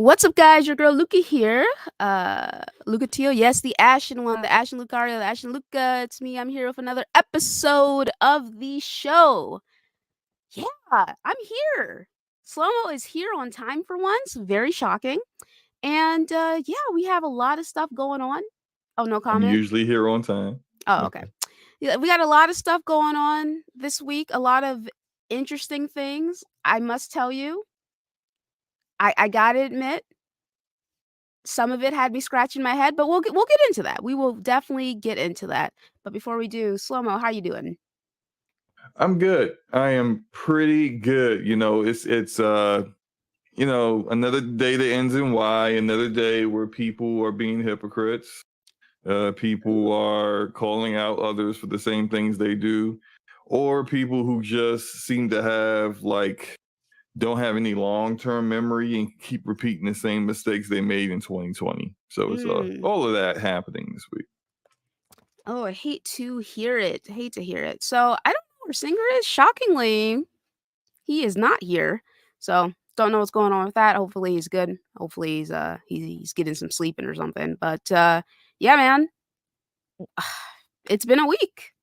What's up, guys? Your girl Luca here. Luca Teal. Yes, the Ashen one, the Ashen Lucario, the Ashen Luca. It's me. I'm here with another episode of the show. Yeah, I'm here. Slow-mo is here on time for once. Very shocking. And yeah, we have a lot of stuff going on. Oh, no I'm comment? usually here on time. Oh, okay. Yeah, we got a lot of stuff going on this week. A lot of interesting things. I must tell you. I gotta admit, some of it had me scratching my head, but we'll get into that. We will definitely get into that. But before we do, Slow-mo, how you doing? I'm good. I am pretty good. It's another day that ends in Y, another day where people are being hypocrites. People are calling out others for the same things they do, or people who just seem to don't have any long-term memory and keep repeating the same mistakes they made in 2020. So it's Mm. all of that happening this week. Oh, I hate to hear it. Hate to hear it. So I don't know where Singer is. Shockingly, he is not here. So don't know what's going on with that. Hopefully he's good. Hopefully he's getting some sleeping or something. But yeah, man, it's been a week.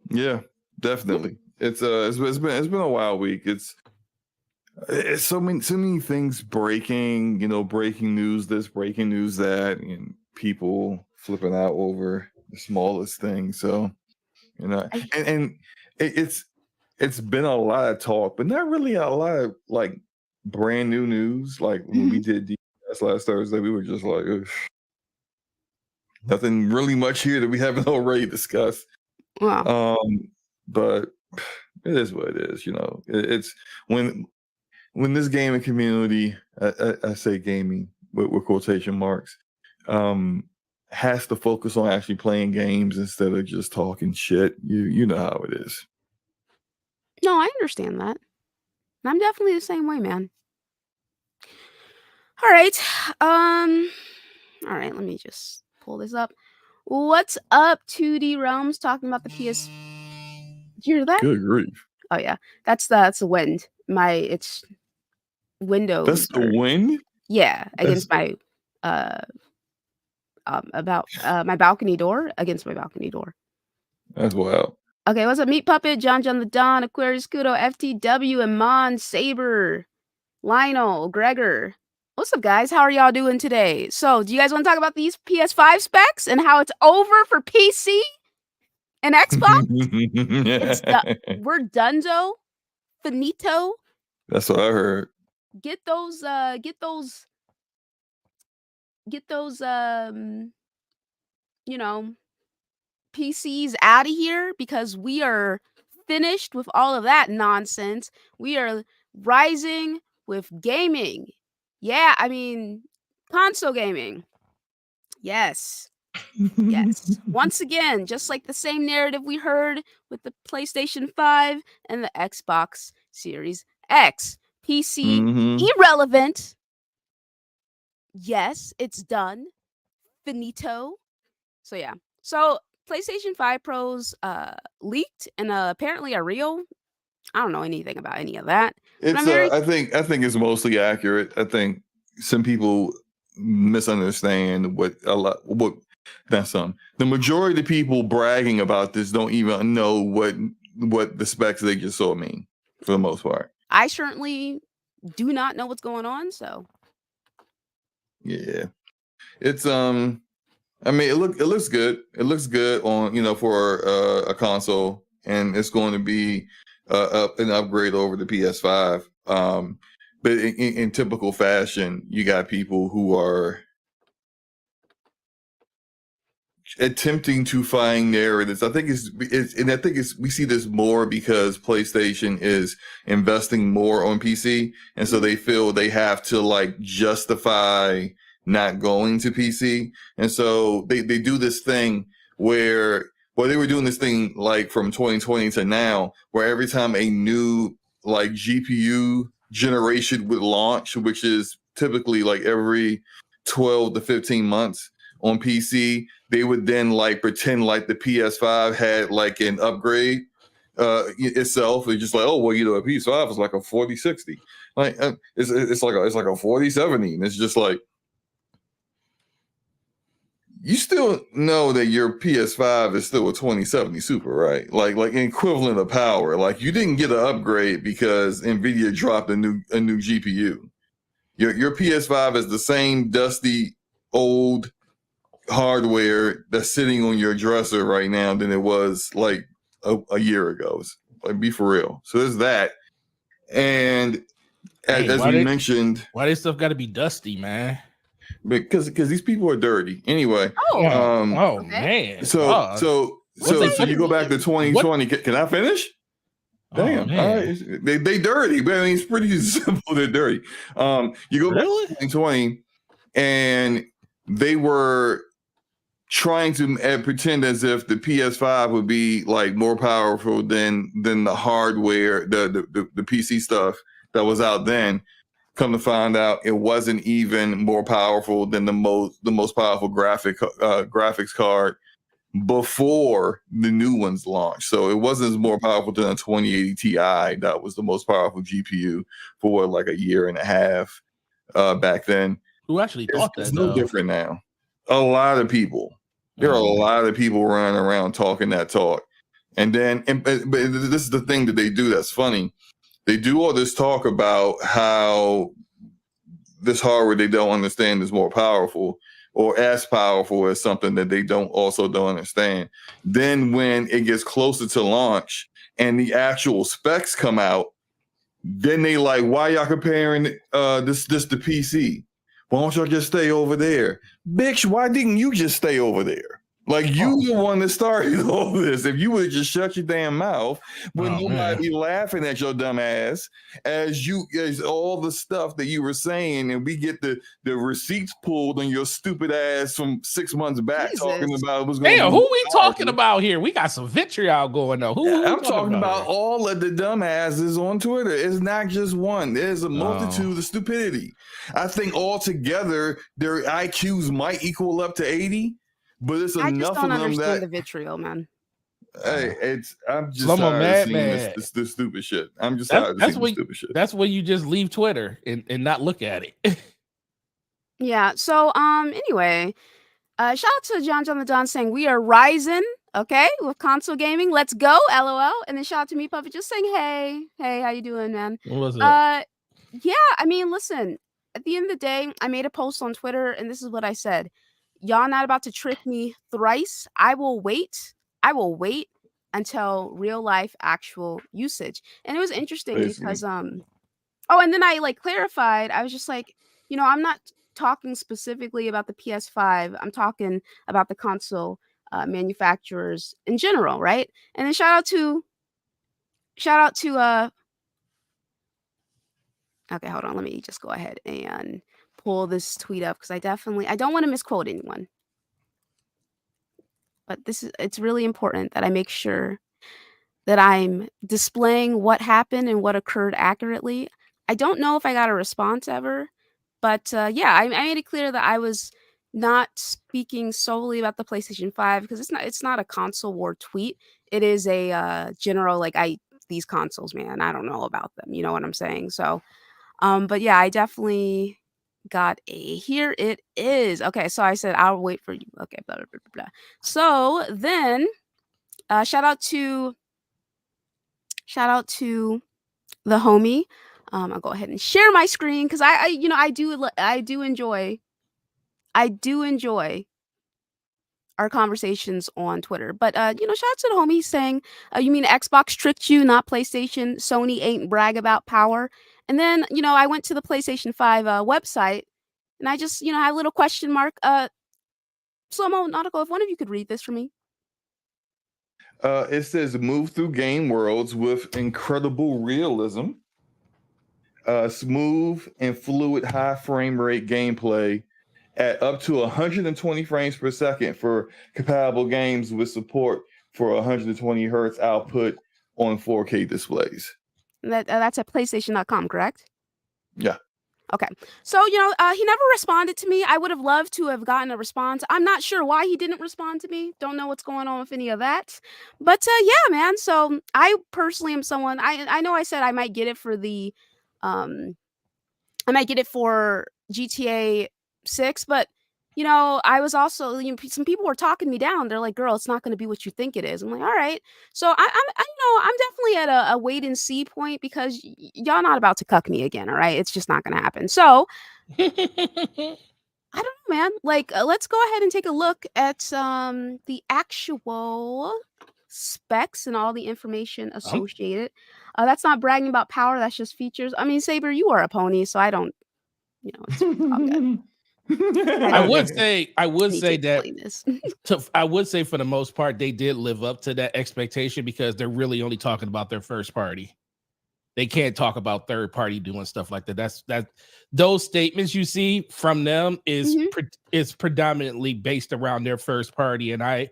Yeah, definitely. It's been a wild week. It's so many things breaking, breaking news this, breaking news that, and people flipping out over the smallest thing. So, I, and it's been a lot of talk, but not really a lot of like brand new news. Like when we Mhm. did DS last Thursday, we were just like, "Ugh, nothing really much here that we haven't already discussed." Well, But it is what it is. It's when this gaming community, I say gaming with quotation marks, um, has to focus on actually playing games instead of just talking shit. You know how it is. no, I understand that. I'm definitely the same way, man. All right. Um all right, let me just pull this up. What's up, 2D Realms? Talking about the PS. Did you hear that? Good grief! Oh yeah, that's the wind. It's That's windows the or wind. yeah That's against my uh about my balcony door against my balcony door. that's wild. Okay, what's up, Meat Puppet, John the Don, Aquarius Kudo, FTW, and Mon Saber, Lionel, Gregor. What's up, guys? How are y'all doing today? So, do you guys want to talk about these PS5 specs and how it's over for PC and Xbox? It's done. We're donezo, finito. That's what I heard. Get those, get those, you know, PCs out of here because we are finished with all of that nonsense. We are rising with gaming. Yeah, I mean, console gaming. Yes. Yes. Once again, just like the same narrative we heard with the PlayStation 5 and the Xbox Series X. PC hmm irrelevant. Yes, it's done. Finito. So yeah. So PlayStation 5 Pros leaked and apparently are real. I don't know anything about any of that. But I'm It's very I think it's mostly accurate. I think some people misunderstand what not some. The majority of the people bragging about this don't even know what the specs they just saw mean for the most part. I certainly do not know what's going on, so Yeah. It's I mean it looks good. It looks good on, for a console, and it's going to be an upgrade over the PS5. But in typical fashion, you got people who are attempting to find narratives. I think and I think we see this more because PlayStation is investing more on PC, and so they feel they have to like justify not going to PC, and so they do this thing where they were doing this thing like from 2020 to now, where every time a new like GPU generation would launch, which is typically like every 12 to 15 months on PC, they would then like pretend like the PS5 had like an upgrade itself. It's just like, oh well, a PS5 is like a 4060. Like it's like a 4070. And it's just like, you still know that your PS5 is still a 2070 Super, right? Like equivalent of power. Like you didn't get an upgrade because Nvidia dropped a new GPU. Your PS5 is the same dusty old hardware that's sitting on your dresser right now than it was like a year ago. Like, be for real. So there's that. And as we mentioned, why this stuff got to be dusty, man? Because these people are dirty. Anyway. Okay. Man. So you go back to 2020. Can I finish? Damn. All right. They dirty, but I mean, it's pretty simple. They're dirty. You go back to 2020, and they were trying to pretend as if the PS5 would be like more powerful than the hardware, the PC stuff that was out then. Come to find out, it wasn't even more powerful than the most powerful graphics card before the new ones launched. So it wasn't as more powerful than a 2080 Ti that was the most powerful GPU for like a year and a half back then. Who actually thought that? It's no different now. A lot of people. There are a lot of people running around talking that talk. And then, but this is the thing that they do that's funny. They do all this talk about how this hardware they don't understand is more powerful or as powerful as something that they don't understand. Then when it gets closer to launch and the actual specs come out, then they like, why y'all comparing this to PC? Why don't y'all just stay over there? Bitch, why didn't you just stay over there? Like, you the one that started all this. If you would just shut your damn mouth, would nobody be laughing at your dumb ass as all the stuff that you were saying, and we get the receipts pulled on your stupid ass from 6 months back talking about what's going on. Who we talking about here? We got some vitriol going on. Who I'm talking about all of the dumbasses on Twitter. It's not just one. There's a multitude of stupidity. I think altogether their IQs might equal up to 80. But it's enough of them that I just don't understand the vitriol, man. Hey, I'm just tired of seeing this stupid shit. I'm just tired of seeing this stupid shit. That's when you just leave Twitter and not look at it. Yeah. So anyway, shout out to John the Don saying we are rising, okay, with console gaming. Let's go, LOL. And then shout out to me Puppet just saying, hey, how you doing, man? What's up? Yeah, I mean, listen, at the end of the day, I made a post on Twitter and this is what I said. Y'all not about to trick me thrice. I will wait until real life actual usage. And it was interesting because and then I like clarified. I was just like, I'm not talking specifically about the PS5. I'm talking about the console manufacturers in general, right? And then shout out to okay, hold on. Let me just go ahead and pull this tweet up because I don't want to misquote anyone. But it's really important that I make sure that I'm displaying what happened and what occurred accurately. I don't know if I got a response ever, but yeah, I made it clear that I was not speaking solely about the PlayStation 5 because it's not a console war tweet. It is a general like these consoles, man, I don't know about them. You know what I'm saying? So, but yeah, I definitely got here it is. Okay, so I said I'll wait for you. Okay, blah blah blah blah. So then shout out to the homie. I'll go ahead and share my screen because I do enjoy our conversations on Twitter. But shout out to the homie saying, you mean Xbox tricked you, not PlayStation. Sony ain't brag about power. And then, I went to the PlayStation 5 website and I just, had a little question mark. Slow-mo Nautical, if one of you could read this for me. It says move through game worlds with incredible realism, smooth and fluid high frame rate gameplay at up to 120 frames per second for compatible games with support for 120 hertz output on 4K displays. That's at PlayStation.com, correct? Yeah. Okay. So, he never responded to me. I would have loved to have gotten a response. I'm not sure why he didn't respond to me. Don't know what's going on with any of that. But yeah, man. So I personally am someone I know I said I might get it for the I might get it for GTA 6, but I was also some people were talking me down. They're like, "Girl, it's not going to be what you think it is." I'm like, "All right." So I'm definitely at a wait and see point because y'all not about to cuck me again. All right, it's just not going to happen. So I don't know, man. Like, let's go ahead and take a look at the actual specs and all the information associated. That's not bragging about power. That's just features. I mean, Saber, you are a pony, so I don't. It's all good. I would say that this. I would say for the most part they did live up to that expectation because they're really only talking about their first party. They can't talk about third party doing stuff like that. Those statements you see from them is predominantly based around their first party. And I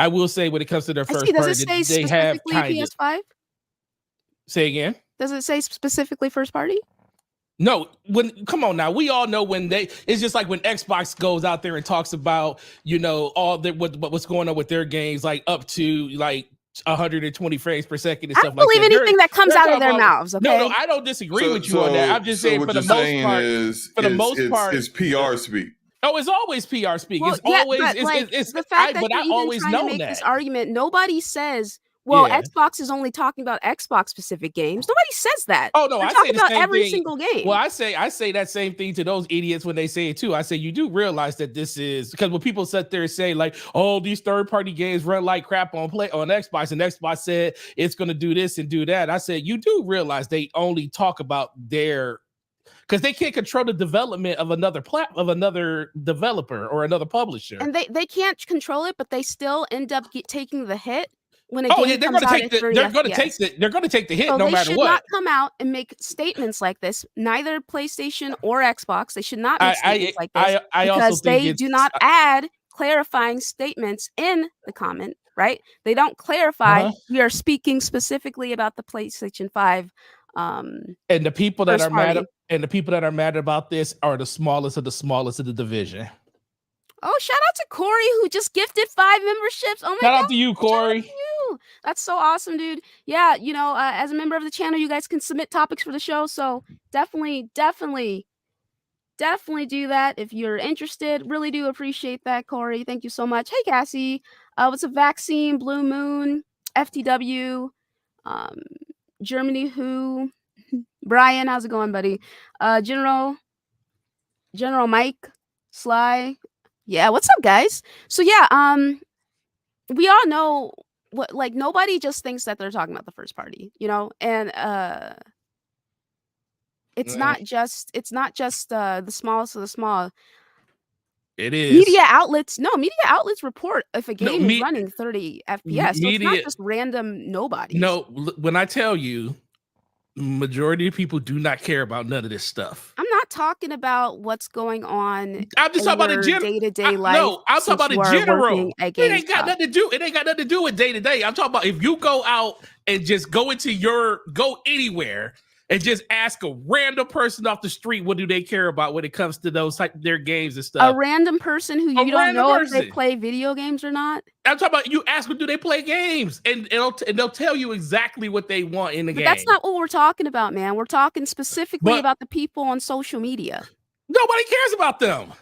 will say when it comes to their first party, they have kind of PS5. Say again. Does it say specifically first party? No, come on now. We all know it's just like when Xbox goes out there and talks about, all what's going on with their games, like up to like 120 frames per second and stuff like that. I don't believe anything that comes out of their mouths. Okay? No, I don't disagree with you on that. I'm just saying for the most part, it's PR speak. Oh, it's always PR speak. Well, it's always the fact that I always trying to make this argument. Nobody says, well, Xbox is only talking about Xbox specific games. Nobody says that. Oh no, They're I talking say the about same every thing. single game. Well, I say that same thing to those idiots when they say it too. I say you do realize that this is because when people sit there and say like, oh, these third-party games run like crap on Xbox, and Xbox said it's going to do this and do that. I said you do realize they only talk about their because they can't control the development of another developer or another publisher. And they can't control it, but they still end up taking the hit. When they're going to take the hit no matter what. They should not come out and make statements like this. Neither PlayStation or Xbox. They should not make statements like this because they do not add clarifying statements in the comment. Right? They don't clarify. We are speaking specifically about the PlayStation 5. And the people that are mad about this are the smallest of the division. Oh, shout out to Corey who just gifted 5 memberships. Oh my God. Shout out to you, Corey. That's so awesome, dude. Yeah, as a member of the channel, you guys can submit topics for the show. So definitely do that if you're interested. Really do appreciate that, Corey. Thank you so much. Hey, Cassie. What's a vaccine? Blue Moon, FTW, Germany Who, Brian, how's it going, buddy? General Mike, Sly. Yeah, what's up, guys? So yeah, we all know what nobody just thinks that they're talking about the first party, and it's not just the smallest of the small. It is media outlets report if a game is running 30 FPS. So it's not just random nobody. No, when I tell you, majority of people do not care about none of this stuff. I'm not talking about what's going on. I'm just talking about the day-to-day life. No, I'm talking about in general. It ain't got nothing to do with day-to-day. I'm talking about if you go out and just go anywhere and just ask a random person off the street, what do they care about when it comes to their games and stuff? A random person who you don't know if they play video games or not? I'm talking about you ask them, do they play games? And they'll tell you exactly what they want in the game. That's not what we're talking about, man. We're talking specifically about the people on social media. Nobody cares about them.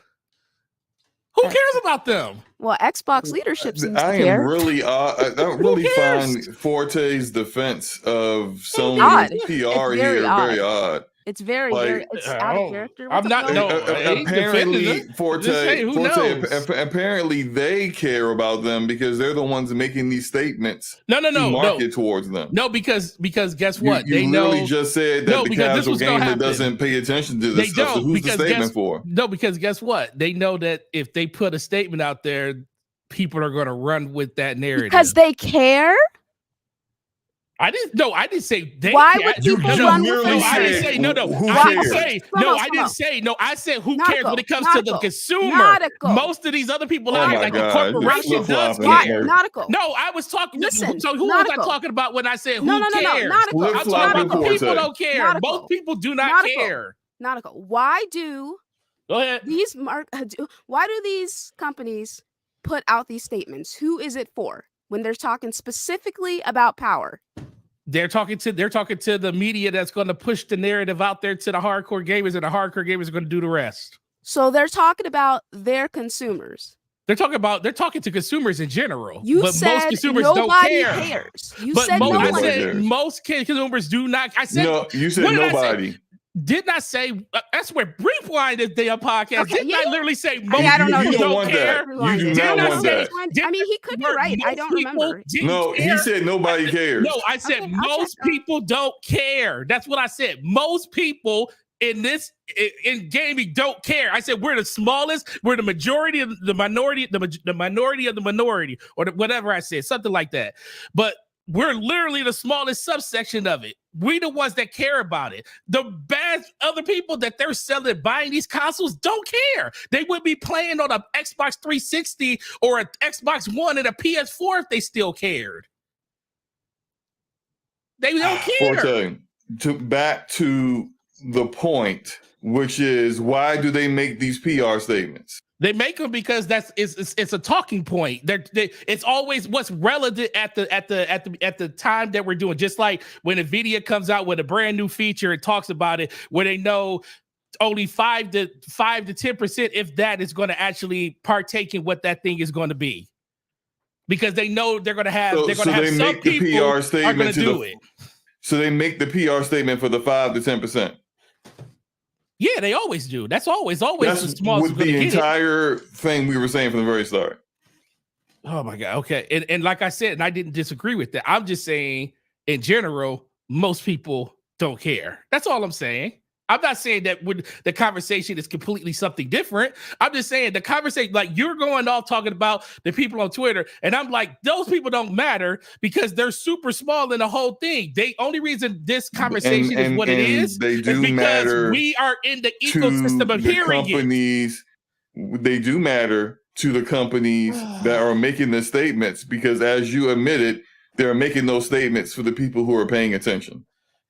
Who cares about them? Well, Xbox leadership seems I to care. am really I don't really find Forte's defense of Sony's PR here very odd. It's very it's out of character. I'm not. No, apparently apparently they care about them because they're the ones making these statements. No. Market towards them. No, because guess what? You literally just said that the casual gamer doesn't pay attention to this stuff. So who's the statement for? No, because guess what? They know that if they put a statement out there, people are going to run with that narrative because they care. I didn't say they. Why would people run with it? I didn't say no. I said who cares when it comes to the consumer. Most of these other people out here, like a corporation, does care. No, I was talking. So who was I talking about when I said who cares? I'm talking about people don't care. Most people do not care. Nautical, why do Go ahead. why do these companies put out these statements? Who is it for when they're talking specifically about power? They're talking to the media that's going to push the narrative out there to the hardcore gamers, and the hardcore gamers are going to do the rest. So they're talking about their consumers. They're talking to consumers in general. You but said most consumers nobody don't care. cares. You But said no I one said cares. most consumers do not. I said No, you said what did I say? nobody. Didn't I say? That's where rewind this damn podcast. Okay, Didn't I literally say most I don't know. people You don't don't want care? that. You do Didn't not I want say- that. I mean, he could be right. I don't remember. No, he said nobody cares. No, I said Okay, I'll most check that. people don't care. That's what I said. Most people in gaming don't care. I said we're the smallest, we're the majority of the minority, the minority of the minority, or whatever I said, something like that. But we're literally the smallest subsection of it. We the ones that care about it. The bad other people that they're selling, buying these consoles don't care. They would be playing on an Xbox 360 or an Xbox One and a PS4 if they still cared. They don't care. Forte, back to the point, which is why do they make these PR statements? They make them because it's a talking point. It's always what's relevant at the time that we're doing. Just like when Nvidia comes out with a brand new feature and talks about it, where they know only 5 to 10%, if that, is going to actually partake in what that thing is going to be, because they know they're going to have some people are going to do it. So they make the PR statement for the 5 to 10%. Yeah, they always do. That's always That's the smallest. with the entire thing we were saying from the very start. Oh my God. Okay. And like I said, and I didn't disagree with that. I'm just saying in general, most people don't care. That's all I'm saying. I'm not saying that when the conversation is completely something different. I'm just saying the conversation, like you're going off talking about the people on Twitter, and I'm like, those people don't matter because they're super small in the whole thing. The only reason this conversation is what it is because matter we are in the ecosystem of hearing companies, they do matter to the companies that are making the statements, because as you admitted, they're making those statements for the people who are paying attention.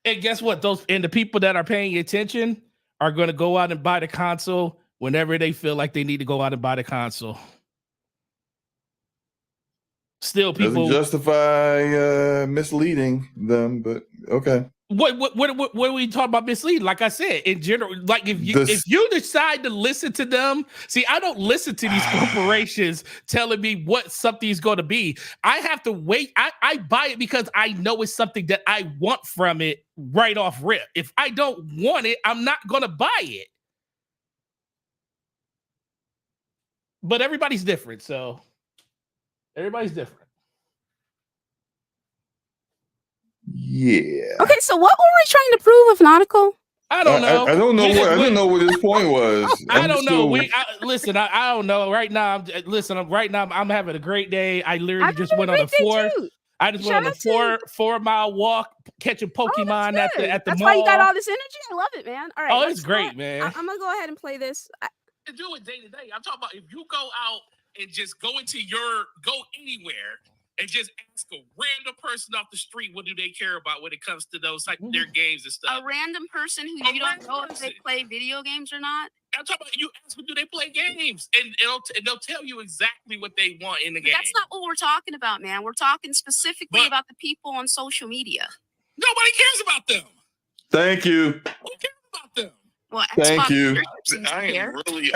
And guess what? The people that are paying attention are going to go out and buy the console whenever they feel like they need to go out and buy the console. Still, people doesn't justify misleading them, but okay. What are we talking about misleading? Like I said, in general, like if you decide to listen to them, see, I don't listen to these corporations telling me what something's going to be. I have to wait. I buy it because I know it's something that I want from it right off rip. If I don't want it, I'm not going to buy it. But everybody's different, so everybody's different. Yeah. Okay, so what were we trying to prove with Nautical? I don't know. I don't know I don't know what his point was. I don't know. Listen. I don't know. Right now, I'm having a great day. I literally just went on a 4. I just went on a 4-mile walk, catching Pokemon at the That's mall. That's why you got all this energy. I love it, man. All right. Oh, it's great, man. I'm gonna go ahead and play this. Do it day to day. I'm talking about if you go out and just go anywhere and just ask a random person off the street, what do they care about when it comes to those type of their games and stuff? A random person who you don't know if they play video games or not. I'm talking about you ask them, do they play games? And they'll tell you exactly what they want in the game. That's not what we're talking about, man. We're talking specifically about the people on social media. Nobody cares about them. Thank you. Who cares about them? Well, thank you. I am really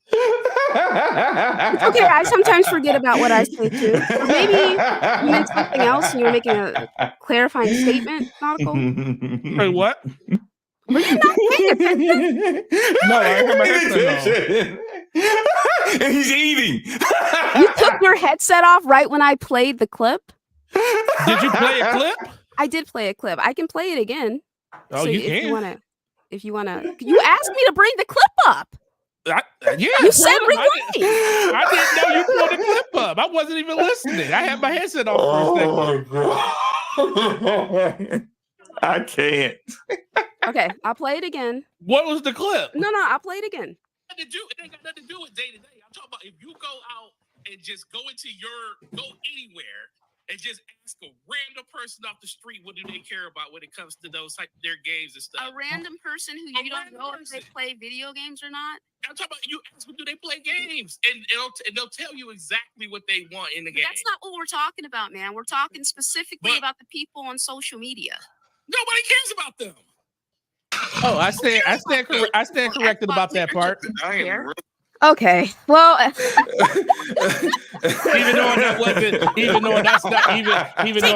It's okay. I sometimes forget about what I say too. Or maybe you meant something else and you're making a clarifying statement, Nautical. Wait, what? Were you not paying attention? No, I heard my headset on. And he's eating. You took your headset off right when I played the clip? Did you play a clip? I did play a clip. I can play it again. Oh, so you if can. If you wanna, you asked me to bring the clip up. Yeah, you said rewind. I didn't know you pulled the clip up. I wasn't even listening. I had my headset off for a second. I can't. Okay, I'll play it again. What was the clip? No, I'll play it again. It ain't got nothing to do with day to day. I'm talking about if you go out and just go anywhere and just ask a random person off the street what do they care about when it comes to those type their games and stuff. A random person who you don't know if they play video games or not. I'm talking about you ask them, do they play games? And they'll tell you exactly what they want in the game. That's not what we're talking about, man. We're talking specifically about the people on social media. Nobody cares about them. Oh, I stand corrected about that part. Okay, well, even though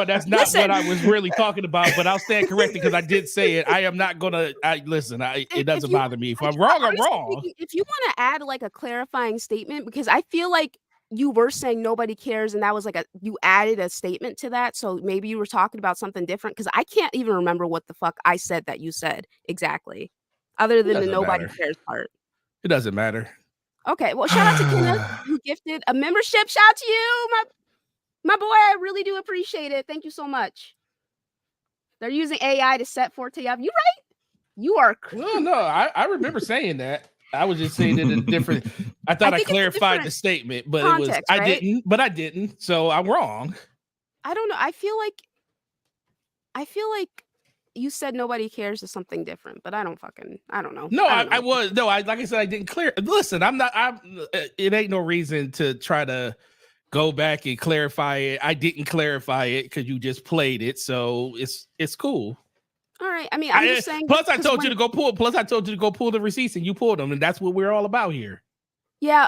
that's not what I was really talking about, but I'll stand corrected because I did say it. I am not gonna. It doesn't bother me. If I'm wrong, I'm wrong. If you want to add like a clarifying statement, because I feel like you were saying nobody cares, and that was like you added a statement to that, so maybe you were talking about something different. Because I can't even remember what the fuck I said that you said exactly, other than the nobody cares part. It doesn't matter. Okay, well, shout out to Kenneth who gifted a membership. Shout out to you, my boy. I really do appreciate it. Thank you so much. They're using AI to set Forte up. You right? You are. Well, no, I remember saying that. I was just saying it in a different. I thought I clarified the statement, but context, I didn't. So I'm wrong. I don't know. I feel like you said nobody cares is something different, but I don't know. No, like I said, I didn't clear. Listen, it ain't no reason to try to go back and clarify it. I didn't clarify it because you just played it. So it's cool. All right. I mean, I'm just saying. Plus, I told you to go pull the receipts and you pulled them. And that's what we're all about here. Yeah.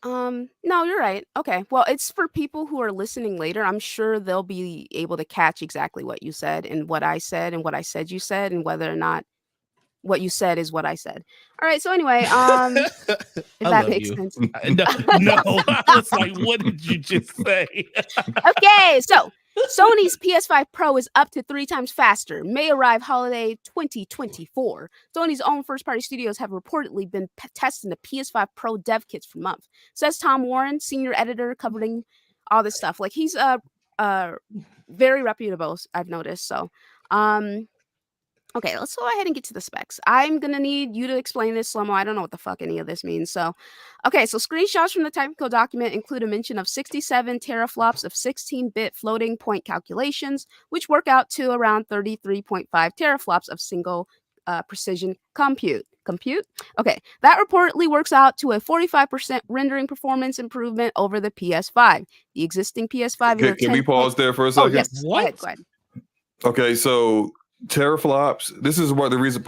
No, you're right. Okay. Well, it's for people who are listening later. I'm sure they'll be able to catch exactly what you said and what I said and what I said you said and whether or not what you said is what I said. All right. So anyway, if that makes sense. No, I was like, what did you just say? Okay. So Sony's PS5 Pro is up to 3 times faster. May arrive holiday 2024. Sony's own first-party studios have reportedly been testing the PS5 Pro dev kits for months. Says Tom Warren, senior editor covering all this stuff. Like he's very reputable, I've noticed. So, okay, let's go ahead and get to the specs. I'm going to need you to explain this, Slow-Mo. I don't know what the fuck any of this means. So, okay, so screenshots from the technical document include a mention of 67 teraflops of 16-bit floating point calculations, which work out to around 33.5 teraflops of single precision compute. Okay, that reportedly works out to a 45% rendering performance improvement over the PS5. The existing PS5... Can we pause there for a second? Oh, yes. What? Go ahead. Okay, so... teraflops. This is part of the reason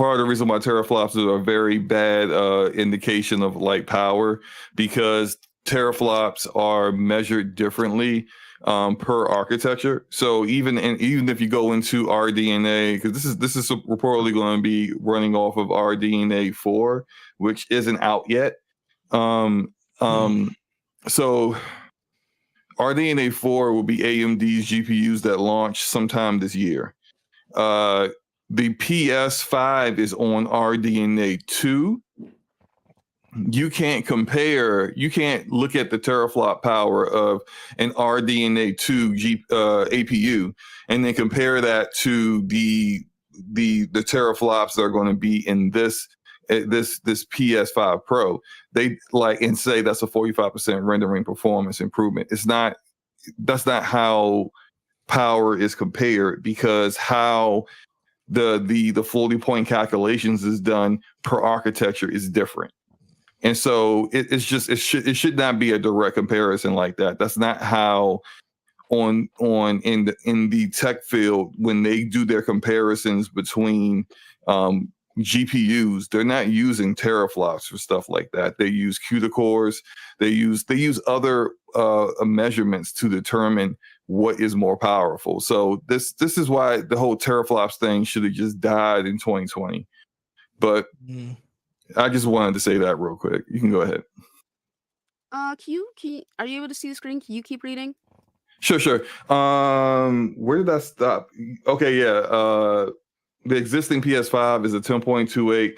why teraflops is a very bad indication of like power, because teraflops are measured differently per architecture. So even if you go into RDNA, because this is reportedly going to be running off of RDNA 4, which isn't out yet. So RDNA 4 will be AMD's GPUs that launch sometime this year. The PS5 is on RDNA 2. You can't look at the teraflop power of an RDNA 2 APU and then compare that to the teraflops that are going to be in this PS5 Pro. They and say that's a 45% rendering performance improvement. That's not how power is compared, because how the floating point calculations is done per architecture is different. And so it should not be a direct comparison like that. That's not how in the tech field, when they do their comparisons between GPUs, they're not using teraflops for stuff like that. They use CUDA cores. They use other measurements to determine what is more powerful. So this is why the whole teraflops thing should have just died in 2020. But I just wanted to say that real quick. You can go ahead. Are you able to see the screen? Can you keep reading? Sure. Where did I stop? Okay, yeah. The existing PS5 is a 10.28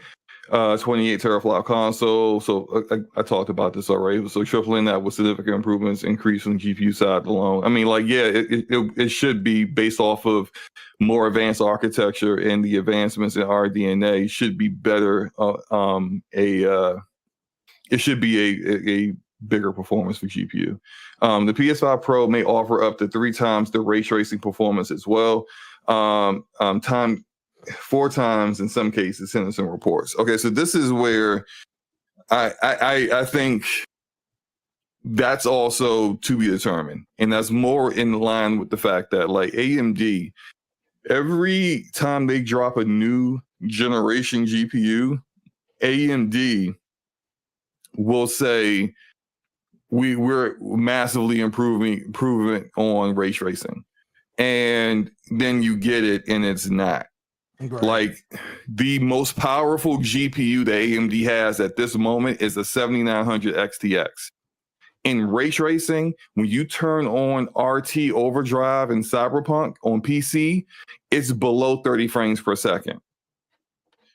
28 teraflop console. So I talked about this already. So tripling that with significant improvements, increase on the GPU side alone. I mean, like, yeah, it should be based off of more advanced architecture, and the advancements in RDNA should be better. It should be a bigger performance for GPU. The PS5 Pro may offer up to 3 times the ray tracing performance as well. 4 times in some cases, Henderson reports. Okay, so this is where I think that's also to be determined, and that's more in line with the fact that like AMD, every time they drop a new generation GPU, AMD will say we're massively improving on ray tracing, and then you get it and it's not. Right. Like the most powerful GPU that AMD has at this moment is a 7900 XTX. In ray tracing, when you turn on RT Overdrive and Cyberpunk on PC, it's below 30 frames per second.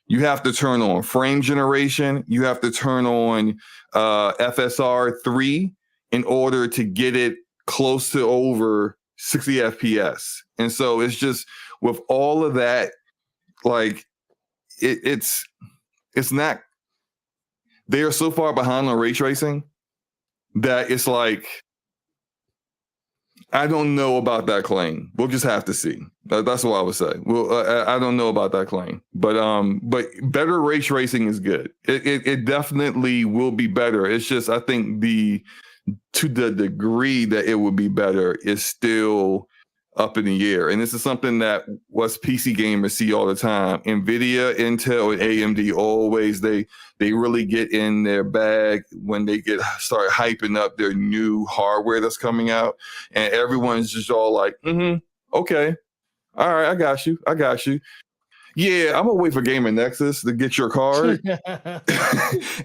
You have to turn on frame generation. You have to turn on FSR 3 in order to get it close to over 60 FPS. And so it's just with all of that, like it's not, they are so far behind on ray tracing that it's like, I don't know about that claim. We'll just have to see. That's what I would say. Well, I don't know about that claim, but better ray tracing is good. It definitely will be better. It's just, I think to the degree that it would be better is still up in the air. And this is something that us PC gamers see all the time. NVIDIA, Intel, and AMD always, they really get in their bag when they start hyping up their new hardware that's coming out. And everyone's just all like, okay, all right, I got you. Yeah, I'm gonna wait for Gamer Nexus to get your card. And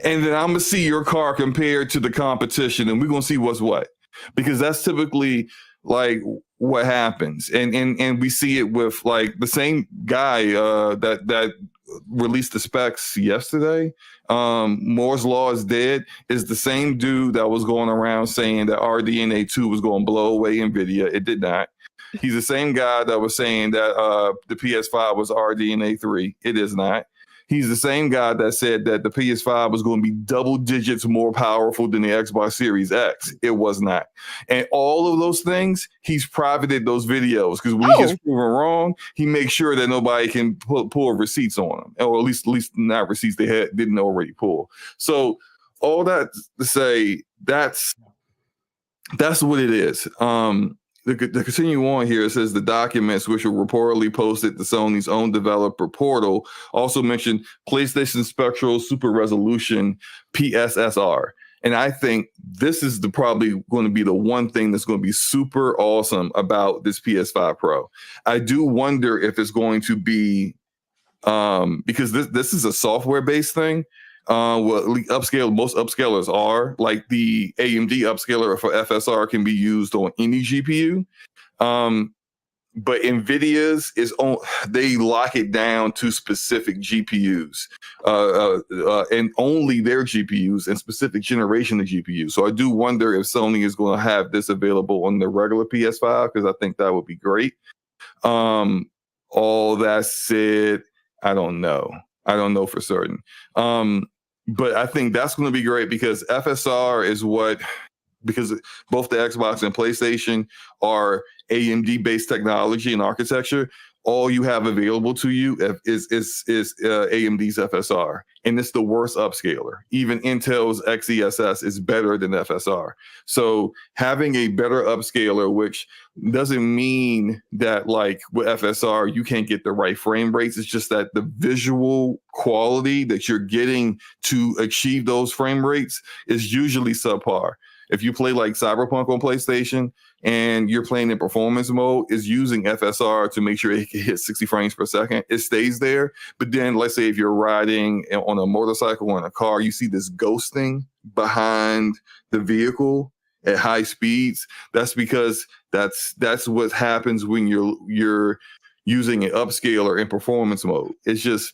then I'm gonna see your car compared to the competition, and we're gonna see what's what. Because that's typically like what happens. And we see it with like the same guy that released the specs yesterday. Moore's Law is dead is the same dude that was going around saying that RDNA 2 was going to blow away NVIDIA. It did not. He's the same guy that was saying that the PS5 was RDNA 3. It is not. He's the same guy that said that the PS5 was going to be double digits more powerful than the Xbox Series X. It was not. And all of those things, he's privated those videos because when he gets proven wrong, he makes sure that nobody can pull receipts on him, or at least not receipts they didn't already pull. So all that to say, that's what it is. To continue on here, it says the documents, which were reportedly posted to Sony's own developer portal, also mentioned PlayStation Spectral Super Resolution PSSR. And I think this is probably going to be the one thing that's going to be super awesome about this PS5 Pro. I do wonder if it's going to be, because this is a software-based thing. Most upscalers are, like the AMD upscaler for FSR can be used on any GPU. But NVIDIA's they lock it down to specific GPUs, and only their GPUs and specific generation of GPUs. So I do wonder if Sony is going to have this available on the regular PS5, because I think that would be great. All that said, I don't know for certain. But I think that's going to be great because FSR is because both the Xbox and PlayStation are AMD-based technology and architecture. All you have available to you is AMD's FSR, and it's the worst upscaler. Even Intel's XeSS is better than FSR. So having a better upscaler, which doesn't mean that like with FSR you can't get the right frame rates. It's just that the visual quality that you're getting to achieve those frame rates is usually subpar. If you play like Cyberpunk on PlayStation and you're playing in performance mode, is using FSR to make sure it can hit 60 frames per second. It stays there. But then let's say if you're riding on a motorcycle or in a car, you see this ghosting behind the vehicle at high speeds. That's because that's what happens when you're using an upscaler in performance mode. It's just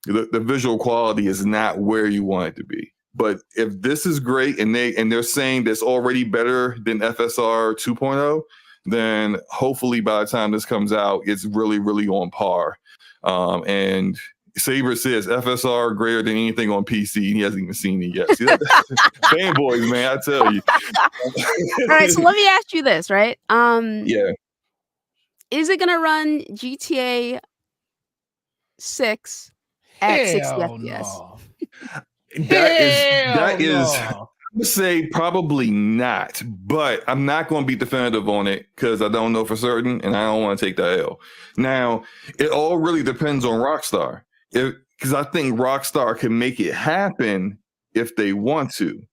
the visual quality is not where you want it to be. But if this is great and they're saying that's already better than FSR 2.0, then hopefully by the time this comes out, it's really, really on par. And Saber says FSR greater than anything on PC. He hasn't even seen it yet. See, fanboys, man, I tell you. All right, so let me ask you this, right? Yeah. Is it gonna run GTA 6 at 60 Hell FPS? no. That is No. I would say probably not, but I'm not going to be definitive on it because I don't know for certain, and I don't want to take the L. Now, it all really depends on Rockstar, because I think Rockstar can make it happen if they want to.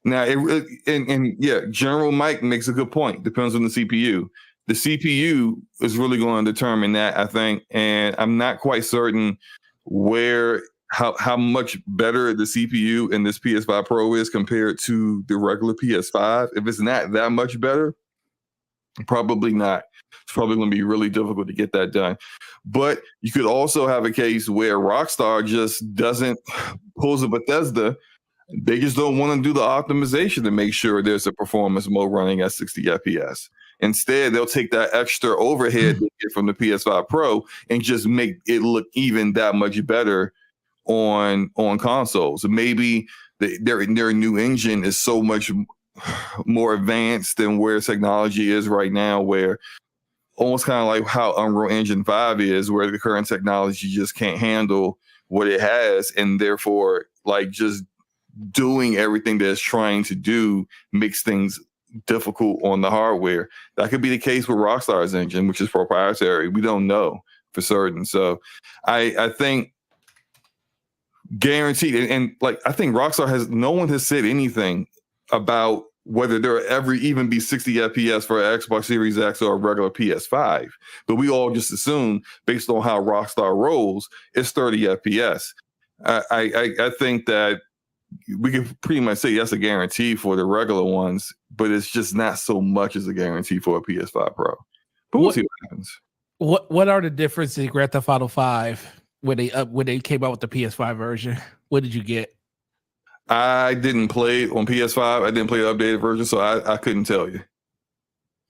Now, and yeah, General Mike makes a good point. Depends on the CPU. The CPU is really going to determine that, I think, and I'm not quite certain how much better the CPU in this PS5 Pro is compared to the regular PS5. If it's not that much better, probably not. It's probably going to be really difficult to get that done. But you could also have a case where Rockstar just doesn't pulls a Bethesda. They just don't want to do the optimization to make sure there's a performance mode running at 60 FPS. Instead, they'll take that extra overhead they get from the PS5 Pro and just make it look even that much better on consoles. Maybe their new engine is so much more advanced than where technology is right now, where almost kind of like how Unreal Engine 5 is, where the current technology just can't handle what it has, and therefore like just doing everything that it's trying to do makes things difficult on the hardware. That could be the case with Rockstar's engine, which is proprietary. We don't know for certain. So I think guaranteed, and like I think Rockstar no one has said anything about whether there will ever even be 60 FPS for an Xbox Series X or a regular PS5. But we all just assume, based on how Rockstar rolls, it's 30 FPS. I think that we can pretty much say that's a guarantee for the regular ones, but it's just not so much as a guarantee for a PS5 Pro. But we'll see what happens. What are the differences in Grand Theft Auto 5 when they came out with the PS5 version? What did you get? I didn't play it on PS5. I didn't play the updated version, so I couldn't tell you.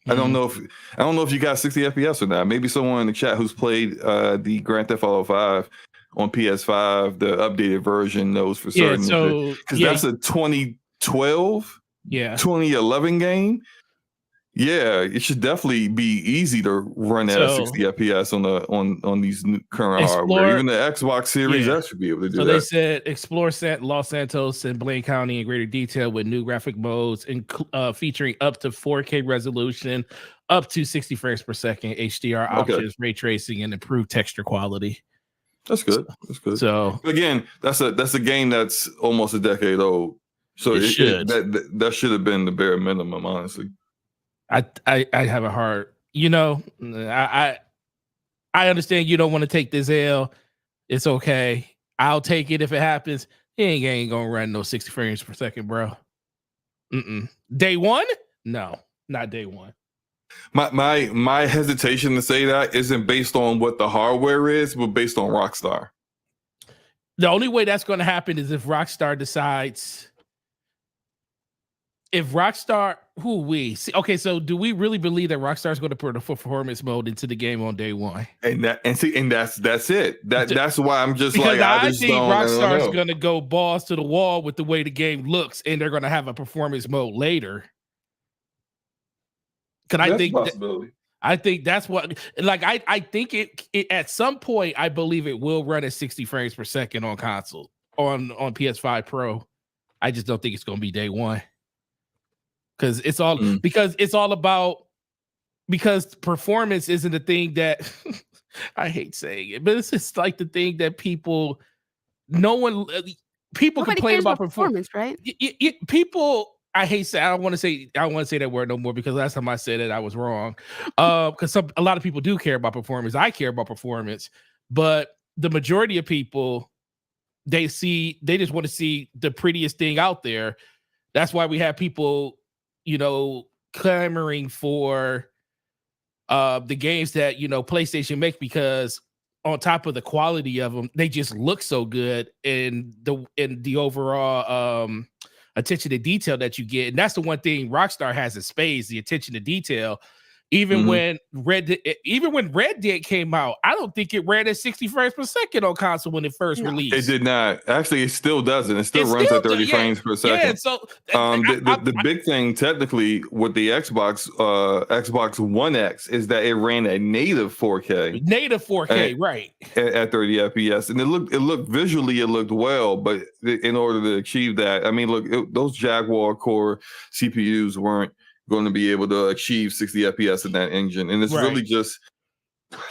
I don't know if you got 60 FPS or not. Maybe someone in the chat who's played the Grand Theft Auto 5 on PS5, the updated version, knows for certain. So because that's a 2012, 2011 game. Yeah, it should definitely be easy to run at 60 FPS on these current hardware. Even the Xbox Series X should be able to do that. So they said explore Los Santos and Blaine County in greater detail with new graphic modes and featuring up to 4K resolution, up to 60 frames per second, HDR options, ray tracing, and improved texture quality. That's good. That's good. So again, that's a game that's almost a decade old. So that should have been the bare minimum, honestly. I have a hard, I understand you don't want to take this L. It's okay. I'll take it if it happens. It ain't gonna run no 60 frames per second, bro. Day one? No, not day one. My hesitation to say that isn't based on what the hardware is, but based on Rockstar. The only way that's going to happen is if Rockstar decides. If Rockstar, okay, so do we really believe that Rockstar is going to put a performance mode into the game on day one? And that's it. That's why I'm just because like I think Rockstar is going to go balls to the wall with the way the game looks, and they're going to have a performance mode later. Because I think that's what, like, I think it at some point I believe it will run at 60 frames per second on console on PS5 Pro. I just don't think it's going to be day one. Because it's all about performance isn't the thing that I hate saying it, but it's just like the thing that people complain about performance, right? People, I hate say I don't want to say that word no more because last time I said it I was wrong. Because a lot of people do care about performance. I care about performance, but the majority of people they just want to see the prettiest thing out there. That's why we have people clamoring for the games that PlayStation makes, because on top of the quality of them, they just look so good and the overall attention to detail that you get. And that's the one thing Rockstar has in spades, the attention to detail. Even when Red Dead came out, I don't think it ran at 60 frames per second on console when it first No. released. It did not. Actually, it still doesn't. It still It runs still at 30 does, yeah. frames per Yeah, second. so The big thing technically with the Xbox One X is that it ran at native 4K. Native 4K, right. At 30 FPS. And it looked visually, it looked well, but in order to achieve that, I mean, look, those Jaguar core CPUs weren't going to be able to achieve 60 FPS in that engine. And it's really just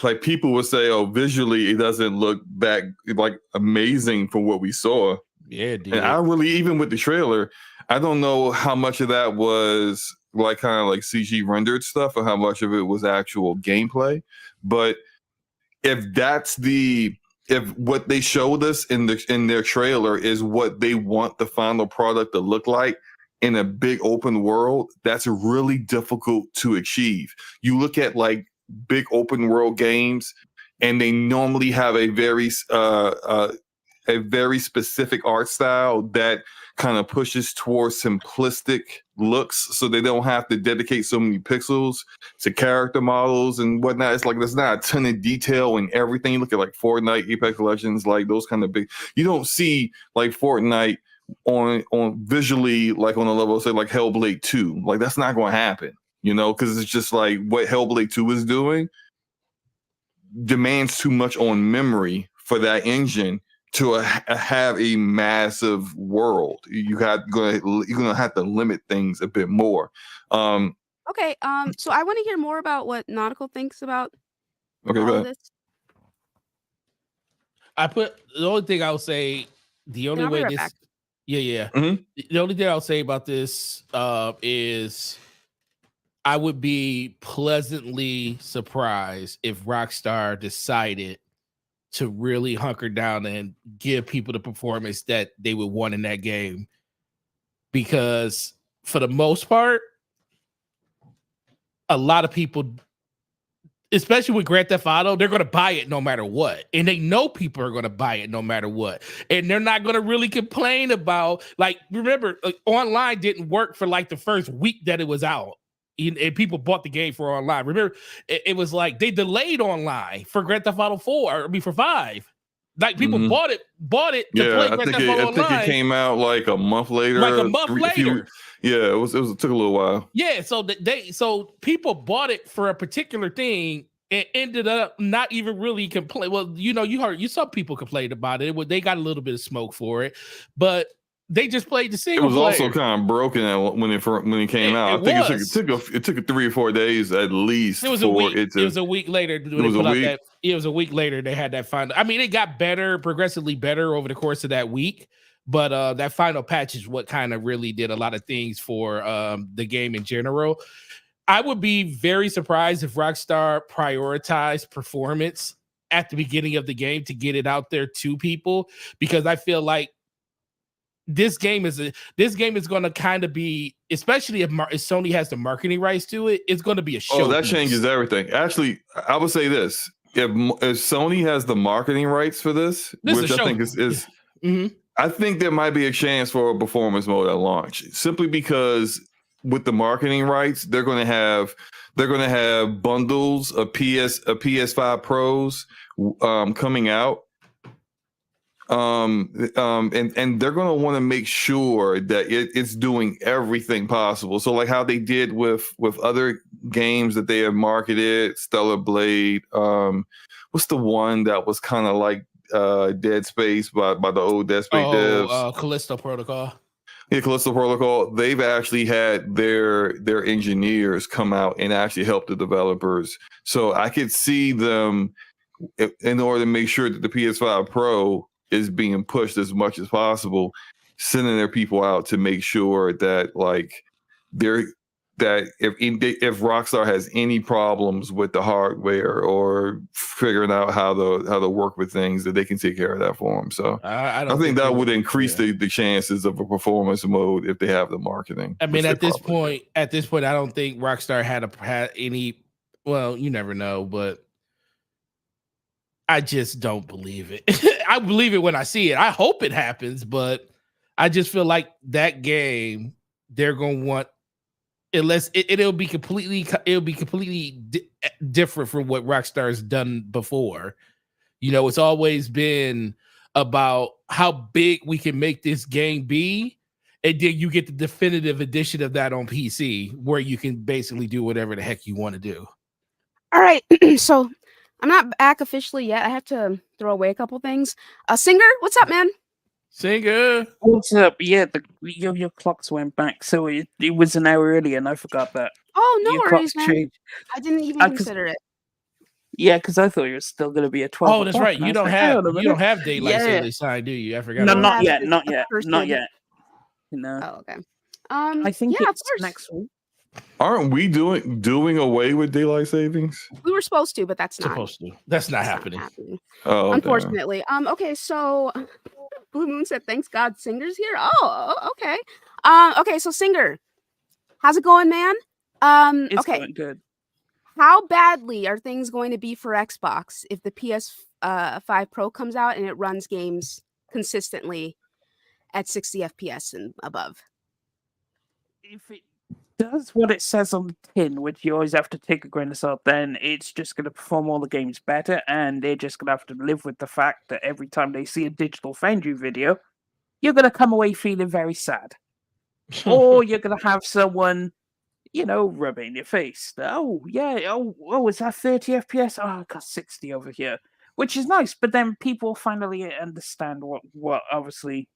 like people would say, oh, visually, it doesn't look that like amazing for what we saw. Yeah, dude. And I really, even with the trailer, I don't know how much of that was like kind of like CG rendered stuff or how much of it was actual gameplay. But if what they showed us in their trailer is what they want the final product to look like in a big open world, that's really difficult to achieve. You look at like big open world games, and they normally have a very specific art style that kind of pushes towards simplistic looks, so they don't have to dedicate so many pixels to character models and whatnot. It's like there's not a ton of detail in everything. You look at like Fortnite, Apex Legends, like those kind of big. You don't see like Fortnite on visually like on a level, say like Hellblade 2. Like that's not going to happen, you know, because it's just like what Hellblade 2 is doing demands too much on memory for that engine to have a massive world. You're gonna have to limit things a bit more. Okay, so I want to hear more about what Nautical thinks about Okay, all of this. The only thing I'll say, the only way this, the only thing I'll say about this is I would be pleasantly surprised if Rockstar decided to really hunker down and give people the performance that they would want in that game. Because for the most part, a lot of people, especially with Grand Theft Auto, they're going to buy it no matter what. And they know people are going to buy it no matter what. And they're not going to really complain about, like, remember, online didn't work for like the first week that it was out. And people bought the game for online. Remember, it was like they delayed online for Grand Theft Auto 5. Like people bought it to play Grand Theft Auto Online. I think it came out like a month later. It took a little while. Yeah, so people bought it for a particular thing and ended up not even really complain. Well, you saw people complain about it. Well, they got a little bit of smoke for it, but they just played the single player. It was also kind of broken when it came out. I think it took 3 or 4 days at least. It was a week. It was a week later. It was a week later. They had that final. I mean, it got better, progressively better over the course of that week. But that final patch is what kind of really did a lot of things for the game in general. I would be very surprised if Rockstar prioritized performance at the beginning of the game to get it out there to people, because I feel like this game is going to kind of be, especially if Sony has the marketing rights to it, it's going to be a show. Oh, that changes everything. Actually, I would say this: if Sony has the marketing rights for this which I think is I think there might be a chance for a performance mode at launch, simply because with the marketing rights, they're going to have bundles of PS5 Pros coming out. And they're going to want to make sure that it's doing everything possible. So like how they did with other games that they have marketed, Stellar Blade, what's the one that was kind of like Dead Space by the old Dead Space devs? Callisto Protocol. Yeah, Callisto Protocol. They've actually had their engineers come out and actually help the developers. So I could see them, in order to make sure that the PS5 Pro is being pushed as much as possible, sending their people out to make sure that if Rockstar has any problems with the hardware or figuring out how to work with things, that they can take care of that for them. So I think that would increase the chances of a performance mode if they have the marketing. I mean, at this point, I don't think Rockstar had any. Well, you never know, but I just don't believe it. I believe it when I see it. I hope it happens, but I just feel like that game, they're going to want unless it'll be completely different from what Rockstar's done before. You know, it's always been about how big we can make this game be, and then you get the definitive edition of that on PC, where you can basically do whatever the heck you want to do. All right, so I'm not back officially yet. I have to throw away a couple things. Singer, what's up, man? Singer, what's up? Yeah, your clocks went back, so it was an hour early, and I forgot that. Oh, no Your worries, clocks man. changed. I didn't even 'Cause- consider it. Yeah, because I thought it was still going to be a 12. oh, that's o'clock, right. and I You was don't like, hang have on a minute. daylight Yeah. savings time, do you? I forgot. No, about not that. yet, the not yet, first not dib. yet. No, Oh, okay. I think yeah, of it's course. next week. Aren't we doing away with daylight savings? We were supposed to, but that's not. Supposed to. That's not That's happening. not happening. Oh, Unfortunately. Okay, so Blue Moon said, "Thanks God, Singer's here." Oh, okay. Okay, so Singer, how's it going, man? It's Okay. going good. How badly are things going to be for Xbox if the PS5 Pro comes out and it runs games consistently at 60 FPS and above? If it does what it says on the tin, which you always have to take a grain of salt, then it's just going to perform all the games better, and they're just going to have to live with the fact that every time they see a Digital Foundry video, you're going to come away feeling very sad. Or you're going to have someone, rubbing your face. Oh, yeah. Oh, is that 30 FPS? Oh, I got 60 over here, which is nice. But then people finally understand what obviously,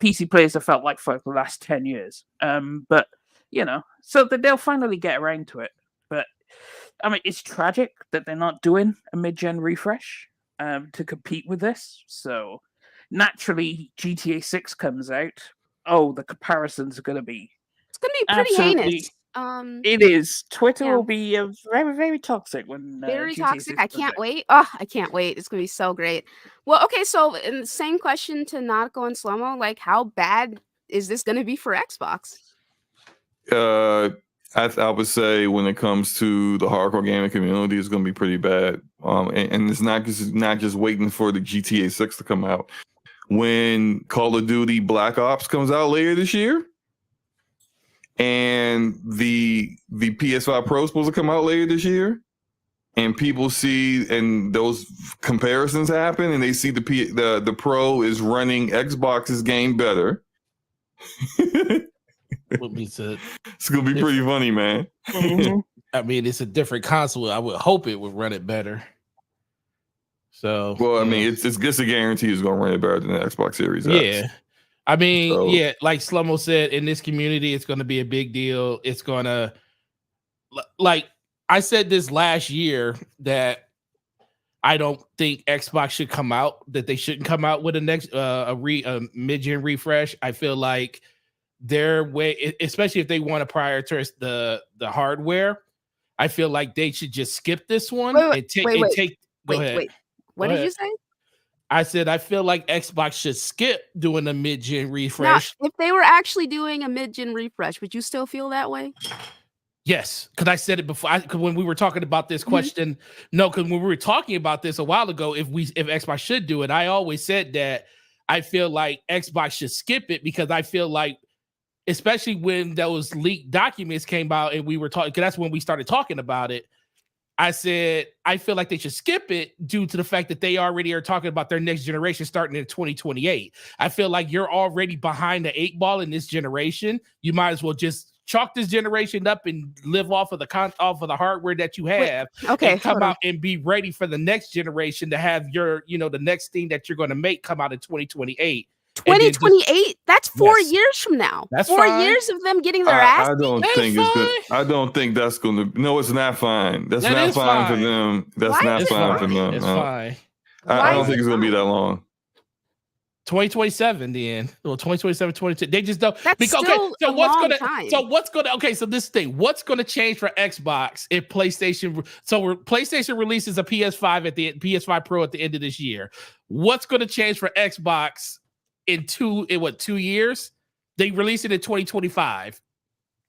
PC players have felt like for the last 10 years. But, so that they'll finally get around to it. But, I mean, it's tragic that they're not doing a mid-gen refresh to compete with this. So, naturally, GTA 6 comes out. Oh, the comparisons are going to be It's going to be pretty absolutely heinous. It is. Twitter Yeah. will be very, very toxic when Very GTA toxic. 6 I comes can't out. wait. Oh, I can't wait. It's gonna be so great. Well, okay, so in the same question to not go in slow-mo, like how bad is this gonna be for Xbox? I would say when it comes to the hardcore gaming community, it's going to be pretty bad. And it's not just waiting for the GTA 6 to come out. When Call of Duty Black Ops comes out later this year, and the PS5 Pro is supposed to come out later this year, and people see and those comparisons happen, and they see the Pro is running Xbox's game better. It's gonna be pretty funny, man. Mhm. I mean, it's a different console. I would hope it would run it better. So, Well, I mean, it's just a guarantee it's gonna run it better than the Xbox Series X. yeah. I mean, So- yeah, like Slomo said, in this community, it's going to be a big deal. It's going to, like I said this last year, that I don't think Xbox should come out, that they shouldn't come out with a mid-gen refresh. I feel like their way, especially if they want to prioritize the hardware, I feel like they should just skip this one and take. Go ahead. Wait. What did you say? I said I feel like Xbox should skip doing a mid-gen Now, refresh. if they were actually doing a mid-gen refresh, would you still feel that way? Yes, because I said it before. When we were talking about this Mhm. question, no, because when we were talking about this a while ago, if Xbox should do it, I always said that I feel like Xbox should skip it, because I feel like, especially when those leaked documents came out and we were talking, because that's when we started talking about it. I said, I feel like they should skip it due to the fact that they already are talking about their next generation starting in 2028. I feel like you're already behind the 8 ball in this generation. You might as well just chalk this generation up and live off of the hardware that you have. Okay, And come hold on. out and be ready for the next generation to have your, the next thing that you're going to make come out in 2028. And then just- 2028? That's 4 Yes. years from now. That's 4 fine. years of them getting their ass I don't That's think it's good. fine. I don't think that's gonna. No, it's not fine. That's That not is fine for fine. them. That's Why not is it fine for fine? them. It's No. fine. I Why don't is think it it's gonna be fine? that long. 2027 then. Well, 2027, 22. They just don't. That's because, still a long gonna time. so this thing, what's gonna change for Xbox if PlayStation PlayStation releases a PS5 Pro at the end of this year? What's gonna change for Xbox in 2 years? They release it in 2025.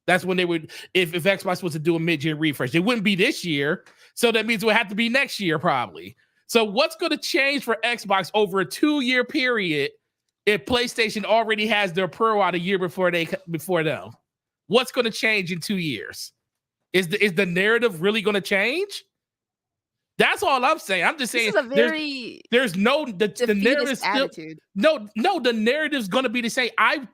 That's when they would, if Xbox was to do a mid-gen refresh. It wouldn't be this year. So that means it would have to be next year, probably. So what's going to change for Xbox over a 2-year period if PlayStation already has their Pro out a year before them? What's going to change in 2 years? Is the narrative really going to change? That's all I'm saying. I'm just saying This is a very there's no the narrative still attitude. no the narrative's going to be the same. I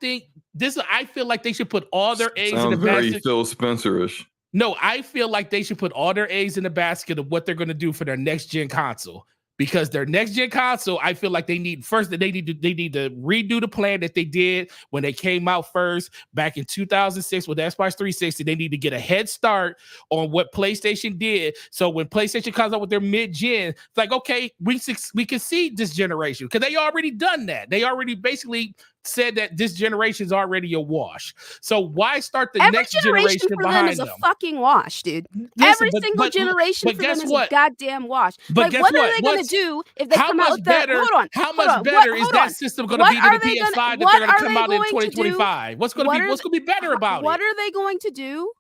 feel like they should put all their eggs in the Sounds very basket. Phil Spencer-ish. No, I feel like they should put all their eggs in the basket of what they're going to do for their next gen console. Because their next gen console, I feel like they need to redo the plan that they did when they came out first back in 2006 with the Xbox 360. They need to get a head start on what PlayStation did. So when PlayStation comes out with their mid-gen, it's like, okay, we can see this generation because they already done that. They already basically said that this generation's already a wash. So why start the Every next generation for them behind is a them? fucking wash, dude. Listen, Every single generation for them is a goddamn wash. But like, guess what what? are they going to do if they How come out much with better? Hold on. How much better is that system going to be than the PS5 that they're going to come out in 2025? What's going to be better about it? What are they going to do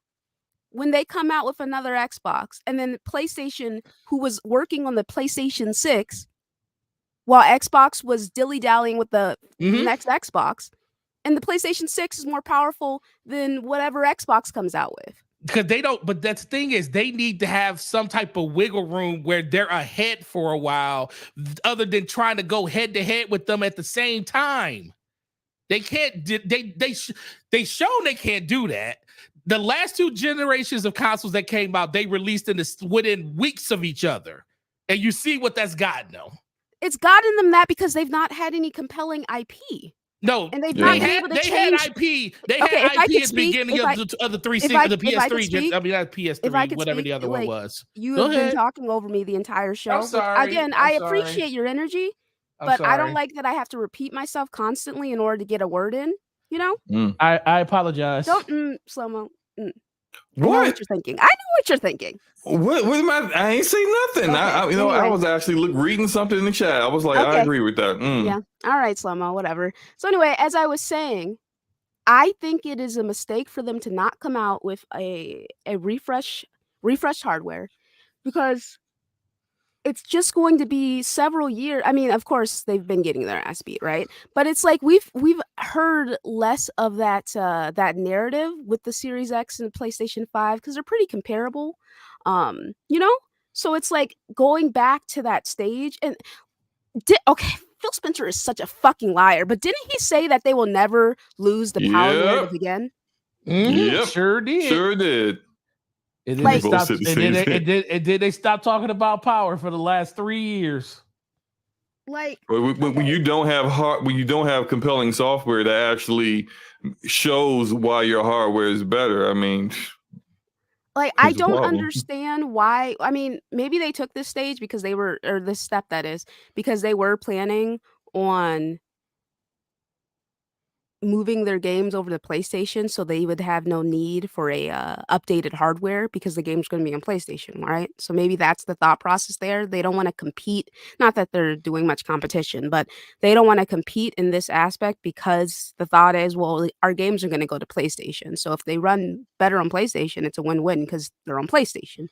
when they come out with another Xbox and then PlayStation, who was working on the PlayStation 6, while Xbox was dilly-dallying with the next Xbox, and the PlayStation 6 is more powerful than whatever Xbox comes out with? Because they don't, but that's the thing is they need to have some type of wiggle room where they're ahead for a while, other than trying to go head to head with them at the same time. They can't. They shown they can't do that. The last 2 generations of consoles that came out, they released within weeks of each other, and you see what that's gotten them. It's gotten them that because they've not had any compelling IP. No, and they've not been able to change. Had IP. They had IP at the beginning of the PS3, whatever the other one was. You have been talking over me the entire show. I'm sorry. Again, I appreciate your energy, but I don't like that I have to repeat myself constantly in order to get a word in. You know? I apologize. Don't slow-mo. What? I know what you're thinking. I know what you're thinking. What am I ain't saying nothing. Okay, I was actually reading something in the chat. I was like, okay. I agree with that. Yeah. All right, slow-mo, whatever. So anyway, as I was saying, I think it is a mistake for them to not come out with a refreshed hardware, because it's just going to be several years. I mean, of course, they've been getting their ass beat, right? But it's like we've heard less of that narrative with the Series X and the PlayStation 5 because they're pretty comparable, you know. So it's like going back to that stage. And Phil Spencer is such a fucking liar. But didn't he say that they will never lose the power narrative again? Yep, sure did. Sure did. And then they stopped talking about power for the last 3 years. Like when you don't have compelling software that actually shows why your hardware is better. I mean, like I don't understand why. I mean, maybe they took this stage because they were, or this step that is, because they were planning on moving their games over to PlayStation, so they would have no need for a updated hardware because the game's going to be on PlayStation, right? So maybe that's the thought process there. They don't want to compete. Not that they're doing much competition, but they don't want to compete in this aspect because the thought is, well, our games are going to go to PlayStation. So if they run better on PlayStation, it's a win-win because they're on PlayStation.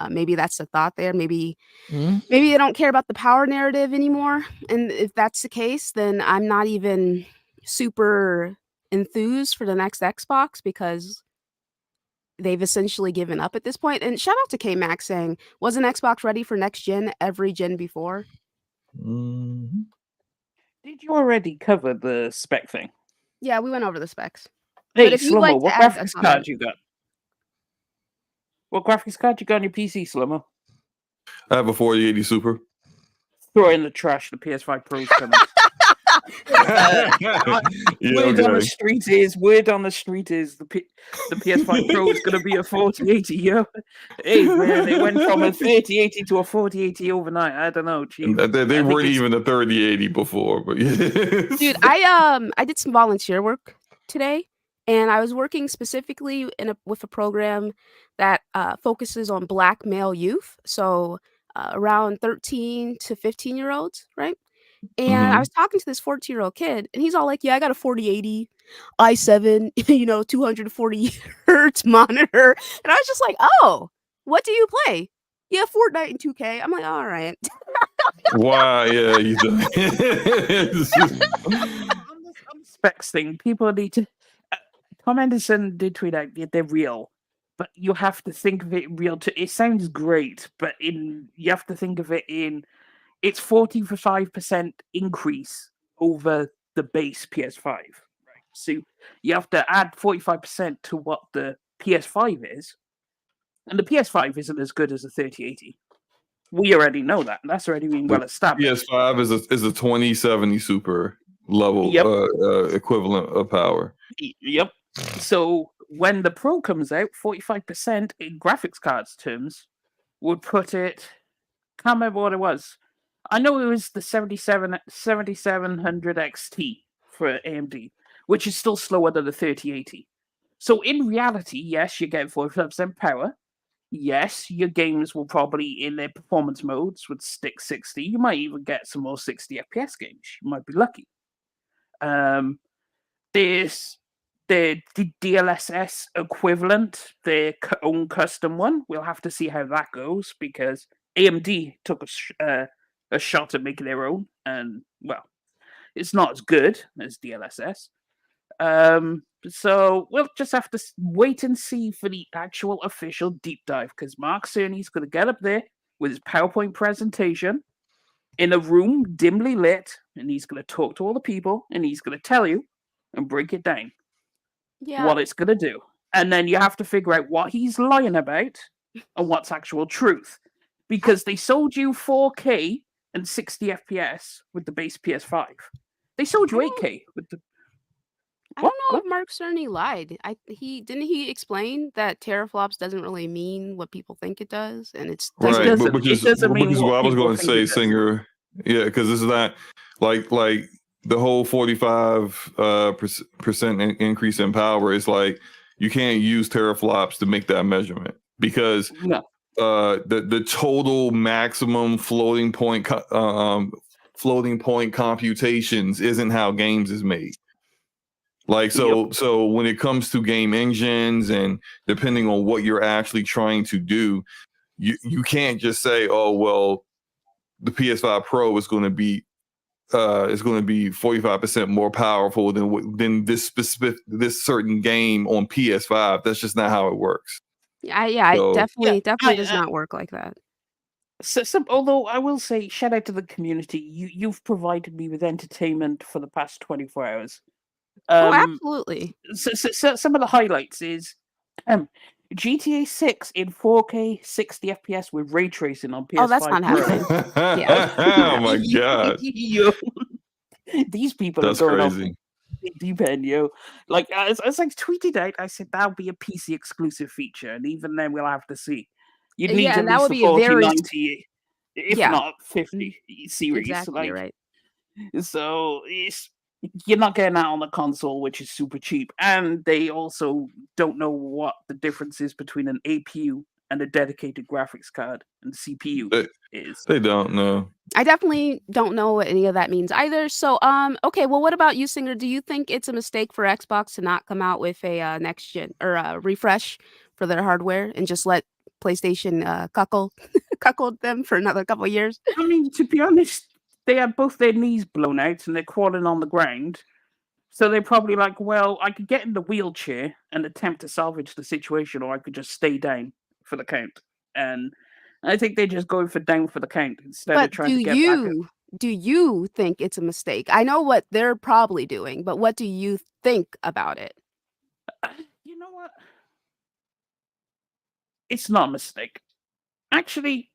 Maybe that's the thought there. Maybe they don't care about the power narrative anymore. And if that's the case, then I'm not even super enthused for the next Xbox because they've essentially given up at this point. And shout out to K-Max saying, wasn't Xbox ready for next gen every gen before? Did you already cover the spec thing? Yeah, we went over the specs. Hey, Slomo, what graphics card you got? What graphics card you got on your PC, Slomo? I have a 4080 Super. Throw it in the trash. The PS5 Pro's coming. Word on the street is the PS5 Pro is going to be a 4080. Yo, hey man, it went from a 3080 to a 4080 overnight. I don't know. Chief. They weren't even a 3080 before, but dude, I did some volunteer work today, and I was working specifically with a program that focuses on Black male youth, so around 13 to 15-year-olds, right? And I was talking to this 14-year-old kid, and he's all like, yeah, I got a 4080 i7, 240 hertz monitor. And I was just like, oh, what do you play? Yeah, Fortnite and 2K. I'm like, all right. Wow, yeah, you do. On the specs thing, people need to Tom Anderson did tweet out they're real, but you have to think of it real. It sounds great, but you have to think of it in it's 45% increase over the base PS5. Right, so you have to add 45% to what the PS5 is, and the PS5 isn't as good as a 3080. We already know that. That's already been well established. PS5 is a 2070 Super level equivalent of power. Yep. So when the Pro comes out, 45% in graphics cards terms would put it. Can't remember what it was. I know it was the 7700 XT for AMD, which is still slower than the 3080. So in reality, yes, you get 45% power. Yes, your games will probably, in their performance modes, would stick 60. You might even get some more 60 FPS games. You might be lucky. There's the DLSS equivalent, their own custom one. We'll have to see how that goes because AMD took a shot at making their own, and well, it's not as good as DLSS. So we'll just have to wait and see for the actual official deep dive because Mark Cerny's going to get up there with his PowerPoint presentation in a room dimly lit, and he's going to talk to all the people, and he's going to tell you and break it down what it's going to do. And then you have to figure out what he's lying about and what's actual truth. Because they sold you 4K and 60 FPS with the base PS5. They sold you 8K with the... I don't know if Mark Cerny lied. Didn't he explain that teraflops doesn't really mean what people think it does, and it's right. Which is what I was going to say, Singer. Yeah, because this is not like the whole 45% increase in power is like you can't use teraflops to make that measurement because the total maximum floating point computations isn't how games is made. Like so when it comes to game engines and depending on what you're actually trying to do, you can't just say, oh well, the PS5 Pro is going to be 45% more powerful than this certain game on PS5. That's just not how it works. It definitely does not work like that. So, although I will say, shout out to the community. You've provided me with entertainment for the past 24 hours. Absolutely. So some of the highlights is GTA 6 in 4K 60 FPS with ray tracing on PS5. Oh, that's not happening. Oh my god. These people that's are going crazy. on deep end, yo. Like as I tweeted out, I said that'll be a PC exclusive feature, and even then we'll have to see. You'd need at least the 4090, if not 50 series. Exactly right. So you're not getting that on the console, which is super cheap. And they also don't know what the difference is between an APU and a dedicated graphics card and CPU is. They don't know. I definitely don't know what any of that means either. So, okay, well, what about you, Singer? Do you think it's a mistake for Xbox to not come out with a next gen or a refresh for their hardware and just let PlayStation cuckold them for another couple of years? I mean, to be honest, they have both their knees blown out and they're crawling on the ground. So they're probably like, well, I could get in the wheelchair and attempt to salvage the situation, or I could just stay down for the count. And I think they're just going for down for the count instead of trying to get back. Do you think it's a mistake? I know what they're probably doing, but what do you think about it? You know what? It's not a mistake. Actually,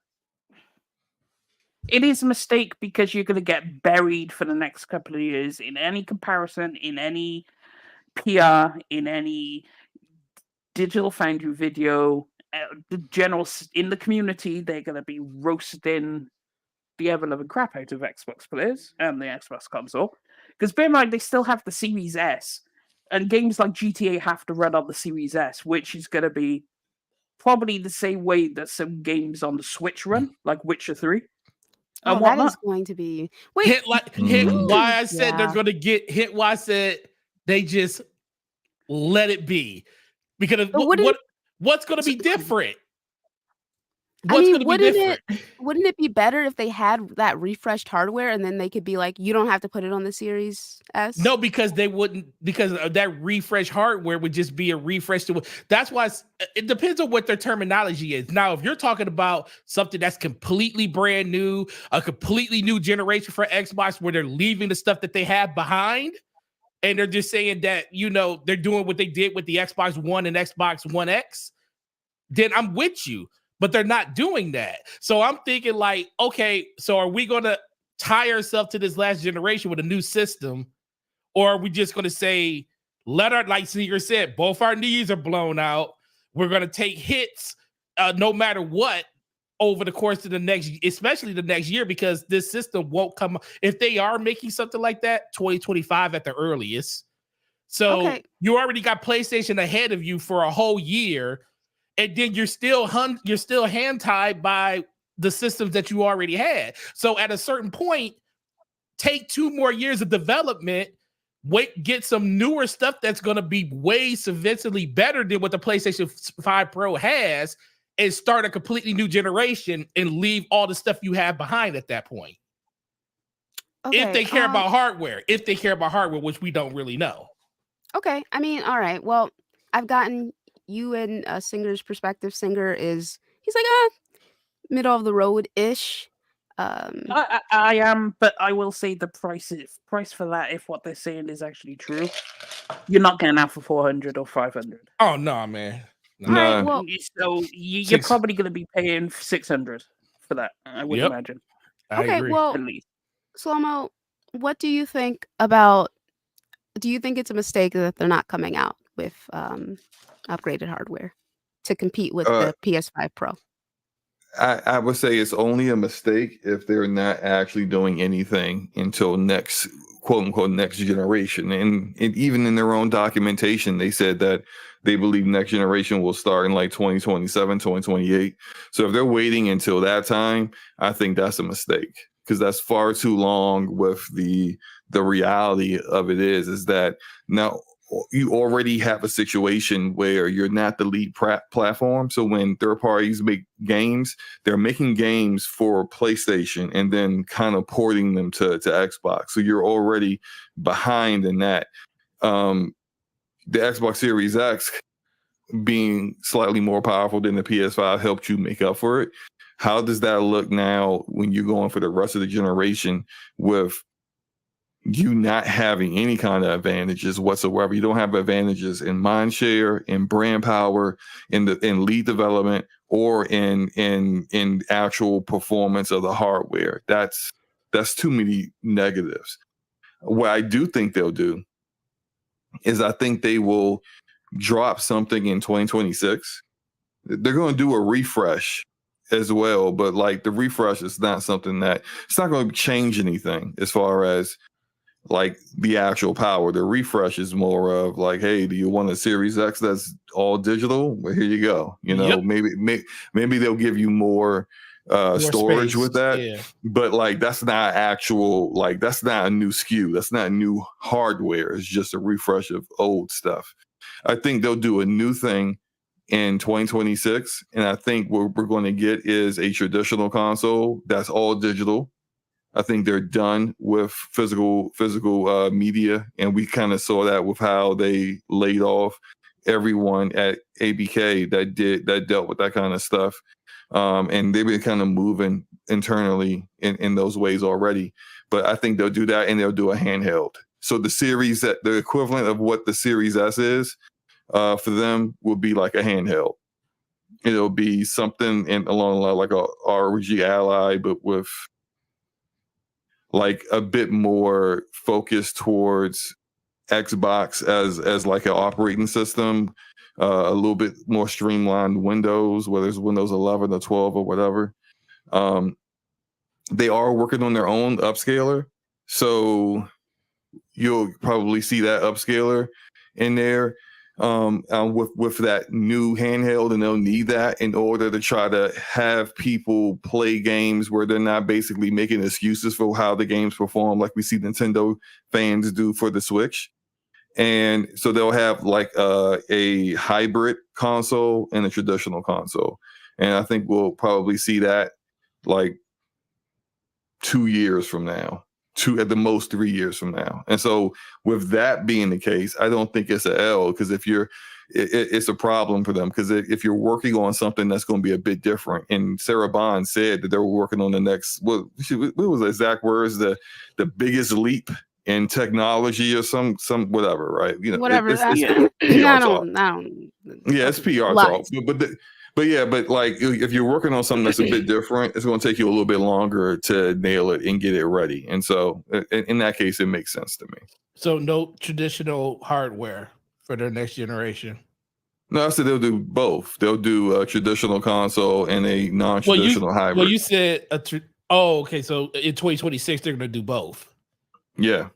it is a mistake because you're going to get buried for the next couple of years in any comparison, in any PR, in any Digital Foundry video. The general in the community, they're going to be roasting the ever-loving crap out of Xbox players and the Xbox console. Because bear in mind, they still have the Series S, and games like GTA have to run on the Series S, which is going to be probably the same way that some games on the Switch run, like Witcher 3. Oh, that is going to be hit why I said they're going to get hit. Why I said they just let it be because what's going to be different? What's going to be different? Wouldn't it be better if they had that refreshed hardware and then they could be like, you don't have to put it on the Series S? No, because they wouldn't, because that refresh hardware would just be a refresh to. That's why it depends on what their terminology is. Now, if you're talking about something that's completely brand new, a completely new generation for Xbox, where they're leaving the stuff that they have behind, and they're just saying that, you know, they're doing what they did with the Xbox One and Xbox One X, then I'm with you. But they're not doing that. So I'm thinking like, okay, so are we going to tie ourselves to this last generation with a new system? Or are we just going to say, let our, like Sneaker said, both our knees are blown out. We're going to take hits no matter what over the course of the next, especially the next year, because this system won't come. If they are making something like that, 2025 at the earliest. So you already got PlayStation ahead of you for a whole year. And then you're still hand tied by the systems that you already had. So at a certain point, take 2 more years of development, get some newer stuff that's going to be way significantly better than what the PlayStation 5 Pro has, and start a completely new generation and leave all the stuff you have behind at that point. Okay, if they care about hardware, which we don't really know. Okay, I mean, all right. Well, I've gotten you and Singer's perspective. Singer he's like middle of the road ish. I am, but I will say the price for that, if what they're saying is actually true, you're not getting that for 400 or 500. Oh no, man. No. All right, well, so you're probably going to be paying 600 for that. I would imagine. I agree. Well, Slow-Mo, what do you think about? Do you think it's a mistake that they're not coming out with upgraded hardware to compete with the PS5 Pro? I would say it's only a mistake if they're not actually doing anything until next, quote unquote, next generation. And even in their own documentation, they said that they believe next generation will start in like 2027, 2028. So if they're waiting until that time, I think that's a mistake, because that's far too long. With the reality of it is that now you already have a situation where you're not the lead platform. So when third parties make games, they're making games for PlayStation and then kind of porting them to Xbox. So you're already behind in that. The Xbox Series X being slightly more powerful than the PS5 helped you make up for it. How does that look now when you're going for the rest of the generation with you not having any kind of advantages whatsoever? You don't have advantages in mind share, in brand power, in lead development, or in actual performance of the hardware. That's too many negatives. What I do think they'll do is I think they will drop something in 2026. They're going to do a refresh as well, but like the refresh is not something that it's not going to change anything as far as like the actual power. The refresh is more of like, hey, do you want a Series X that's all digital? Well, here you go. You know, maybe they'll give you more storage space with that. But like that's not actual, like that's not a new SKU. That's not new hardware. It's just a refresh of old stuff. I think they'll do a new thing in 2026, and I think what we're going to get is a traditional console that's all digital. I think they're done with physical media, and we kind of saw that with how they laid off everyone at ABK that dealt with that kind of stuff, and they've been kind of moving internally in those ways already. But I think they'll do that, and they'll do a handheld. So the equivalent of what the Series S is for them will be like a handheld. It'll be something along the line like a ROG Ally, but with like a bit more focused towards Xbox as like an operating system, a little bit more streamlined Windows, whether it's Windows 11 or 12 or whatever. They are working on their own upscaler, so you'll probably see that upscaler in there with that new handheld, and they'll need that in order to try to have people play games where they're not basically making excuses for how the games perform, like we see Nintendo fans do for the Switch. And so they'll have like a hybrid console and a traditional console. and I think we'll probably see that like 2 years from now, at the most 3 years from now. And so with that being the case, I don't think it's a L, because if you're it's a problem for them, because if you're working on something that's going to be a bit different, and Sarah Bond said that they were working on the next, what was the exact words, the biggest leap in technology or some whatever, right? You know, Whatever. it's I PR talk. don't. Yeah, it's PR talk. Lies. But like if you're working on something that's a bit different, it's going to take you a little bit longer to nail it and get it ready. And so in that case, it makes sense to me. So no traditional hardware for their next generation. No, I said they'll do both. They'll do a traditional console and a non-traditional hybrid. Well, you said okay. So in 2026, they're going to do both. Yeah.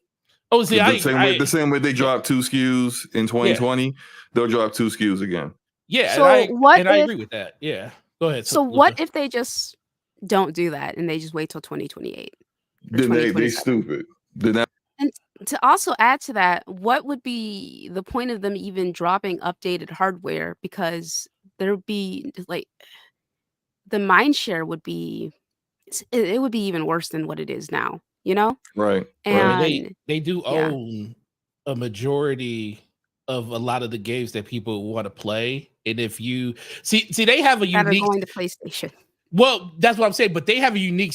Oh, see, the same way they dropped 2 SKUs in 2020, they'll drop 2 SKUs again. Yeah, So I agree with that. Yeah, go ahead. So what if they just don't do that and they just wait till 2028? Then they stupid. And to also add to that, what would be the point of them even dropping updated hardware? Because there would be like the mind share would be it would be even worse than what it is now, you know? Right. And they do own a majority of a lot of the games that people want to play. And if you see they have a that are unique going to PlayStation. Well, that's what I'm saying. But they have a unique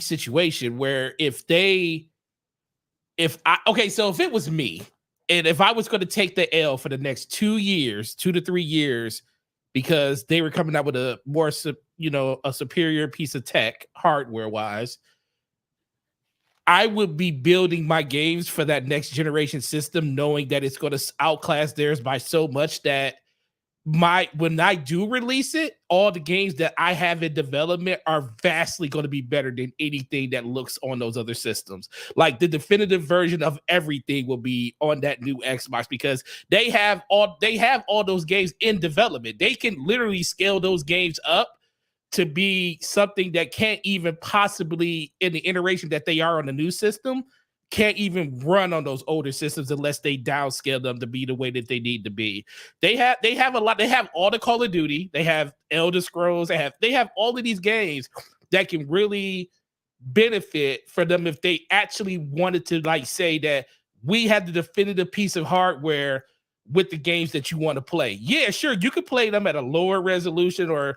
situation where if it was me, and if I was going to take the L for the next 2 to 3 years, because they were coming out with a more, a superior piece of tech hardware wise, I would be building my games for that next generation system, knowing that it's going to outclass theirs by so much that when I do release it, all the games that I have in development are vastly going to be better than anything that looks on those other systems. Like the definitive version of everything will be on that new Xbox, because they have all those games in development. They can literally scale those games up to be something that can't even possibly, in the iteration that they are on the new system, can't even run on those older systems unless they downscale them to be the way that they need to be. They have a lot. They have all the Call of Duty. They have Elder Scrolls. They have all of these games that can really benefit for them if they actually wanted to, like, say that we have the definitive piece of hardware with the games that you want to play. Yeah, sure, you could play them at a lower resolution or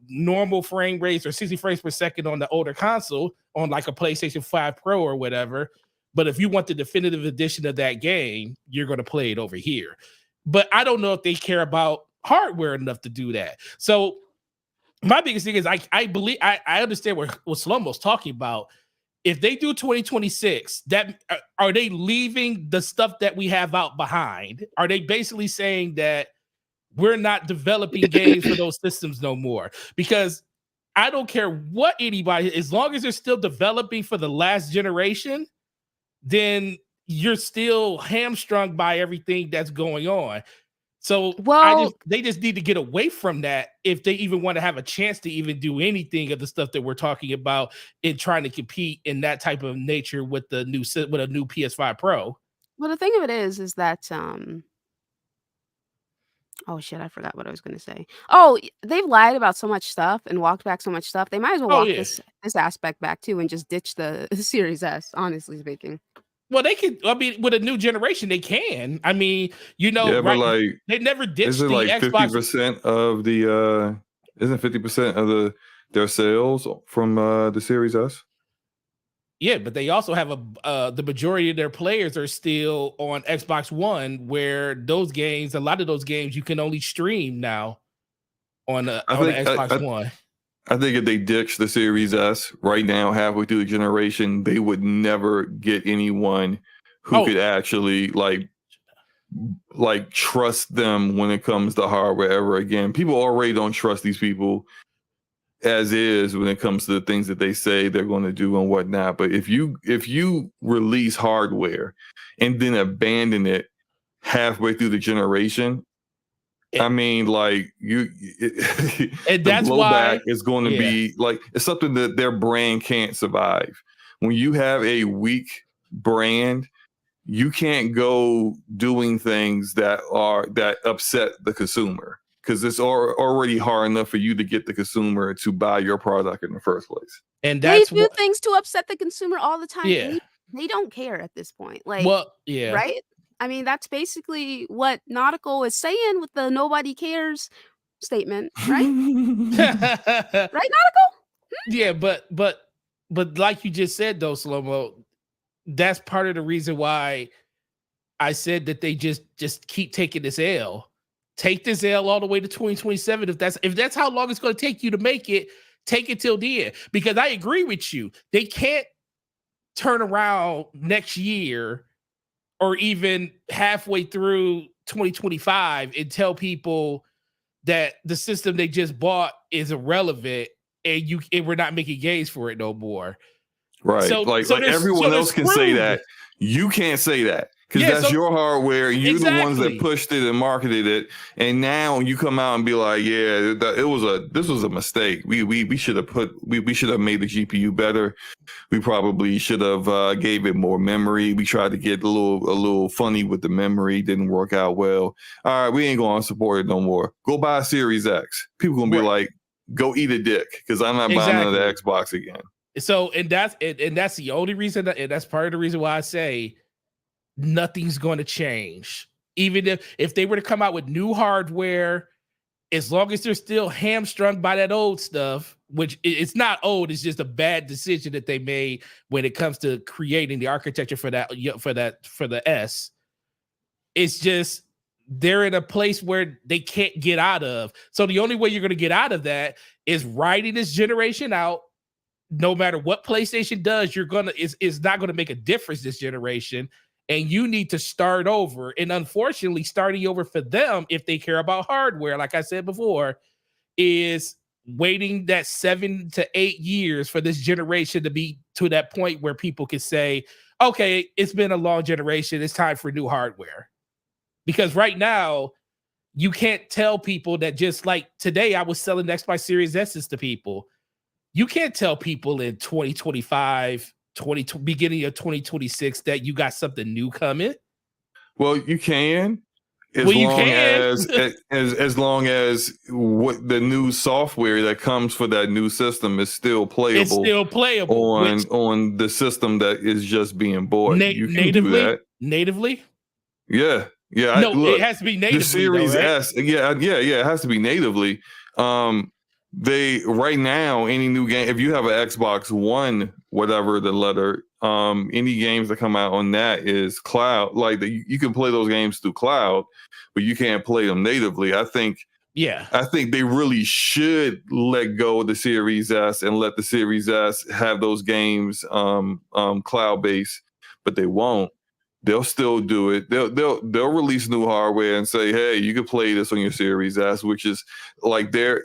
normal frame rates or 60 frames per second on the older console on like a PlayStation 5 Pro or whatever. But if you want the definitive edition of that game, you're going to play it over here. But I don't know if they care about hardware enough to do that. So my biggest thing is I believe I understand what Slomo's talking about. If they do 2026, that are they leaving the stuff that we have out behind? Are they basically saying that we're not developing games for those systems no more? Because I don't care what anybody, as long as they're still developing for the last generation, then you're still hamstrung by everything that's going on. So they just need to get away from that if they even want to have a chance to even do anything of the stuff that we're talking about in trying to compete in that type of nature with a new PS5 Pro. Well, the thing of it is that oh shit, I forgot what I was going to say. Oh, they've lied about so much stuff and walked back so much stuff. They might as well walk this aspect back too and just ditch the Series S, honestly speaking. Well, they could. I mean, with a new generation, they can. I mean, but like they never ditched isn't the like Xbox. 50% of the isn't 50% of their sales from the Series S? Yeah, but they also have the majority of their players are still on Xbox One, where a lot of those games you can only stream now on the Xbox One. I think if they ditch the Series S right now, halfway through the generation, they would never get anyone who could actually like trust them when it comes to hardware ever again. People already don't trust these people as is when it comes to the things that they say they're going to do and whatnot. But if you release hardware and then abandon it halfway through the generation, I mean, like and that's blowback why is going to be like, it's something that their brand can't survive. When you have a weak brand, you can't go doing things that upset the consumer. because it's already hard enough for you to get the consumer to buy your product in the first place. And They that's do what, things to upset the consumer all the time. yeah. They don't care at this point. Like, Well, yeah. right? I mean, that's basically what Nautical is saying with the nobody cares statement, right? Right, Nautical? Yeah, but like you just said though, Slow-Mo, that's part of the reason why I said that they just keep taking this L. Take this L all the way to 2027. If that's how long it's going to take you to make it, take it till the end. Because I agree with you. They can't turn around next year or even halfway through 2025 and tell people that the system they just bought is irrelevant and we're not making games for it no more. Right. So everyone else can say that. You can't say that. Because that's your hardware. You're the ones that pushed it and marketed it, and now you come out and be like, "Yeah, this was a mistake. We should have made the GPU better. We probably should have gave it more memory. We tried to get a little funny with the memory. Didn't work out well. All right, we ain't going to support it no more. Go buy a Series X. People gonna be like, go eat a dick because I'm not buying another Xbox again. So and that's the only reason and that's part of the reason why I say nothing's going to change. Even if they were to come out with new hardware, as long as they're still hamstrung by that old stuff, which it's not old, it's just a bad decision that they made when it comes to creating the architecture for the S. It's just they're in a place where they can't get out of. So the only way you're going to get out of that is riding this generation out. No matter what PlayStation does, it's not going to make a difference this generation. And you need to start over. And unfortunately, starting over for them, if they care about hardware, like I said before, is waiting that 7 to 8 years for this generation to be to that point where people can say, okay, it's been a long generation. It's time for new hardware. Because right now, you can't tell people that just like today, I was selling Xbox Series S's to people. You can't tell people in 2025, beginning of 2026 that you got something new coming. Well, you can, as long as what the new software that comes for that new system is still playable. It's still playable on the system that is just being bought. You can natively do that. Natively. Yeah. No, it has to be natively. The Series though, right? S. Yeah. It has to be natively. They right now, any new game, if you have an Xbox One, whatever the letter, any games that come out on that is cloud. Like you can play those games through cloud, but you can't play them natively. I think they really should let go of the Series S and let the Series S have those games cloud based, but they won't. They'll still do it. They'll release new hardware and say, "Hey, you can play this on your Series S," which is like their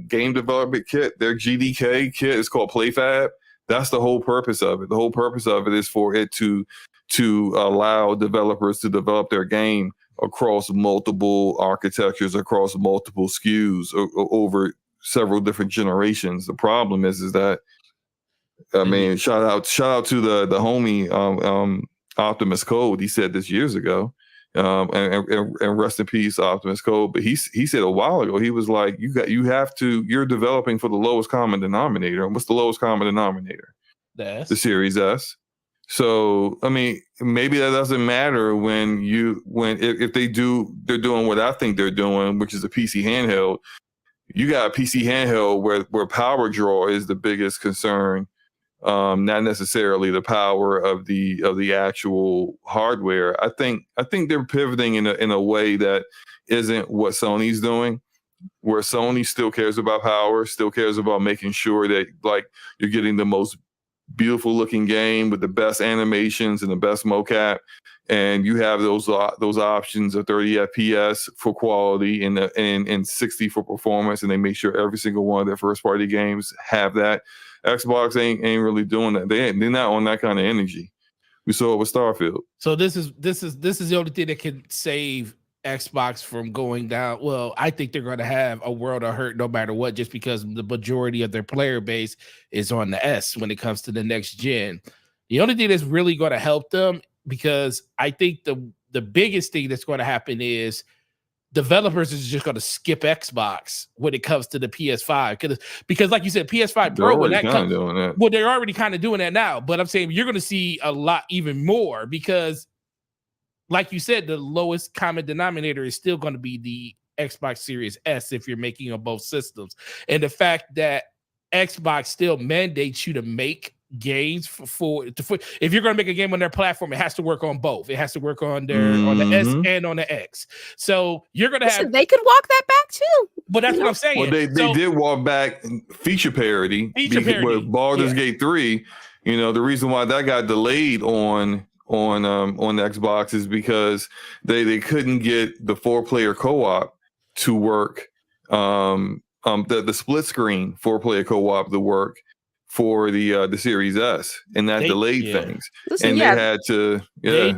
game development kit, their GDK kit is called PlayFab. That's the whole purpose of it. The whole purpose of it is for it to allow developers to develop their game across multiple architectures, across multiple SKUs over several different generations. The problem is that I mean, shout out to the homie Optimus Code. He said this years ago, and rest in peace, Optimus Code. But he said a while ago, he was like, you're developing for the lowest common denominator. And what's the lowest common denominator? The Series S. So I mean, maybe that doesn't matter if they're doing what I think they're doing, which is a PC handheld. You got a PC handheld where power draw is the biggest concern. Not necessarily the power of the actual hardware. I think they're pivoting in a way that isn't what Sony's doing, where Sony still cares about power, still cares about making sure that like you're getting the most beautiful looking game with the best animations and the best mocap, and you have those options of 30 FPS for quality and 60 for performance, and they make sure every single one of their first party games have that. Xbox ain't really doing that. They're not on that kind of energy. We saw it with Starfield. So this is the only thing that can save Xbox from going down. Well, I think they're going to have a world of hurt no matter what, just because the majority of their player base is on the S when it comes to the next gen. The only thing that's really going to help them, because I think the biggest thing that's going to happen is developers is just going to skip Xbox when it comes to the PS5 because like you said, PS5 Pro when that comes, doing that. well, they're already kind of doing that now. But I'm saying you're going to see a lot even more because, like you said, the lowest common denominator is still going to be the Xbox Series S if you're making on both systems, and the fact that Xbox still mandates you to make games for if you're going to make a game on their platform, it has to work on both. It has to work on their on the S and on the X. So you're going to have they could walk that back too. But that's what I'm saying. Well, they did walk back feature parity. With Baldur's Gate 3. You know, the reason why that got delayed on the Xbox is because they couldn't get the 4-player co-op to work. The split screen 4-player co-op to work for the Series S, and that delayed things. Listen, they had to let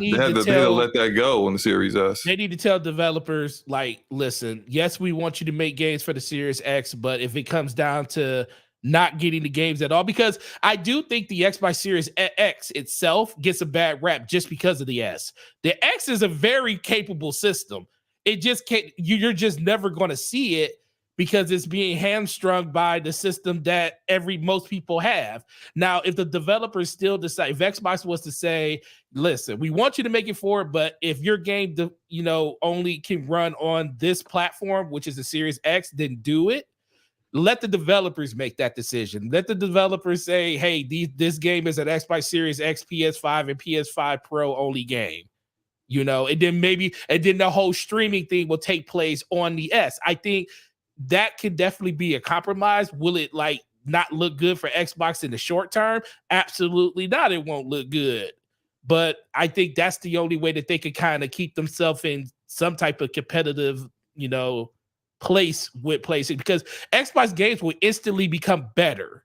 that go on the Series S. They need to tell developers, like, listen, yes, we want you to make games for the Series X, but if it comes down to not getting the games at all, because I do think the Xbox Series X itself gets a bad rap just because of the S. The X is a very capable system. It just can't, you're just never going to see it because it's being hamstrung by the system that most people have. Now, if the developers still decide, if Xbox was to say, listen, we want you to make it forward, but if your game, only can run on this platform, which is the Series X, then do it. Let the developers make that decision. Let the developers say, hey, this game is an Xbox Series X, PS5, and PS5 Pro only game. And then the whole streaming thing will take place on the S. I think that could definitely be a compromise. Will it not look good for Xbox in the short term? Absolutely not. It won't look good. But I think that's the only way that they could kind of keep themselves in some type of competitive, place with PlayStation, because Xbox games will instantly become better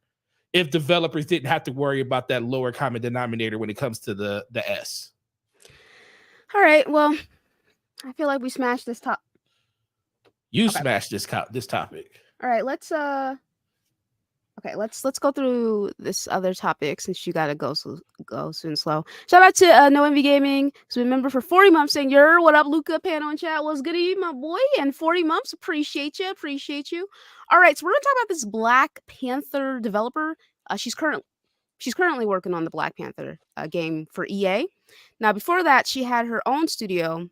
if developers didn't have to worry about that lower common denominator when it comes to the S. All right. Well, I feel like we smashed this top. You smashed this topic. All right, let's go through this other topic since you gotta go soon slow. Shout out to No Envy Gaming, who's been a member for 40 months, saying, what up, Luca? Panel and chat was good evening, my boy, and 40 months. Appreciate you. All right, so we're gonna talk about this Black Panther developer. She's currently working on the Black Panther game for EA. Now, before that, she had her own studio.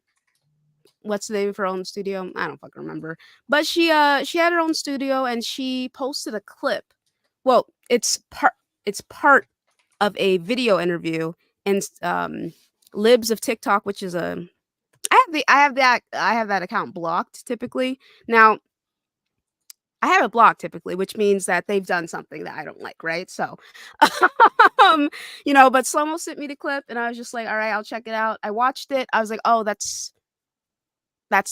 What's the name of her own studio? I don't fucking remember. But she had her own studio, and she posted a clip. Well, it's part of a video interview in Libs of TikTok, which is I have that account blocked typically. Now, I have it blocked typically, which means that they've done something that I don't like, right? So, but Slomo sent me the clip, and I was just like, all right, I'll check it out. I watched it. I was like, oh, that's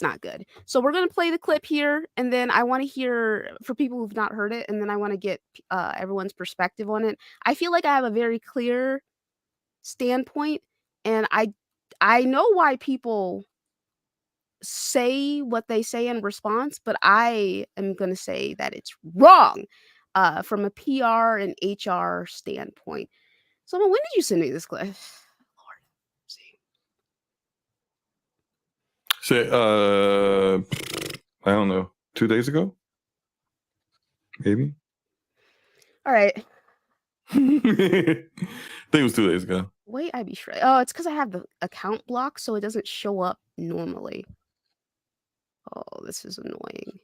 not good. So we're going to play the clip here, and then I want to hear for people who've not heard it, and then I want to get everyone's perspective on it. I feel like I have a very clear standpoint, and I know why people say what they say in response, but I am going to say that it's wrong from a PR and HR standpoint. So when did you send me this clip? Say, I don't know, 2 days ago, maybe. All right. I think it was 2 days ago. Wait, I'd be sure. Oh, it's because I have the account blocked, so it doesn't show up normally. Oh, this is annoying.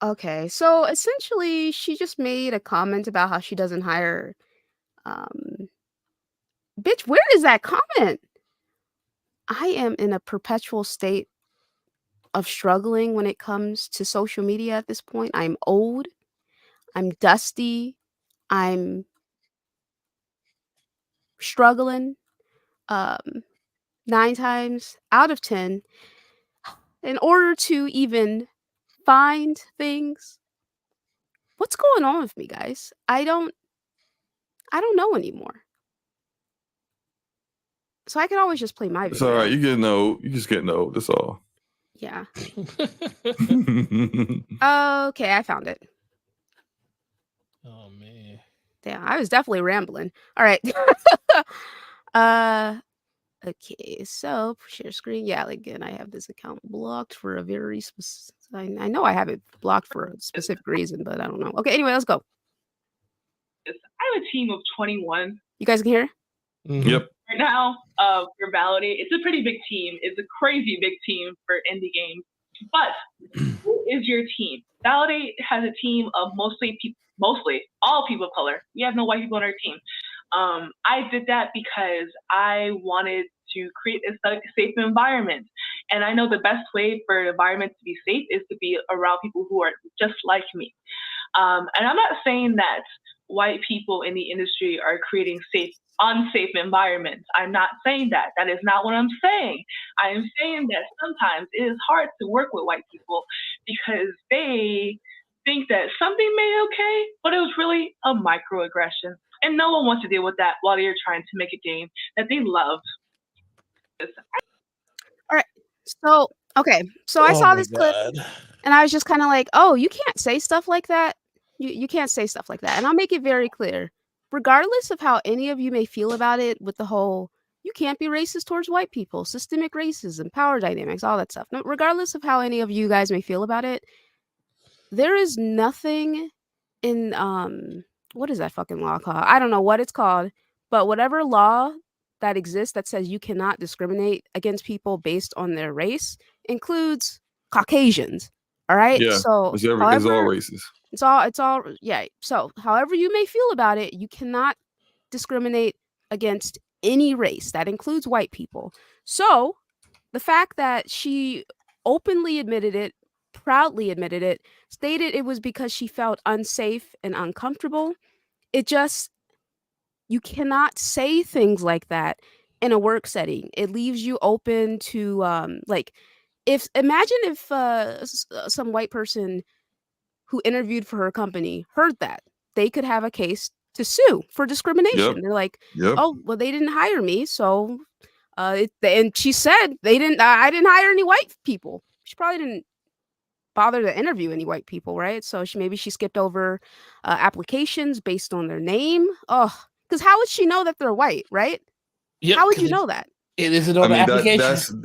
Okay, so essentially, she just made a comment about how she doesn't hire. Bitch, where is that comment? I am in a perpetual state of struggling when it comes to social media at this point. I'm old. I'm dusty. I'm struggling. 9 times out of 10, in order to even find things. What's going on with me, guys? I don't know anymore. So I can always just play my video. It's all right. You getting old. You just getting old. That's all. Yeah. Okay, I found it. Oh man. Damn, I was definitely rambling. All right. Okay, so share screen. Yeah, again, I have this account blocked for a very specific. I know I have it blocked for a specific reason, but I don't know. Okay, anyway, let's go. I have a team of 21. You guys can hear? Yep. Right now, for Validate, it's a pretty big team. It's a crazy big team for indie games. But who is your team? Validate has a team of mostly all people of color. We have no white people on our team. I did that because I wanted to create a safe environment. And I know the best way for an environment to be safe is to be around people who are just like me. And I'm not saying that white people in the industry are creating unsafe environments. I'm not saying that. That is not what I'm saying. I am saying that sometimes it is hard to work with white people because they think that something made okay, but it was really a microaggression. And no one wants to deal with that while they're trying to make a game that they love. All right. So, okay. So I saw this clip and I was just kind of like, oh, you can't say stuff like that. You can't say stuff like that. And I'll make it very clear. Regardless of how any of you may feel about it with the whole you can't be racist towards white people, systemic racism, power dynamics, all that stuff. No, regardless of how any of you guys may feel about it, there is nothing in what is that fucking law called? I don't know what it's called, but whatever law that exists that says you cannot discriminate against people based on their race includes Caucasians. All right. Yeah. So It's all however, racist. it's all yeah. So however you may feel about it, you cannot discriminate against any race. That includes white people. So the fact that she openly admitted it, proudly admitted it, stated it was because she felt unsafe and uncomfortable. It just, you cannot say things like that in a work setting. It leaves you open to like, if imagine if some white person who interviewed for her company heard that, they could have a case to sue for discrimination. Yep. They're like, Yep. oh, well, they didn't hire me, so and she said they didn't. I didn't hire any white people. She probably didn't bother to interview any white people, right? So maybe she skipped over applications based on their name. Oh, because how would she know that they're white, right? Yep, How would you know that? It isn't on the application.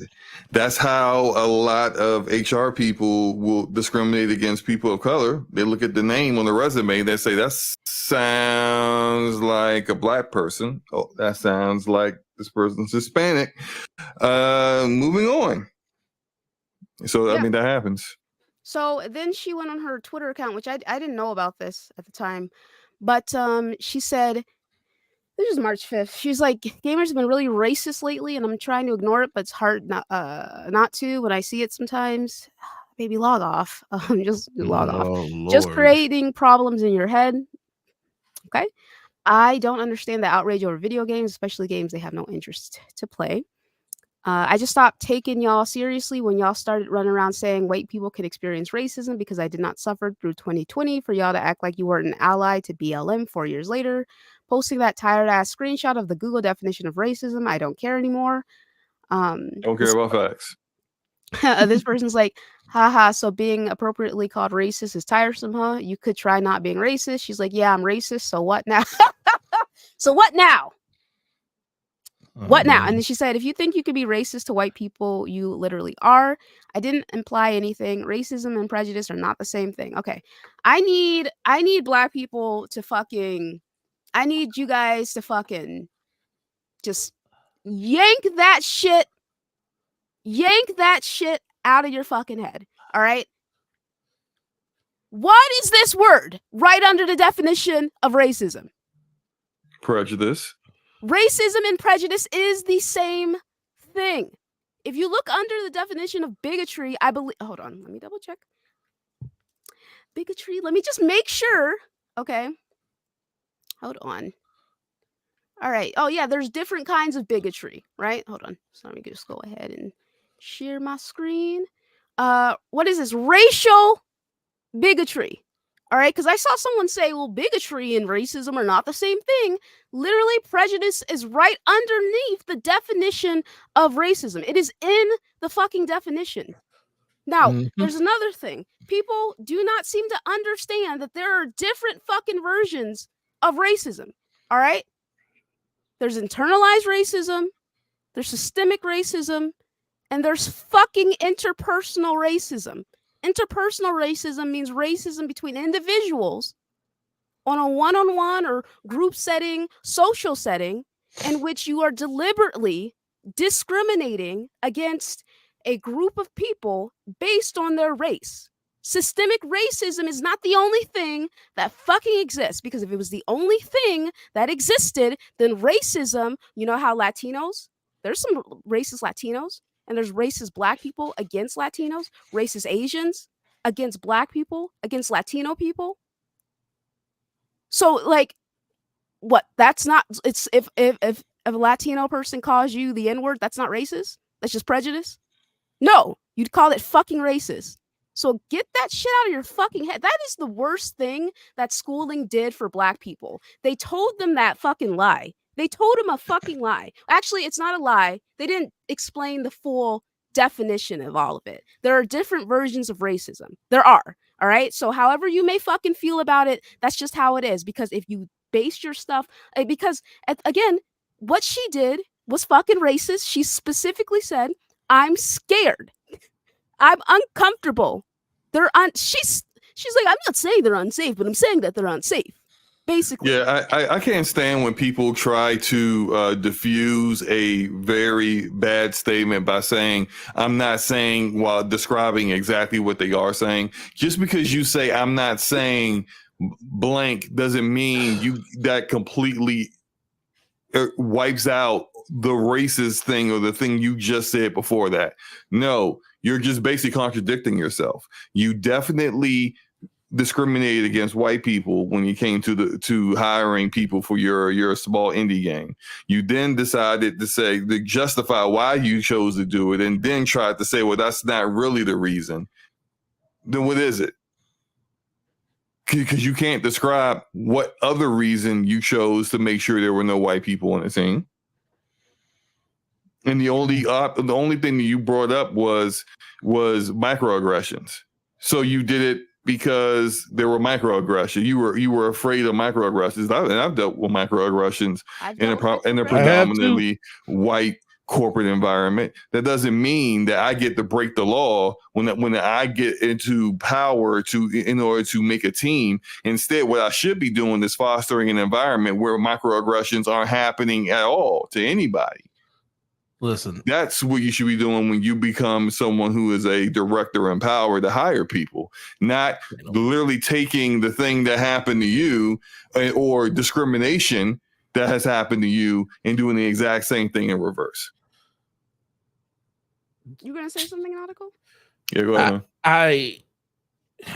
That's how a lot of HR people will discriminate against people of color. They look at the name on the resume, they say that sounds like a black person. Oh, that sounds like this person's Hispanic. Moving on. So Yeah. I mean that happens. So then she went on her Twitter account, which I didn't know about this at the time, but she said, this was March 5th. She's like, gamers have been really racist lately, and I'm trying to ignore it, but it's hard not to when I see it sometimes. Maybe log off. Just log off. Just creating problems in your head. Okay. I don't understand the outrage over video games, especially games they have no interest to play. I just stopped taking y'all seriously when y'all started running around saying white people can experience racism because I did not suffer through 2020 for y'all to act like you weren't an ally to BLM 4 years later. Posting that tired ass screenshot of the Google definition of racism. I don't care anymore. Don't care about facts. This person's like, haha, so being appropriately called racist is tiresome, huh? You could try not being racist. She's like, yeah, I'm racist. So what now? So what now? What now? And then she said, if you think you could be racist to white people, you literally are. I didn't imply anything. Racism and prejudice are not the same thing. Okay. I need black people to I need you guys to fucking just yank that shit out of your fucking head. All right. What is this word right under the definition of racism? Prejudice. Racism and prejudice is the same thing. If you look under the definition of bigotry, I believe, hold on, let me double check. Bigotry, let me just make sure. Okay. Hold on. All right. Oh yeah, there's different kinds of bigotry, right? Hold on. So let me just go ahead and share my screen. What is this? Racial bigotry. All right, because I saw someone say, well, bigotry and racism are not the same thing. Literally, prejudice is right underneath the definition of racism. It is in the fucking definition. Now, there's another thing. People do not seem to understand that there are different fucking versions of racism. All right? There's internalized racism, there's systemic racism, and there's fucking interpersonal racism. Interpersonal racism means racism between individuals on a one-on-one or group setting, social setting, in which you are deliberately discriminating against a group of people based on their race. Systemic racism is not the only thing that fucking exists, because if it was the only thing that existed, then racism, you know how Latinos, there's some racist Latinos, and there's racist Black people against Latinos, racist Asians against Black people, against Latino people. So like, what? That's not. It's if a Latino person calls you the N-word, that's not racist. That's just prejudice. No, you'd call it fucking racist. So get that shit out of your fucking head. That is the worst thing that schooling did for Black people. They told them that fucking lie. They told them a fucking lie. Actually, it's not a lie. They didn't explain the full definition of all of it. There are different versions of racism. There are. All right. So however you may fucking feel about it, that's just how it is. Because if you base your stuff, because again, what she did was fucking racist. She specifically said, I'm scared. I'm uncomfortable. She's like, I'm not saying they're unsafe, but I'm saying that they're unsafe. Basically. Yeah, I can't stand when people try to diffuse a very bad statement by saying, I'm not saying, while describing exactly what they are saying. Just because you say, I'm not saying blank, doesn't mean that completely wipes out the racist thing or the thing you just said before that. No, you're just basically contradicting yourself. You definitely discriminated against white people when you came to hiring people for your small indie game. You then decided to justify why you chose to do it, and then tried to say, well, that's not really the reason. Then what is it? Because you can't describe what other reason you chose to make sure there were no white people on the team. And the only thing that you brought up was microaggressions. So you did it because there were microaggressions. You were afraid of microaggressions. I've dealt with microaggressions in a predominantly white corporate environment. That doesn't mean that I get to break the law when I get into power in order to make a team. Instead, what I should be doing is fostering an environment where microaggressions aren't happening at all to anybody. Listen, that's what you should be doing when you become someone who is a director in power to hire people, not literally taking the thing that happened to you or discrimination that has happened to you and doing the exact same thing in reverse. You gonna say something, Nautical? Yeah, go ahead.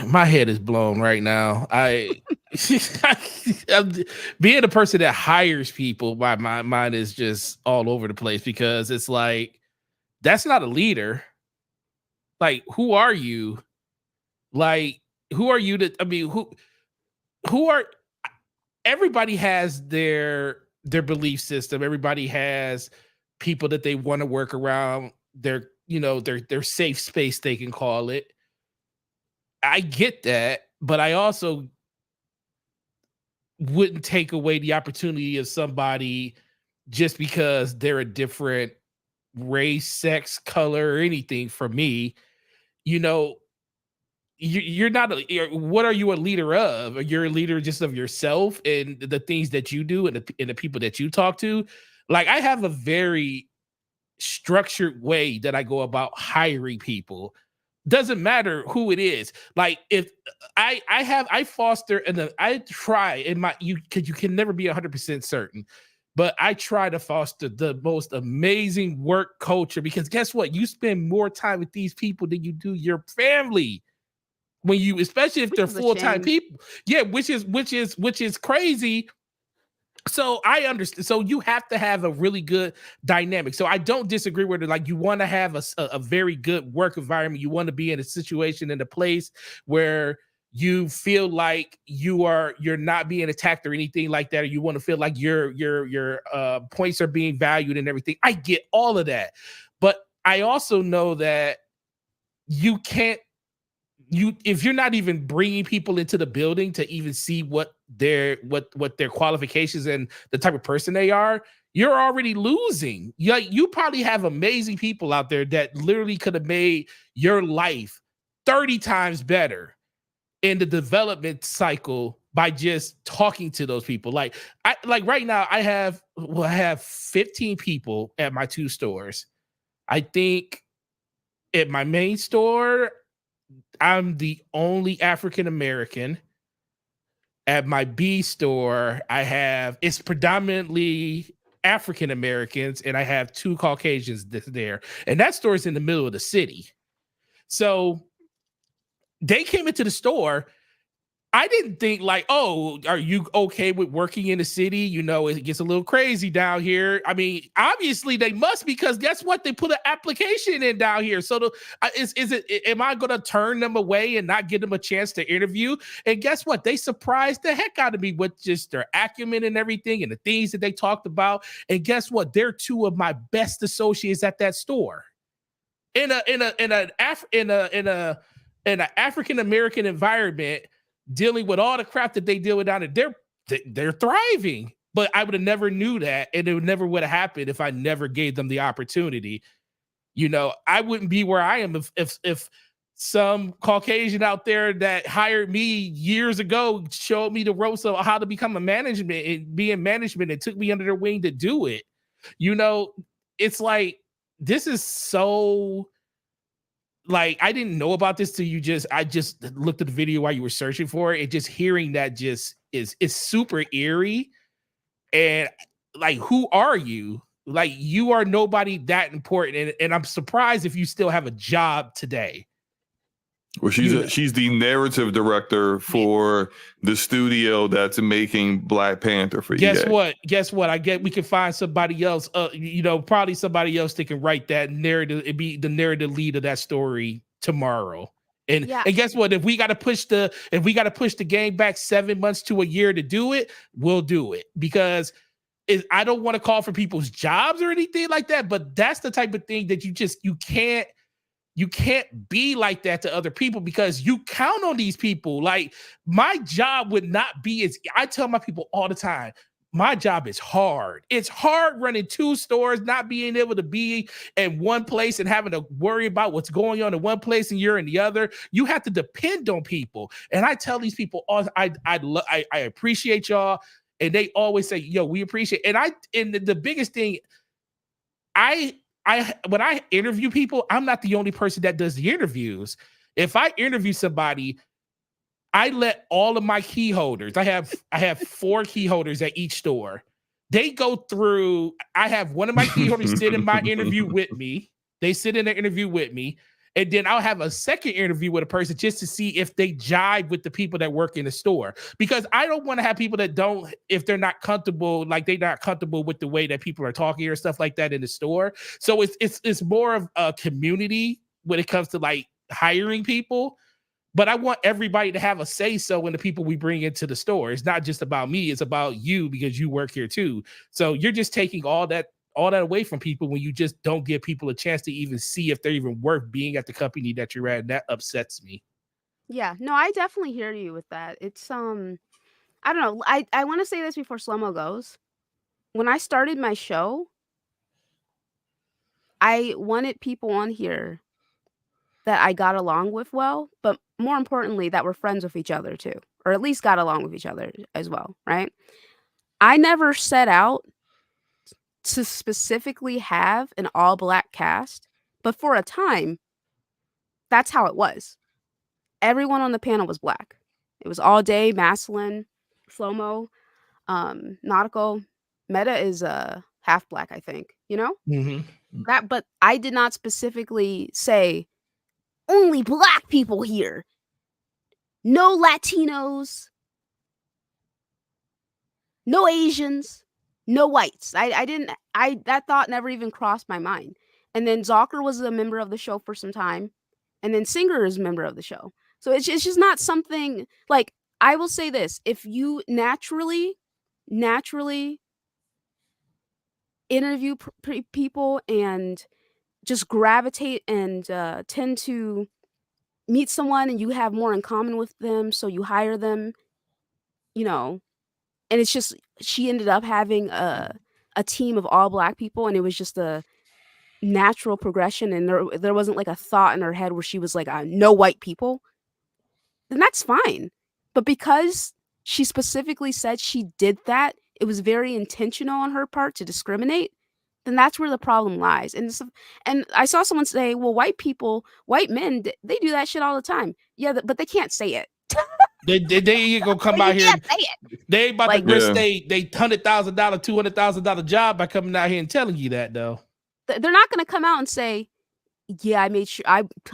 My head is blown right now. Being a person that hires people, my mind is just all over the place, because it's like, that's not a leader. Like, who are you? Like, who are you who are, everybody has their belief system. Everybody has people that they want to work around, their safe space, they can call it. I get that, but I also wouldn't take away the opportunity of somebody just because they're a different race, sex, color, or anything from me. You're not what are you a leader of? You're a leader just of yourself and the things that you do and the people that you talk to. Like, I have a very structured way that I go about hiring people. Doesn't matter who it is. Like, if I foster and I try in because you can never be 100% certain, but I try to foster the most amazing work culture, because guess what? You spend more time with these people than you do your family. Especially if they're full-time people. Yeah, which is crazy. So I understand. So you have to have a really good dynamic. So I don't disagree with it. Like, you want to have a very good work environment. You want to be in a situation, in a place where you feel like you're not being attacked or anything like that, or you want to feel like your points are being valued and everything. I get all of that, but I also know that you can't if you're not even bringing people into the building to even see what their qualifications and the type of person they are, you're already losing. You probably have amazing people out there that literally could have made your life 30 times better in the development cycle by just talking to those people. Like right now, I have 15 people at my 2 stores. I think at my main store, I'm the only African American. At my B store, it's predominantly African Americans, and I have 2 Caucasians there. And that store is in the middle of the city. So they came into the store. I didn't think like, oh, are you okay with working in the city? You know, it gets a little crazy down here. I mean, obviously they must, because guess what? They put an application in down here. So am I going to turn them away and not give them a chance to interview? And guess what? They surprised the heck out of me with just their acumen and everything and the things that they talked about. And guess what? They're 2 of my best associates at that store. In an African American environment, dealing with all the crap that they deal with down there, they're thriving. But I would have never knew that, and it never would have happened if I never gave them the opportunity. You know, I wouldn't be where I am if some Caucasian out there that hired me years ago showed me the ropes of how to become a management and be in management and took me under their wing to do it. You know, it's like, this is so, like, I didn't know about this till I just looked at the video while you were searching for it. And just hearing that just is super eerie. And like, who are you? Like, you are nobody that important. And I'm surprised if you still have a job today. Well, she's the narrative director for the studio that's making Black Panther for Guess EA. Guess what? We can find somebody else. Probably somebody else that can write that narrative. It'd be the narrative lead of that story tomorrow. And guess what? If we got to push the game back 7 months to a year to do it, we'll do it, because I don't want to call for people's jobs or anything like that. But that's the type of thing that you can't be like that to other people, because you count on these people. Like, my job would not be as, I tell my people all the time, my job is hard. It's hard running 2 stores, not being able to be in one place and having to worry about what's going on in one place and you're in the other. You have to depend on people. And I tell these people, I appreciate y'all. And they always say, yo, we appreciate. And the biggest thing, when I interview people, I'm not the only person that does the interviews. If I interview somebody, I let all of my key holders, I have 4 key holders at each store. They go through, I have one of my key holders sit in my interview with me. They sit in the interview with me. And then I'll have a second interview with a person just to see if they jive with the people that work in the store. Because I don't want to have people that don't, if they're not comfortable, like they're not comfortable with the way that people are talking or stuff like that in the store. So it's more of a community when it comes to like hiring people. But I want everybody to have a say so in the people we bring into the store. It's not just about me, it's about you, because you work here too. So you're just taking all that away from people when you just don't give people a chance to even see if they're even worth being at the company that you're at. And that upsets me. Yeah, no, I definitely hear you with that. It's I don't know. I want to say this before Slow-Mo goes. When I started my show, I wanted people on here that I got along with well, but more importantly, that were friends with each other too, or at least got along with each other as well, right? I never set out to specifically have an all-black cast, but for a time, that's how it was. Everyone on the panel was black. It was all day, Maslin, Slow-Mo, Nautical. Meta is half black, I think, you know? Mm-hmm. But I did not specifically say only black people here. No Latinos, no Asians, no whites. That thought never even crossed my mind. And then Zocker was a member of the show for some time, and then Singer is a member of the show. So it's just not something, like, I will say this: if you naturally interview people and just gravitate and tend to meet someone and you have more in common with them, so you hire them, you know, and it's just she ended up having a team of all Black people, and it was just a natural progression, and there wasn't like a thought in her head where she was like, no white people, then that's fine. But because she specifically said she did that, it was very intentional on her part to discriminate, then that's where the problem lies. And I saw someone say, well, white men, they do that shit all the time. Yeah, but they can't say it. They ain't gonna come Like, out you here. can't say it. They ain't about Like, to risk Yeah. they $100,000, $200,000 job by coming out here and telling you that though. They're not gonna come out and say, yeah, I made sure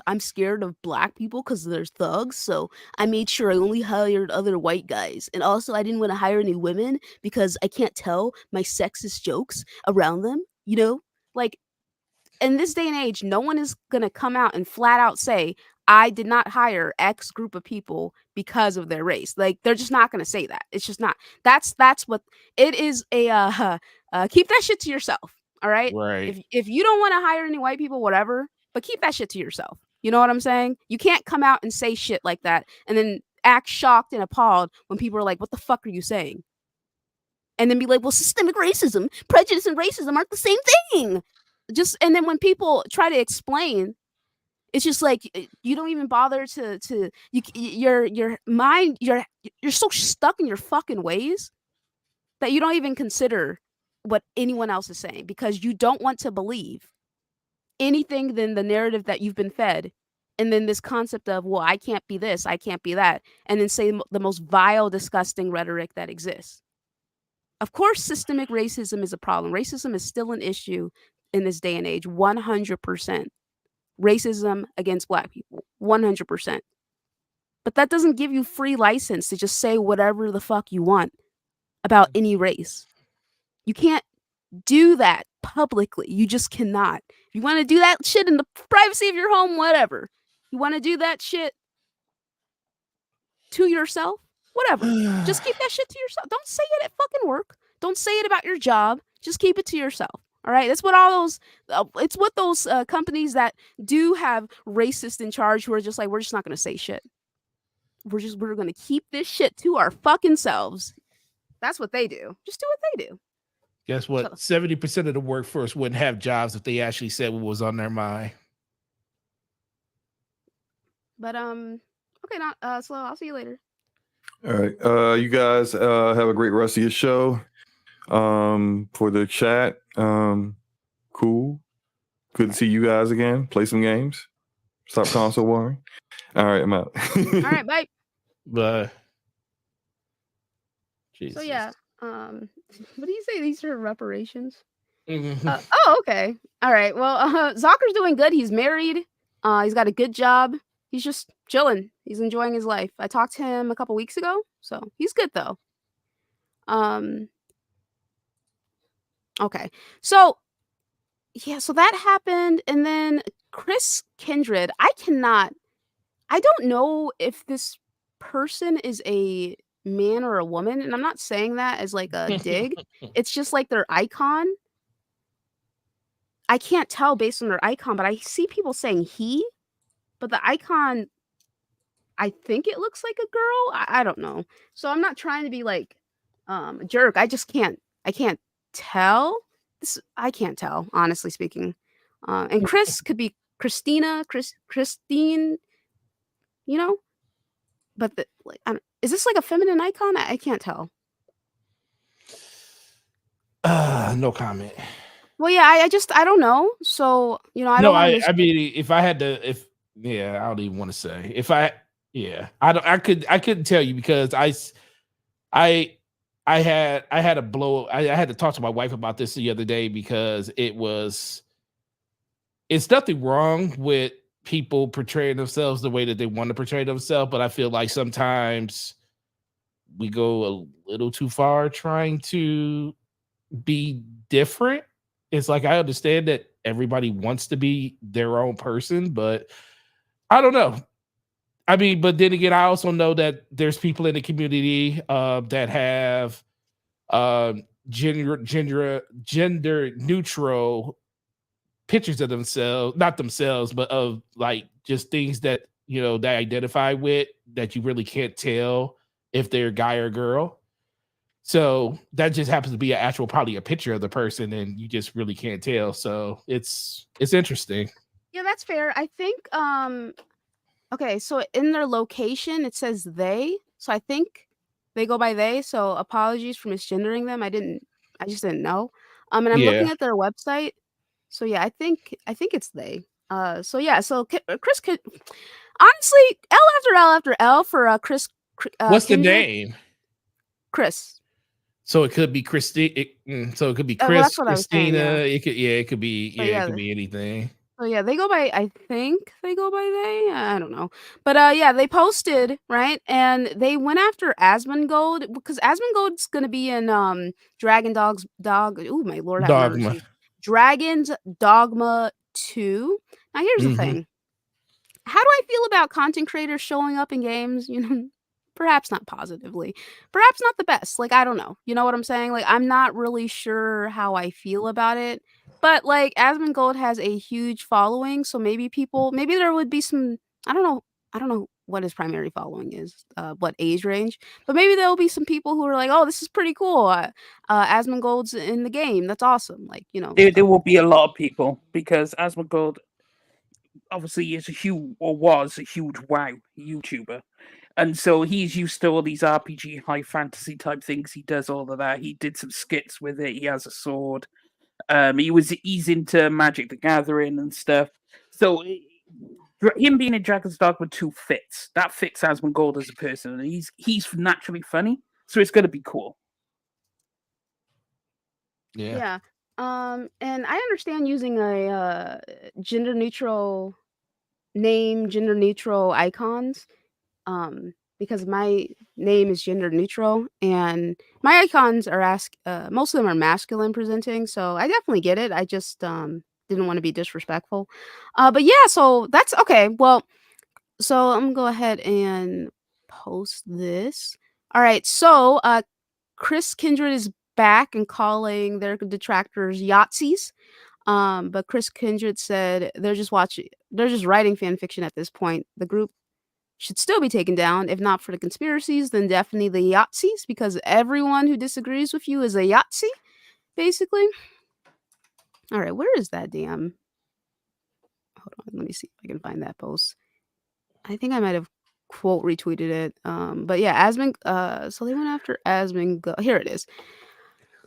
I'm scared of Black people because there's thugs, so I made sure I only hired other white guys, and also I didn't want to hire any women because I can't tell my sexist jokes around them. You know, like in this day and age, no one is gonna come out and flat out say, I did not hire X group of people because of their race. Like they're just not gonna say that. It's just not. That's what it is. Keep that shit to yourself. All right. Right. If you don't want to hire any white people, whatever, but keep that shit to yourself. You know what I'm saying? You can't come out and say shit like that and then act shocked and appalled when people are like, "What the fuck are you saying?" And then be like, "Well, systemic racism, prejudice, and racism aren't the same thing." And then when people try to explain, it's just like you don't even bother to your mind, you're so stuck in your fucking ways that you don't even consider what anyone else is saying because you don't want to believe anything than the narrative that you've been fed. And then this concept of, well, I can't be this, I can't be that, and then say the most vile, disgusting rhetoric that exists. Of course, systemic racism is a problem. Racism is still an issue in this day and age, 100%. Racism against Black people, 100%. But that doesn't give you free license to just say whatever the fuck you want about any race. You can't do that publicly. You just cannot. If you want to do that shit in the privacy of your home, whatever. You want to do that shit to yourself, whatever. Just keep that shit to yourself. Don't say it at fucking work. Don't say it about your job. Just keep it to yourself. All right. That's what all those. It's what those companies that do have racists in charge who are just like, we're just not going to say shit. We're going to keep this shit to our fucking selves. That's what they do. Just do what they do. Guess what? 70% of the workforce wouldn't have jobs if they actually said what was on their mind. But okay, not Slow. I'll see you later. All right. You guys have a great rest of your show. For the chat, cool. Good to see you guys again. Play some games. Stop console warring. All right, I'm out. All right, bye. But So yeah, what do you say? These are reparations. Mhm. Oh, okay. All right. Well, Zocker's doing good. He's married. He's got a good job. He's just chilling. He's enjoying his life. I talked to him a couple weeks ago, so he's good though. Okay. So yeah, so that happened, and then Chris Kindred. I don't know if this person is a man or a woman, and I'm not saying that as like a dig. It's just like their icon. I can't tell based on their icon, but I see people saying he, but the icon, I think it looks like a girl. I don't know. So I'm not trying to be like a jerk. I can't tell. I can't tell, honestly speaking. And Chris could be Christina, Christine, you know? But is this like a feminine icon? I can't tell. No comment. Well, yeah, I don't know. So, I mean, if I had to, I don't even want to say. I couldn't tell you because I had a blow. I had to talk to my wife about this the other day because it's nothing wrong with people portraying themselves the way that they want to portray themselves, but I feel like sometimes we go a little too far trying to be different. It's like I understand that everybody wants to be their own person, but I don't know. I mean, but then again, I also know that there's people in the community that have gender neutral pictures of themselves, not themselves, but of like just things that that identify with, that you really can't tell if they're a guy or girl. So that just happens to be probably a picture of the person, and you just really can't tell. So it's interesting. Yeah, that's fair. I think okay, so in their location it says they. So I think they go by they. So apologies for misgendering them. I just didn't know. And I'm looking Yeah. at their website. So yeah, I think it's they. So yeah, so Chris could honestly L after L after L for Chris. What's the Kindred. name? Chris. So it could be Christine. So it could be Well, Chris, that's what I was saying. Christina. Yeah. It could be But it yeah, could be anything. so yeah, they go by. I think they go by they. I don't know, but yeah, they posted right, and they went after Asmongold because Asmongold's gonna be in Dragon Dog's dog. Oh my lord, have Dogma. mercy. Dragon's Dogma 2. Now here's the Mhm. thing. How do I feel about content creators showing up in games? Perhaps not positively. Perhaps not the best. Like, I don't know. You know what I'm saying? Like, I'm not really sure how I feel about it. But like Asmongold has a huge following, so maybe there would be some I don't know what his primary following is, what age range, but maybe there'll be some people who are like, "Oh, this is pretty cool. Asmongold's in the game. That's awesome." Like, There will be a lot of people because Asmongold obviously is was a huge WoW YouTuber. And so he's used to all these RPG high fantasy type things. He does all of that. He did some skits with it. He has a sword. He's into Magic the Gathering and stuff. So him being in Dragon's Dogma 2 fits. That fits Asmongold as a person, and he's naturally funny. So it's gonna be cool. Yeah. Yeah. And I understand using a gender neutral name, gender neutral icons. Because my name is gender neutral and my icons are most of them are masculine presenting, so I definitely get it. I just didn't want to be disrespectful. But yeah, so that's okay. Well, so I'm gonna go ahead and post this. All right, so Chris Kindred is back and calling their detractors Yahtzees. But Chris Kindred said they're just writing fan fiction at this point. The group should still be taken down. If not for the conspiracies, then definitely the Yahtzees, because everyone who disagrees with you is a Yahtzee, basically. All right, where is that damn? Hold on, let me see if I can find that post. I think I might have quote retweeted it. But yeah, so they went after Here it is.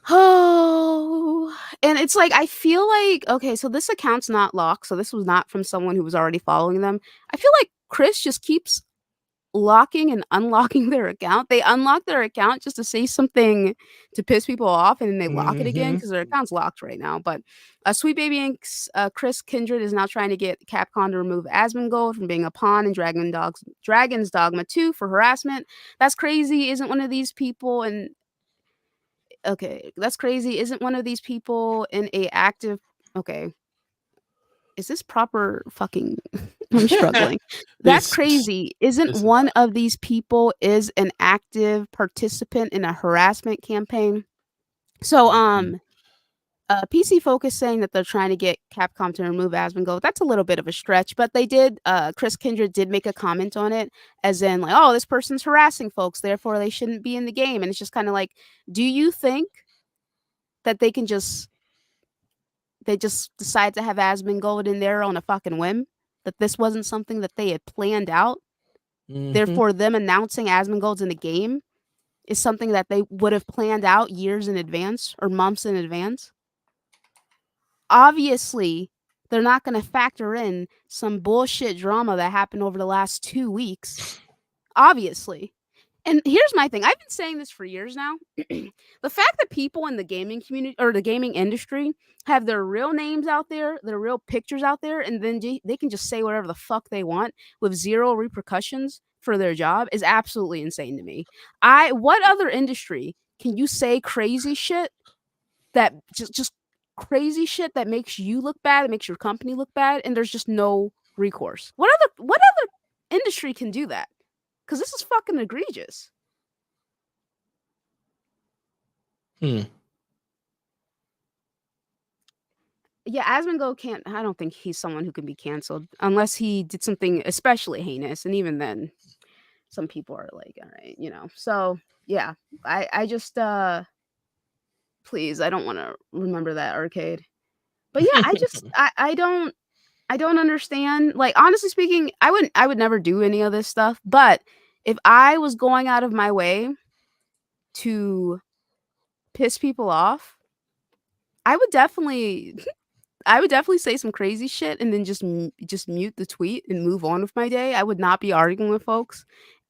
Oh, and it's like I feel like okay, so this account's not locked, so this was not from someone who was already following them. I feel like Chris just keeps locking and unlocking their account. They unlock their account just to say something to piss people off, and then they lock it again Mhm. because their account's locked right now. But Sweet Baby Inc.'s Chris Kindred is now trying to get Capcom to remove Asmongold from being a pawn in Dragon's Dogma 2 for harassment. That's crazy. Isn't one of these people in okay, that's crazy. Isn't one of these people in a active okay. Is this proper fucking I'm struggling. That's It's crazy. Isn't it's one of these people is an active participant in a harassment campaign? So PC Focus saying that they're trying to get Capcom to remove Asmongold. That's a little bit of a stretch, but they did Chris Kindred did make a comment on it as in like, "Oh, this person's harassing folks, therefore they shouldn't be in the game." And it's just kind of like, do you think that they just decide to have Asmongold in there on a fucking whim? That this wasn't something that they had planned out? Mhm. Therefore, them announcing Asmongold's in the game is something that they would have planned out years in advance or months in advance. Obviously, they're not going to factor in some bullshit drama that happened over the last 2 weeks. Obviously. And here's my thing. I've been saying this for years now. The fact that people in the gaming community or the gaming industry have their real names out there, their real pictures out there, and then they can just say whatever the fuck they want with zero repercussions for their job is absolutely insane to me. What other industry can you say crazy shit that just crazy shit that makes you look bad, it makes your company look bad, and there's just no recourse? What other industry can do that? Because this is fucking egregious. Hmm. Yeah, Asmongold can't. I don't think he's someone who can be canceled unless he did something especially heinous, and even then, some people are like, all right, you know. So yeah, I just please, I don't want to remember that arcade. But yeah, I don't understand. Like honestly speaking, I would never do any of this stuff. But if I was going out of my way to piss people off, I would definitely I would definitely say some crazy shit and then just mute the tweet and move on with my day. I would not be arguing with folks,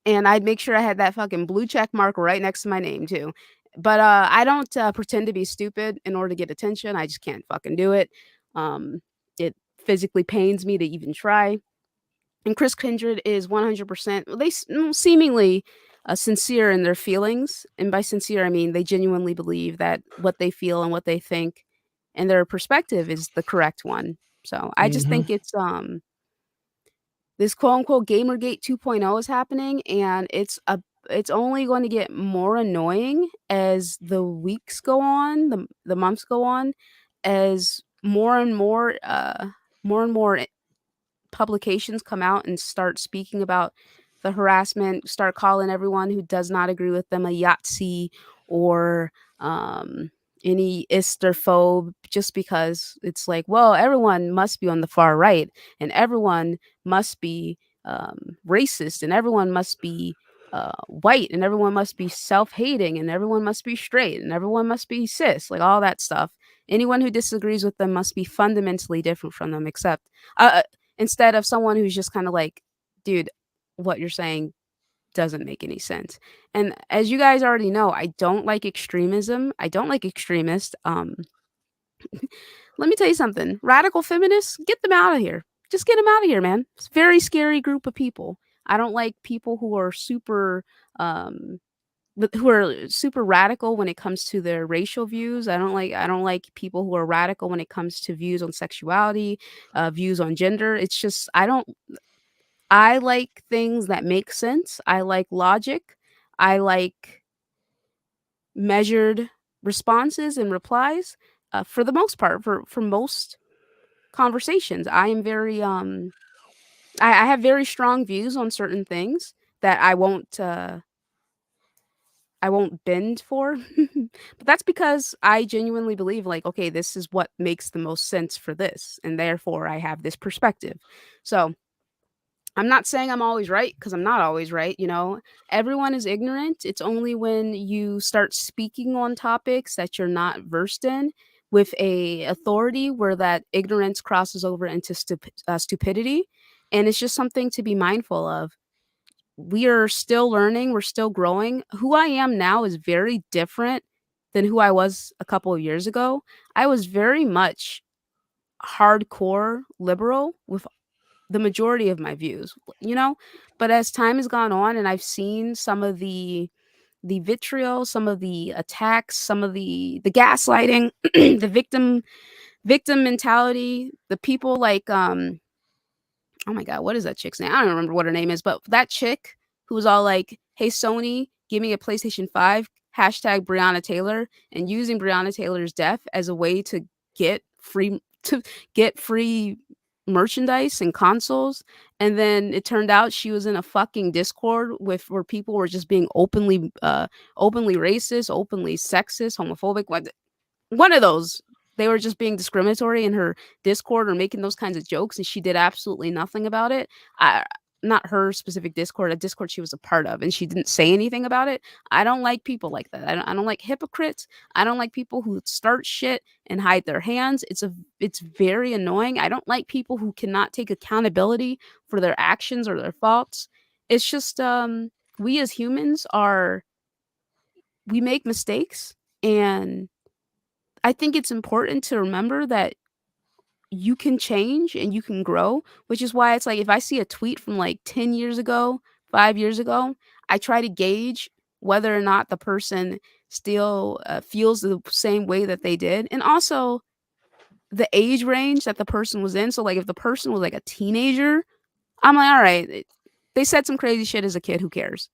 and I'd make sure I had that fucking blue check mark right next to my name too. But I don't pretend to be stupid in order to get attention. I just can't fucking do it. Um, it physically pains me to even try. And Chris Kindred is 100%. Well, seemingly sincere in their feelings, and by sincere I mean they genuinely believe that what they feel and what they think and their perspective is the correct one. So I just Mhm. think it's this quote unquote Gamergate 2.0 is happening, and it's only going to get more annoying as the weeks go on, the months go on, as more and more publications come out and start speaking about the harassment, start calling everyone who does not agree with them a Yahtzee or um, any Isterphobe, just because it's like, well, everyone must be on the far right and everyone must be racist and everyone must be white and everyone must be self-hating and everyone must be straight and everyone must be cis, like all that stuff. Anyone who disagrees with them must be fundamentally different from them, except instead of someone who's just kind of like, dude, what you're saying doesn't make any sense. And as you guys already know, I don't like extremism. I don't like extremists. Let me tell you something. Radical feminists, get them out of here. Just get them out of here, man. It's a very scary group of people. I don't like people who are um who are super radical when it comes to their racial views. I don't like people who are radical when it comes to views on sexuality, views on gender. It's just I like things that make sense. I like logic. I like measured responses and replies. For the most part, for most conversations, I am very I have very strong views on certain things that I won't bend for. But that's because I genuinely believe like, okay, this is what makes the most sense for this, and therefore I have this perspective. So I'm not saying I'm always right because I'm not always right, you know. Everyone is ignorant. It's only when you start speaking on topics that you're not versed in with a authority where that ignorance crosses over into stupidity, and it's just something to be mindful of. We are still learning, we're still growing. Who I am now is very different than who I was a couple of years ago. I was very much hardcore liberal with the majority of my views, you know? But as time has gone on and I've seen some of the vitriol, some of the attacks, some of the gaslighting, the victim mentality, the people like oh my god, what is that chick's name? I don't remember what her name is, but that chick who was all like, "Hey Sony, give me a PlayStation 5, hashtag Breonna Taylor," and using Breonna Taylor's death as a way to get free merchandise and consoles. And then it turned out she was in a fucking Discord with where people were just being openly racist, openly sexist, homophobic. One of those. They were just being discriminatory in her Discord or making those kinds of jokes, and she did absolutely nothing about it. I Not her specific Discord, a Discord she was a part of, and she didn't say anything about it. I don't like people like that. I don't like hypocrites. I don't like people who start shit and hide their hands. It's very annoying. I don't like people who cannot take accountability for their actions or their faults. It's just we as humans we make mistakes, and I think it's important to remember that you can change and you can grow, which is why it's like if I see a tweet from like 10 years ago, 5 years ago, I try to gauge whether or not the person still feels the same way that they did. And also the age range that the person was in. So, like, if the person was like a teenager, I'm like, all right, they said some crazy shit as a kid. Who cares?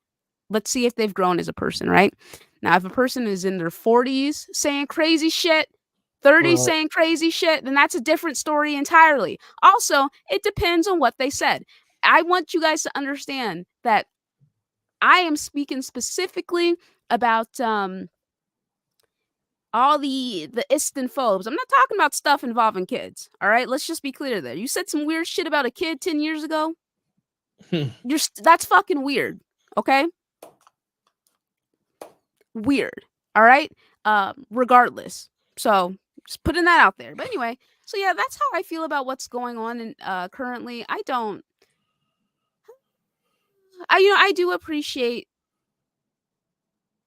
Let's see if they've grown as a person, right? Now, if a person is in their 40s saying crazy shit, 30 Well- saying crazy shit, then that's a different story entirely. Also, it depends on what they said. I want you guys to understand that I am speaking specifically about all the istanphobes. I'm not talking about stuff involving kids. All right, let's just be clear there. You said some weird shit about a kid 10 years ago. That's fucking weird. Okay, weird. All right. Regardless. So just putting that out there. But anyway, so yeah, that's how I feel about what's going on in, currently. I do appreciate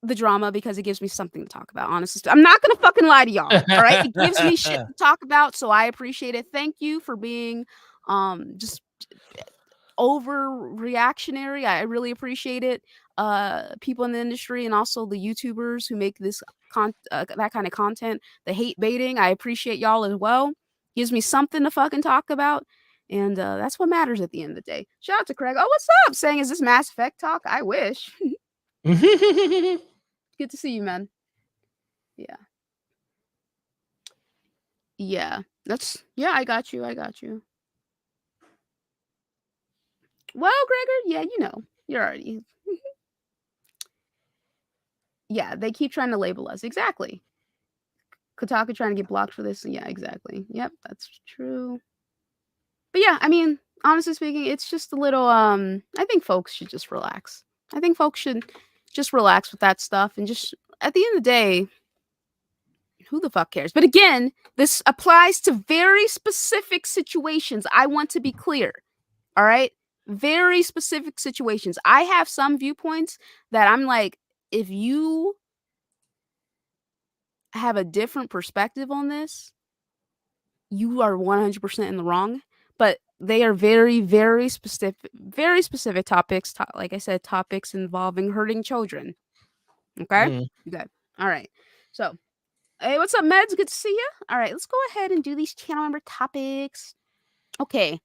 the drama because it gives me something to talk about. Honestly, I'm not gonna fucking lie to y'all. All right, it gives me shit to talk about, so I appreciate it. Thank you for being just overreactionary. I really appreciate it. People in the industry and also the YouTubers who make this that kind of content, the hate baiting. I appreciate y'all as well. Gives me something to fucking talk about. And that's what matters at the end of the day. Shout out to Craig. Oh, what's up? Saying, is this Mass Effect talk? I wish. Good to see you, man. Yeah. Yeah. I got you. Well, Gregor, yeah, you're already. Yeah, they keep trying to label us. Exactly. Kotaku trying to get blocked for this. Yeah, exactly. Yep, that's true. But yeah, I mean, honestly speaking, it's just a little I think folks should just relax. I think folks should just relax with that stuff and just at the end of the day, who the fuck cares? But again, this applies to very specific situations. I want to be clear. All right? Very specific situations. I have some viewpoints that I'm like, if you have a different perspective on this, you are 100% in the wrong. But they are very, very specific topics. Like I said, topics involving hurting children. Okay? Good. All right. So, hey, what's up, Meds? Good to see you. All right, let's go ahead and do these channel member topics. Okay.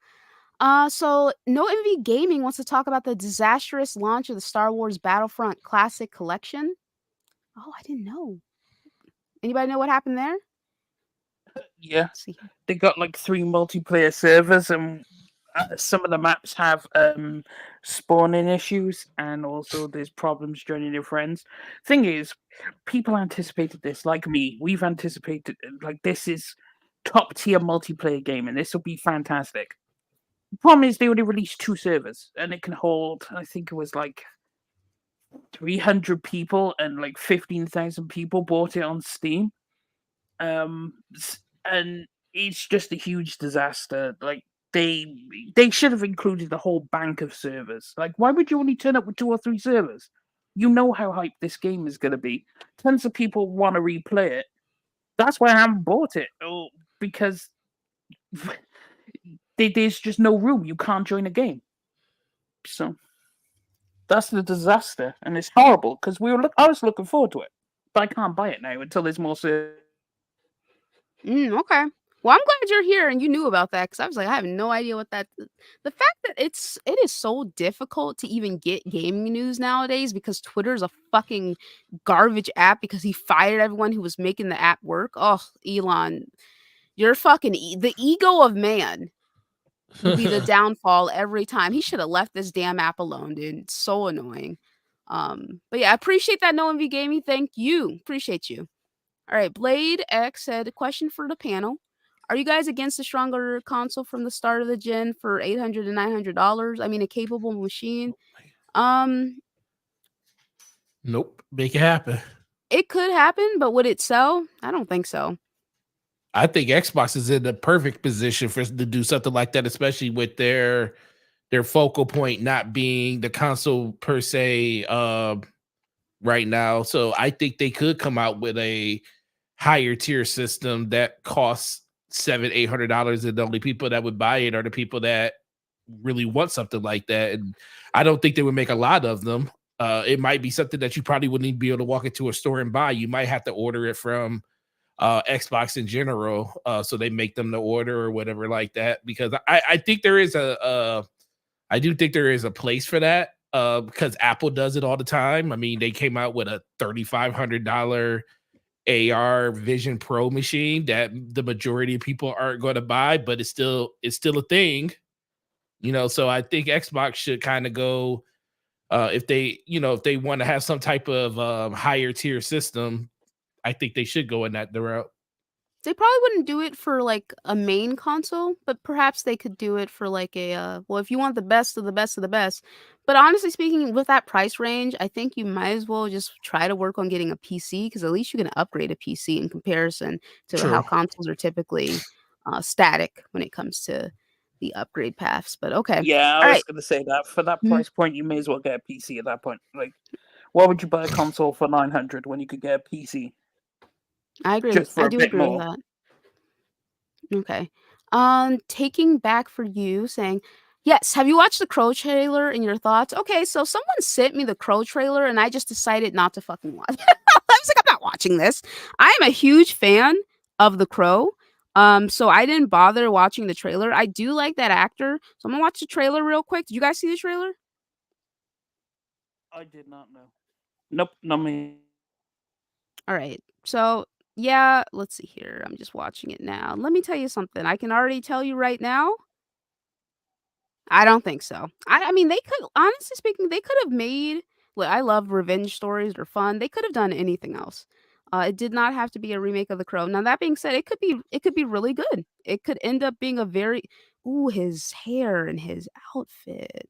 So No Envy Gaming wants to talk about the disastrous launch of the Star Wars Battlefront Classic Collection. Oh, I didn't know. Anybody know what happened there? Yeah, Let's see. they got like 3 multiplayer servers, and some of the maps have spawning issues, and also there's problems joining your friends. Thing is, people anticipated this, like me. We've anticipated like this is top tier multiplayer game, and this will be fantastic. The problem is they only released 2 servers, and it can hold. I think it was like 300 people, and like 15,000 people bought it on Steam. And it's just a huge disaster. Like they should have included the whole bank of servers. Like, why would you only turn up with 2 or 3 servers? You know how hyped this game is going to be. Tons of people want to replay it. That's why I haven't bought it. Oh, because there's just no room. You can't join a game. So that's the disaster, and it's horrible because I was looking forward to it, but I can't buy it now until there's more servers. Okay. Well, I'm glad you're here and you knew about that because I was like, I have no idea what that. The fact that it is so difficult to even get gaming news nowadays because Twitter is a fucking garbage app because he fired everyone who was making the app work. Oh, Elon, you're fucking the ego of man will be the downfall every time. He should have left this damn app alone, dude. It's so annoying. But yeah, I appreciate that, No MV Gaming. Thank you. Appreciate you. All right, Blade X said, a question for the panel. Are you guys against a stronger console from the start of the gen for $800 to $900? I mean, a capable machine. Nope. Make it happen. It could happen, but would it sell? I don't think so. I think Xbox is in the perfect position for to do something like that, especially with their focal point not being the console per se right now. So I think they could come out with a higher tier system that costs $700-800, and the only people that would buy it are the people that really want something like that. And I don't think they would make a lot of them. It might be something that you probably wouldn't even be able to walk into a store and buy. You might have to order it from Xbox in general, so they make them the order or whatever like that. Because I think there is I do think there is a place for that, because Apple does it all the time. I mean, they came out with a $3,500 AR Vision Pro machine that the majority of people aren't going to buy, but it's still a thing, you know. So I think Xbox should kind of go, if they want to have some type of higher tier system, I think they should go in that route. They probably wouldn't do it for like a main console, but perhaps they could do it for like a well, if you want the best of the best of the best. But honestly speaking, with that price range, I think you might as well just try to work on getting a PC because at least you can upgrade a PC in comparison to how True. consoles are typically static when it comes to the upgrade paths. But okay, Yeah, I all was right. gonna say that for that Mhm. price point, you may as well get a PC at that point. Like, why would you buy a console for 900 when you could get a PC I agree. just for I a do bit agree with more? that. Okay. Taking back for you saying, yes, have you watched the Crow trailer and your thoughts? Okay, so someone sent me the Crow trailer and I just decided not to fucking watch. I was like, I'm not watching this. I am a huge fan of the Crow. So I didn't bother watching the trailer. I do like that actor. So I'm gonna watch the trailer real quick. Did you guys see the trailer? I did not know. Nope, not me. All right. So yeah, let's see here. I'm just watching it now. Let me tell you something. I can already tell you right now. I don't think so. I mean, they could honestly speaking, they could have made like, I love revenge stories, they're fun. They could have done anything else. It did not have to be a remake of The Crow. Now that being said, it could be really good. It could end up being a very ooh, his hair and his outfit.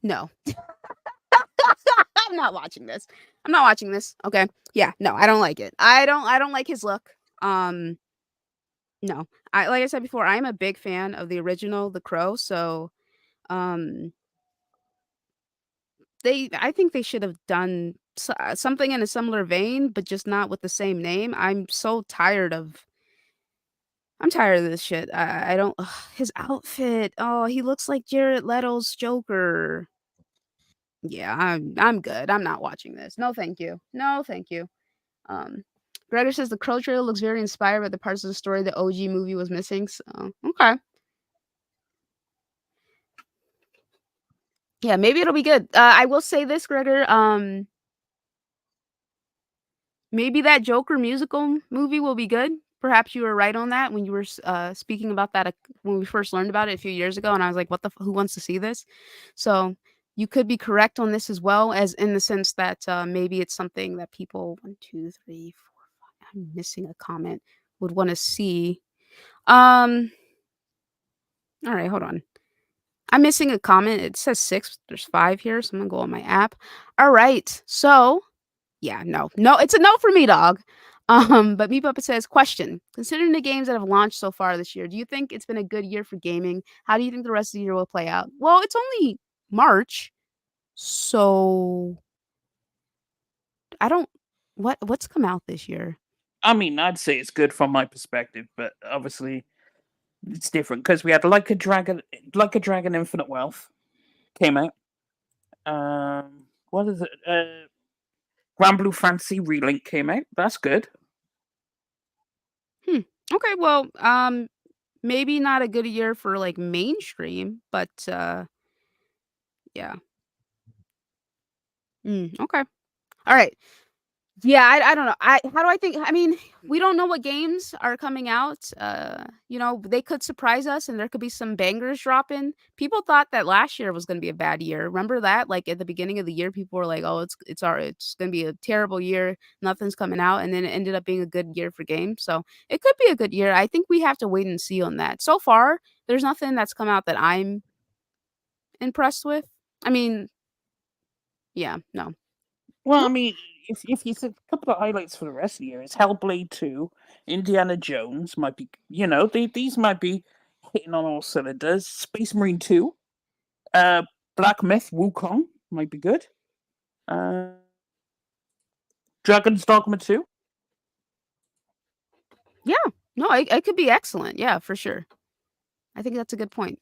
No. I'm not watching this. I'm not watching this. Okay. Yeah, no, I don't like it. I don't like his look. Um no. I like I said before, I'm a big fan of the original The Crow, so um I think they should have done something in a similar vein, but just not with the same name. I'm tired of this shit. I don't ugh, his outfit. Oh, he looks like Jared Leto's Joker. Yeah, I'm good. I'm not watching this. No, thank you. No, thank you. Um, Gregor says the Crow trailer looks very inspired by the parts of the story the OG movie was missing. So okay, yeah, maybe it'll be good. I will say this, Gregor. Maybe that Joker musical movie will be good. Perhaps you were right on that when you were speaking about that when we first learned about it a few years ago, and I was like, "What the? Who wants to see this?" So you could be correct on this as well, as in the sense that maybe it's something that people 1, 2, 3, 4, 5. I'm missing a comment. Would want to see. Um. All right, hold on. I'm missing a comment. It says 6. There's 5 here, so I'm gonna go on my app. All right. So yeah, no. No, it's a no for me, dog. But Me Puppet says, question. Considering the games that have launched so far this year, do you think it's been a good year for gaming? How do you think the rest of the year will play out? Well, it's only March, so I don't what's come out this year? I mean, I'd say it's good from my perspective, but obviously it's different because we had Like a Dragon Infinite Wealth came out. What is it? Grand Blue Fantasy Relink came out. That's good. Hmm. Okay, well, maybe not a good year for like mainstream, but yeah. Okay. All right. Yeah, I don't know. How do I think I mean, we don't know what games are coming out. They could surprise us and there could be some bangers dropping. People thought that last year was gonna be a bad year. Remember that? Like at the beginning of the year, people were like, "Oh, it's gonna be a terrible year. Nothing's coming out." And then it ended up being a good year for games. So it could be a good year. I think we have to wait and see on that. So far, there's nothing that's come out that I'm impressed with. I mean, yeah, no. Well, I mean, if you think a couple of highlights for the rest of the year, it's Hellblade 2, Indiana Jones might be, these might be hitting on all cylinders. Space Marine 2, uh, Black Myth Wukong might be good. Uh, Dragon's Dogma 2. Yeah. No, it could be excellent. Yeah, for sure. I think that's a good point.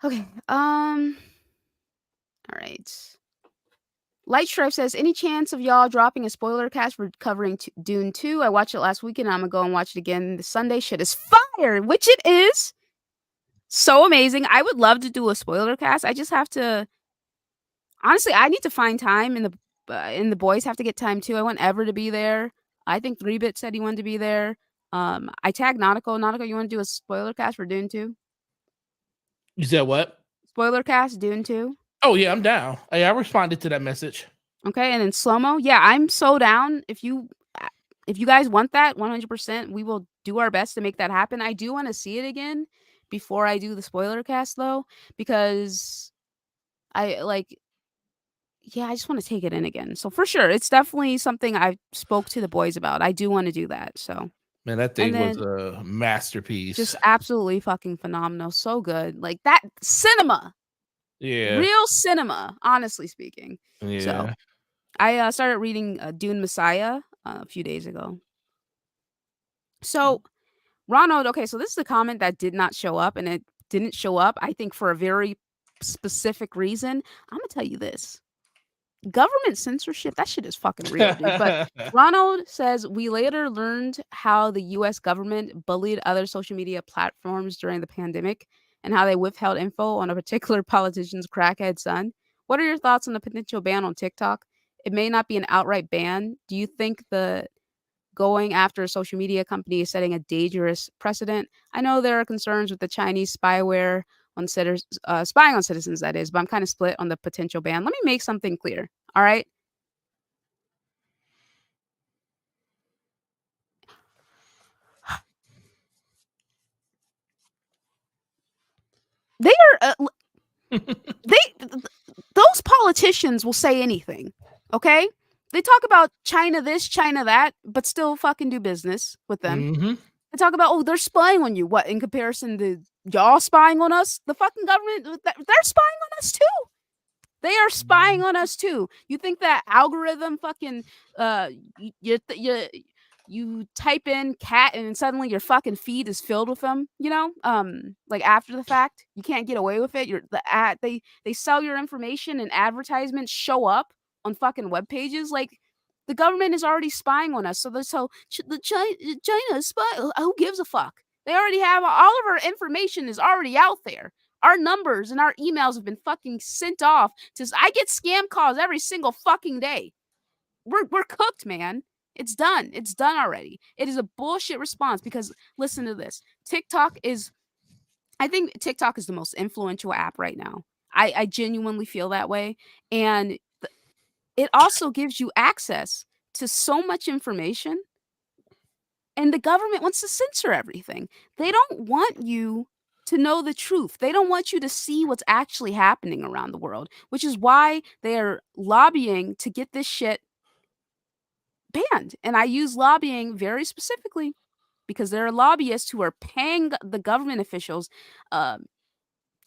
Okay. All right. Light Stripe says, any chance of y'all dropping a spoiler cast for covering Dune 2? I watched it last weekend. I'm gonna go and watch it again this Sunday. Shit is fire, which it is. So amazing. I would love to do a spoiler cast. I just have to Honestly, I need to find time, and the boys have to get time too. I want Ever to be there. I think 3-Bit said he wanted to be there. I tagged Nautical. Nautical, you want to do a spoiler cast for Dune 2? You said what? Spoiler cast Dune 2. Oh yeah, I'm down. Hey, I responded to that message. Okay, and then Slow-Mo. Yeah, I'm so down. If you guys want that, 100%, we will do our best to make that happen. I do want to see it again before I do the spoiler cast though, because I like yeah, I just want to take it in again. So for sure, it's definitely something I spoke to the boys about. I do want to do that. So Man, that and thing was then a masterpiece. just absolutely fucking phenomenal. So good. Like that cinema. Yeah. Real cinema, honestly speaking. So Yeah. I started reading Dune Messiah a few days ago. So Ronald, okay, so this is a comment that did not show up, and it didn't show up, I think, for a very specific reason. I'm gonna tell you this. Government censorship, that shit is fucking real, dude. But Ronald says we later learned how the US government bullied other social media platforms during the pandemic and how they withheld info on a particular politician's crackhead son. What are your thoughts on the potential ban on TikTok? It may not be an outright ban. Do you think the going after a social media company is setting a dangerous precedent? I know there are concerns with the Chinese spyware on spying on citizens, that is, but I'm kind of split on the potential ban. Let me make something clear. All right. They are those politicians will say anything. Okay? They talk about China this, China that, but still fucking do business with them. Mm-hmm. They talk about, oh, they're spying on you. What, in comparison to y'all spying on us? The fucking government, they're spying on us too. They are spying on us too. You think that algorithm fucking you type in cat and suddenly your fucking feed is filled with them, like after the fact, you can't get away with it. They sell your information and advertisements show up on fucking web pages. Like the government is already spying on us. So China is spy. Who gives a fuck? They already have all of our information is already out there. Our numbers and our emails have been fucking sent off to. I get scam calls every single fucking day. We're cooked, man. It's done. It's done already. It is a bullshit response because listen to this. I think TikTok is the most influential app right now. I genuinely feel that way. And it also gives you access to so much information. And the government wants to censor everything. They don't want you to know the truth. They don't want you to see what's actually happening around the world, which is why they are lobbying to get this shit banned. And I use lobbying very specifically because there are lobbyists who are paying the government officials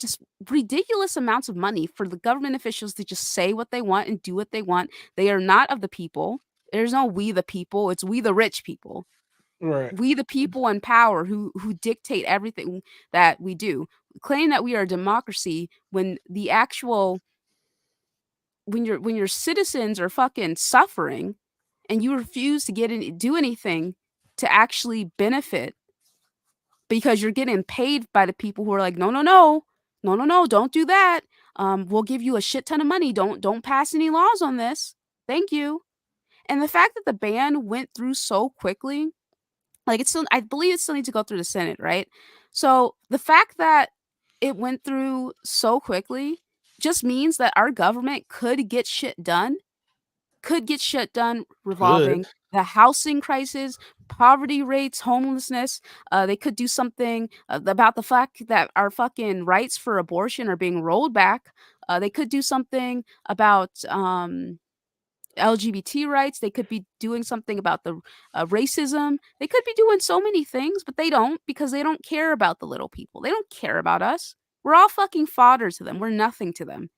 just ridiculous amounts of money for the government officials to just say what they want and do what they want. They are not of the people. There's no we the people, it's we the rich people. Right. We the people in power who dictate everything that we do. Claim that we are a democracy when the actual when your citizens are fucking suffering and you refuse to do anything to actually benefit because you're getting paid by the people who are like, no, no, no, no, no, no, don't do that. We'll give you a shit ton of money. Don't pass any laws on this. Thank you. And the fact that the ban went through so quickly, like it's still, I believe it still needs to go through the Senate, right? So the fact that it went through so quickly just means that our government could get shit done revolving Good. the housing crisis, poverty rates, homelessness. They could do something about the fact that our fucking rights for abortion are being rolled back. They could do something about LGBT rights. They could be doing something about the racism. They could be doing so many things, but they don't because they don't care about the little people. They don't care about us. We're all fucking fodder to them. We're nothing to them.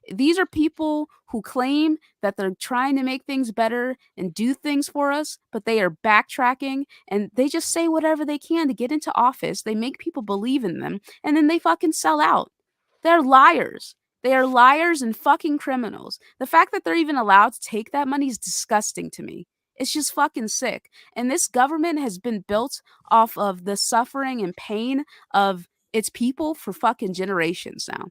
These are people who claim that they're trying to make things better and do things for us, but they are backtracking and they just say whatever they can to get into office. They make people believe in them and then they fucking sell out. They're liars. They are liars and fucking criminals. The fact that they're even allowed to take that money is disgusting to me. It's just fucking sick. And this government has been built off of the suffering and pain of its people for fucking generations now.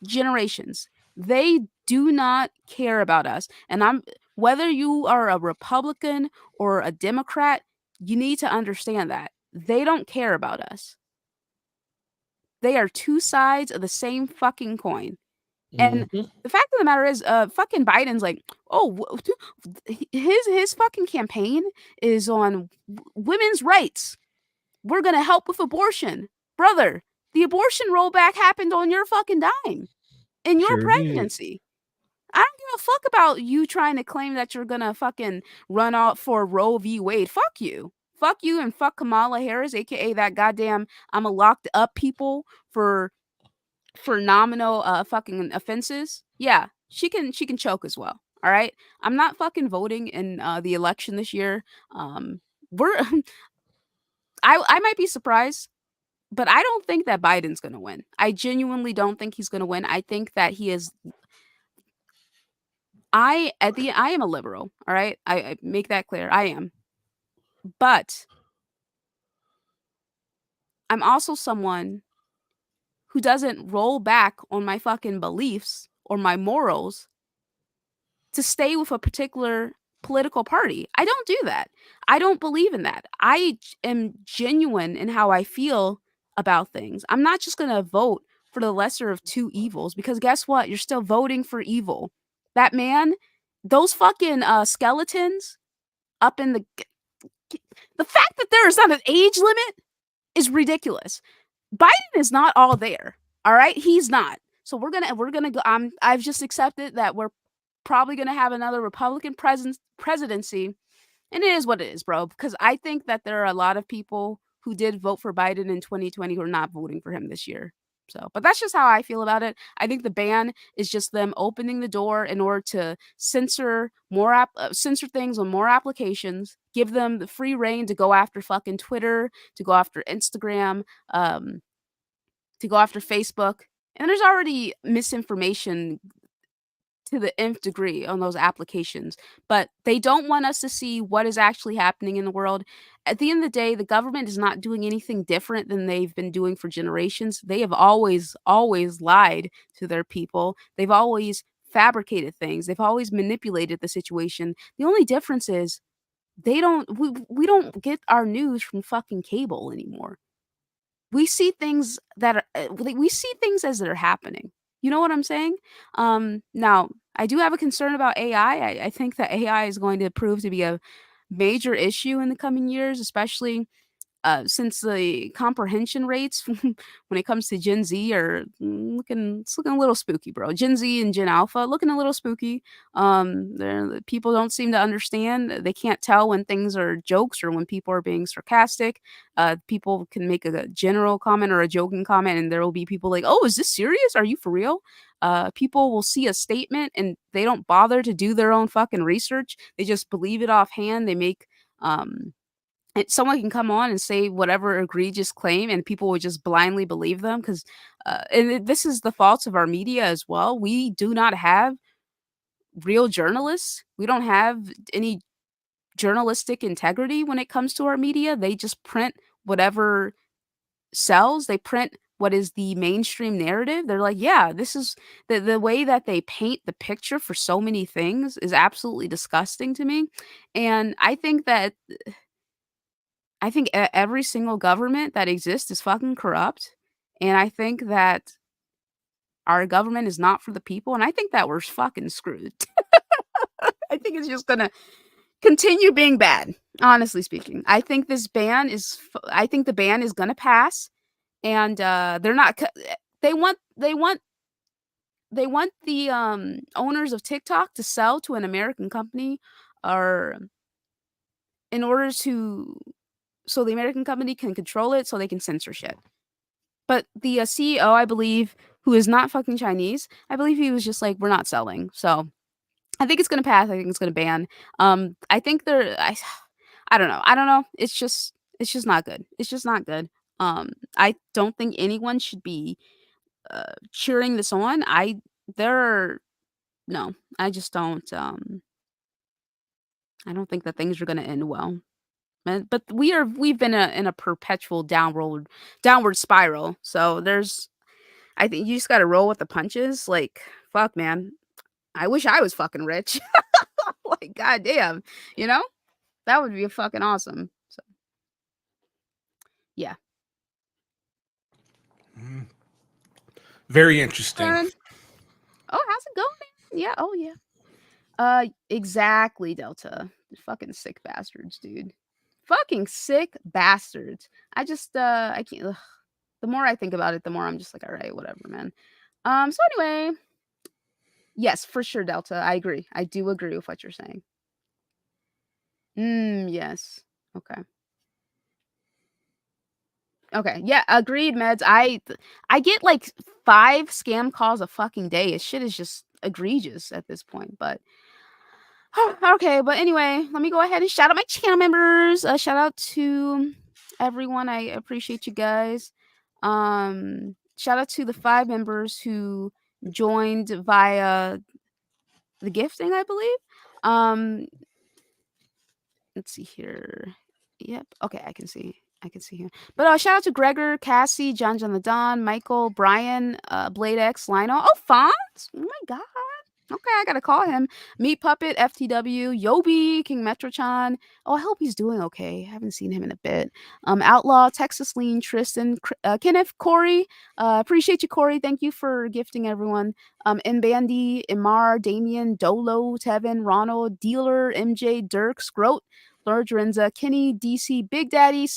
Generations. They do not care about us. And whether you are a Republican or a Democrat, you need to understand that. They don't care about us. They are two sides of the same fucking coin. And Mhm. the fact of the matter is, fucking Biden's like, oh, his fucking campaign is on women's rights. We're gonna help with abortion, brother. The abortion rollback happened on your fucking dime in your Sure did. presidency. I don't give a fuck about you trying to claim that you're gonna fucking run out for Roe v. Wade. Fuck you. Fuck you and fuck Kamala Harris, aka that goddamn I'ma locked up people for nominal fucking offenses. Yeah, she can choke as well. All right. I'm not fucking voting in the election this year. We're I might be surprised, but I don't think that Biden's going to win. I genuinely don't think he's going to win. I think that he is I am a liberal, all right? I make that clear. I am. But I'm also someone who doesn't roll back on my fucking beliefs or my morals to stay with a particular political party. I don't do that. I don't believe in that. Am genuine in how I feel about things. I'm not just going to vote for the lesser of two evils because guess what? You're still voting for evil. That man, those fucking skeletons up in the fact that there is not an age limit is ridiculous. Biden is not all there. All right? He's not. So we're going to go I've just accepted that we're probably going to have another Republican presidency. And it is what it is, bro. Because I think that there are a lot of people who did vote for Biden in 2020 who are not voting for him this year. So, but that's just how I feel about it. I think the ban is just them opening the door in order to censor censor things on more applications, give them the free reign to go after fucking Twitter, to go after Instagram, to go after Facebook. And there's already misinformation to the nth degree on those applications, but they don't want us to see what is actually happening in the world. At the end of the day, the government is not doing anything different than they've been doing for generations. They have always lied to their people. They've always fabricated things. They've always manipulated the situation. The only difference is we don't get our news from fucking cable anymore. We see things that are we see things as they're happening. You know what I'm saying? Now I do have a concern about AI. I think that AI is going to prove to be a major issue in the coming years, especially since the comprehension rates when it comes to Gen Z are looking a little spooky, bro. Gen Z and Gen Alpha looking a little spooky. People don't seem to understand. They can't tell when things are jokes or when people are being sarcastic. People can make a general comment or a joking comment, and there will be people like, "Oh, is this serious? Are you for real?" People will see a statement and they don't bother to do their own fucking research. They just believe it offhand. They make someone can come on and say whatever egregious claim and people would just blindly believe them because this is the fault of our media as well. We do not have real journalists. We don't have any journalistic integrity when it comes to our media. They just print whatever sells. They print what is the mainstream narrative. They're like, yeah, this is the way that they paint the picture for so many things is absolutely disgusting to me. And I think every single government that exists is fucking corrupt, and I think that our government is not for the people, and I think that we're fucking screwed. I think it's just gonna continue being bad, honestly speaking. I think I think the ban is gonna pass, and they're not. They want the owners of TikTok to sell to an American company, or in order to so the American company can control it, so they can censor shit. But the CEO, I believe, who is not fucking Chinese, I believe he was just like, we're not selling. So I think it's gonna pass. I think it's gonna ban. I think I don't know. I don't know. It's just not good. It's just not good. I don't think anyone should be cheering this on. There are no. I just don't. I don't think that things are gonna end well. But we've been in a perpetual downward spiral. So I think you just got to roll with the punches. Like fuck, man. I wish I was fucking rich. Like, goddamn, you know? That would be fucking awesome. So, yeah. Very interesting. Oh, how's it going, man? Yeah. Oh, yeah. Exactly, Delta. Fucking sick bastards, dude. Fucking sick bastards. I just, I can't. Ugh. The more I think about it, the more I'm just like, all right, whatever, man. So anyway, yes, for sure, Delta. I agree. I do agree with what you're saying. Yes. Okay. Okay. Yeah, agreed, meds. I get like 5 scam calls a fucking day. This shit is just egregious at this point, but okay, but anyway, let me go ahead and shout out my channel members. Shout out to everyone. I appreciate you guys. Shout out to the 5 members who joined via the gifting, I believe. Let's see here. Yep. Okay, I can see. I can see here. But shout out to Gregor, Cassie, John the Don, Michael, Brian, Blade X, Lionel. Oh, Fonz! Oh my god. Okay, I gotta call him. Meat Puppet, FTW, Yobi, King Metrochan. Oh, I hope he's doing okay. I haven't seen him in a bit. Outlaw, Texas Lean, Tristan, Kenneth, Corey. Appreciate you, Corey. Thank you for gifting everyone. Bandy, Imar, Damien, Dolo, Tevin, Ronald, Dealer, MJ, Dirk, Scroat, Lord Renza, Kenny, DC, Big Daddy,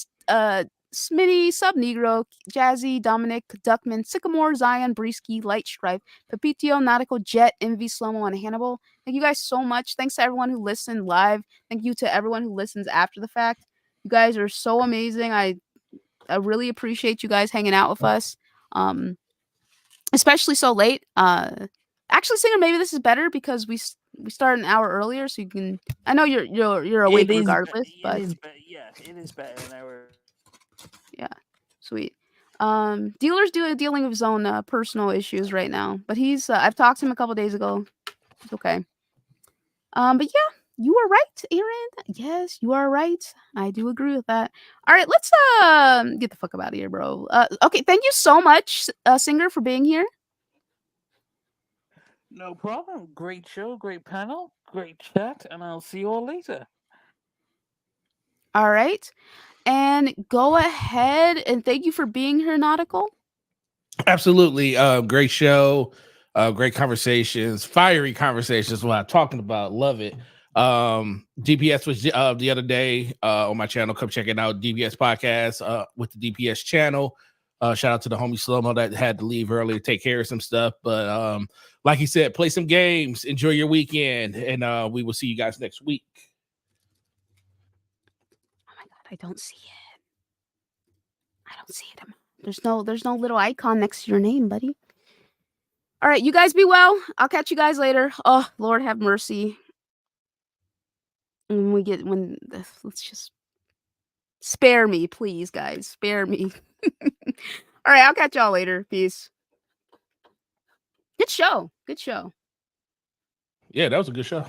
Smitty, Sub Negro, Jazzy, Dominic, Duckman, Sycamore, Zion, Breesky, Light Stripe, Pepitio, Nautical, Jet, Envy, Slomo, and Hannibal. Thank you guys so much. Thanks to everyone who listened live. Thank you to everyone who listens after the fact. You guys are so amazing. I really appreciate you guys hanging out with us. Especially so late. Actually, Singer, maybe this is better because we start an hour earlier, so you can. I know you're awake regardless, but yeah, it is better an hour. Yeah, sweet. Dealer's dealing with his own personal issues right now, but he's. I've talked to him a couple days ago. It's okay. But yeah, you are right, Aaron. Yes, you are right. I do agree with that. All right, let's get the fuck up out of here, bro. Okay, thank you so much, Singer, for being here. No problem. Great show, great panel, great chat, and I'll see you all later. All right. And go ahead and thank you for being here, Nautical. Absolutely. Great show. Great conversations, fiery conversations. What I'm talking about. Love it. DPS was the other day on my channel. Come check it out. DPS podcast with the DPS channel. Shout out to the homie Slomo that had to leave early to take care of some stuff. But like he said, play some games, enjoy your weekend, and we will see you guys next week. Oh my god, I don't see it. I don't see it. There's no little icon next to your name, buddy. All right, you guys be well. I'll catch you guys later. Oh, Lord have mercy. Let's just spare me, please, guys. Spare me. All right, I'll catch y'all later. Peace. Good show. Good show. Yeah, that was a good show.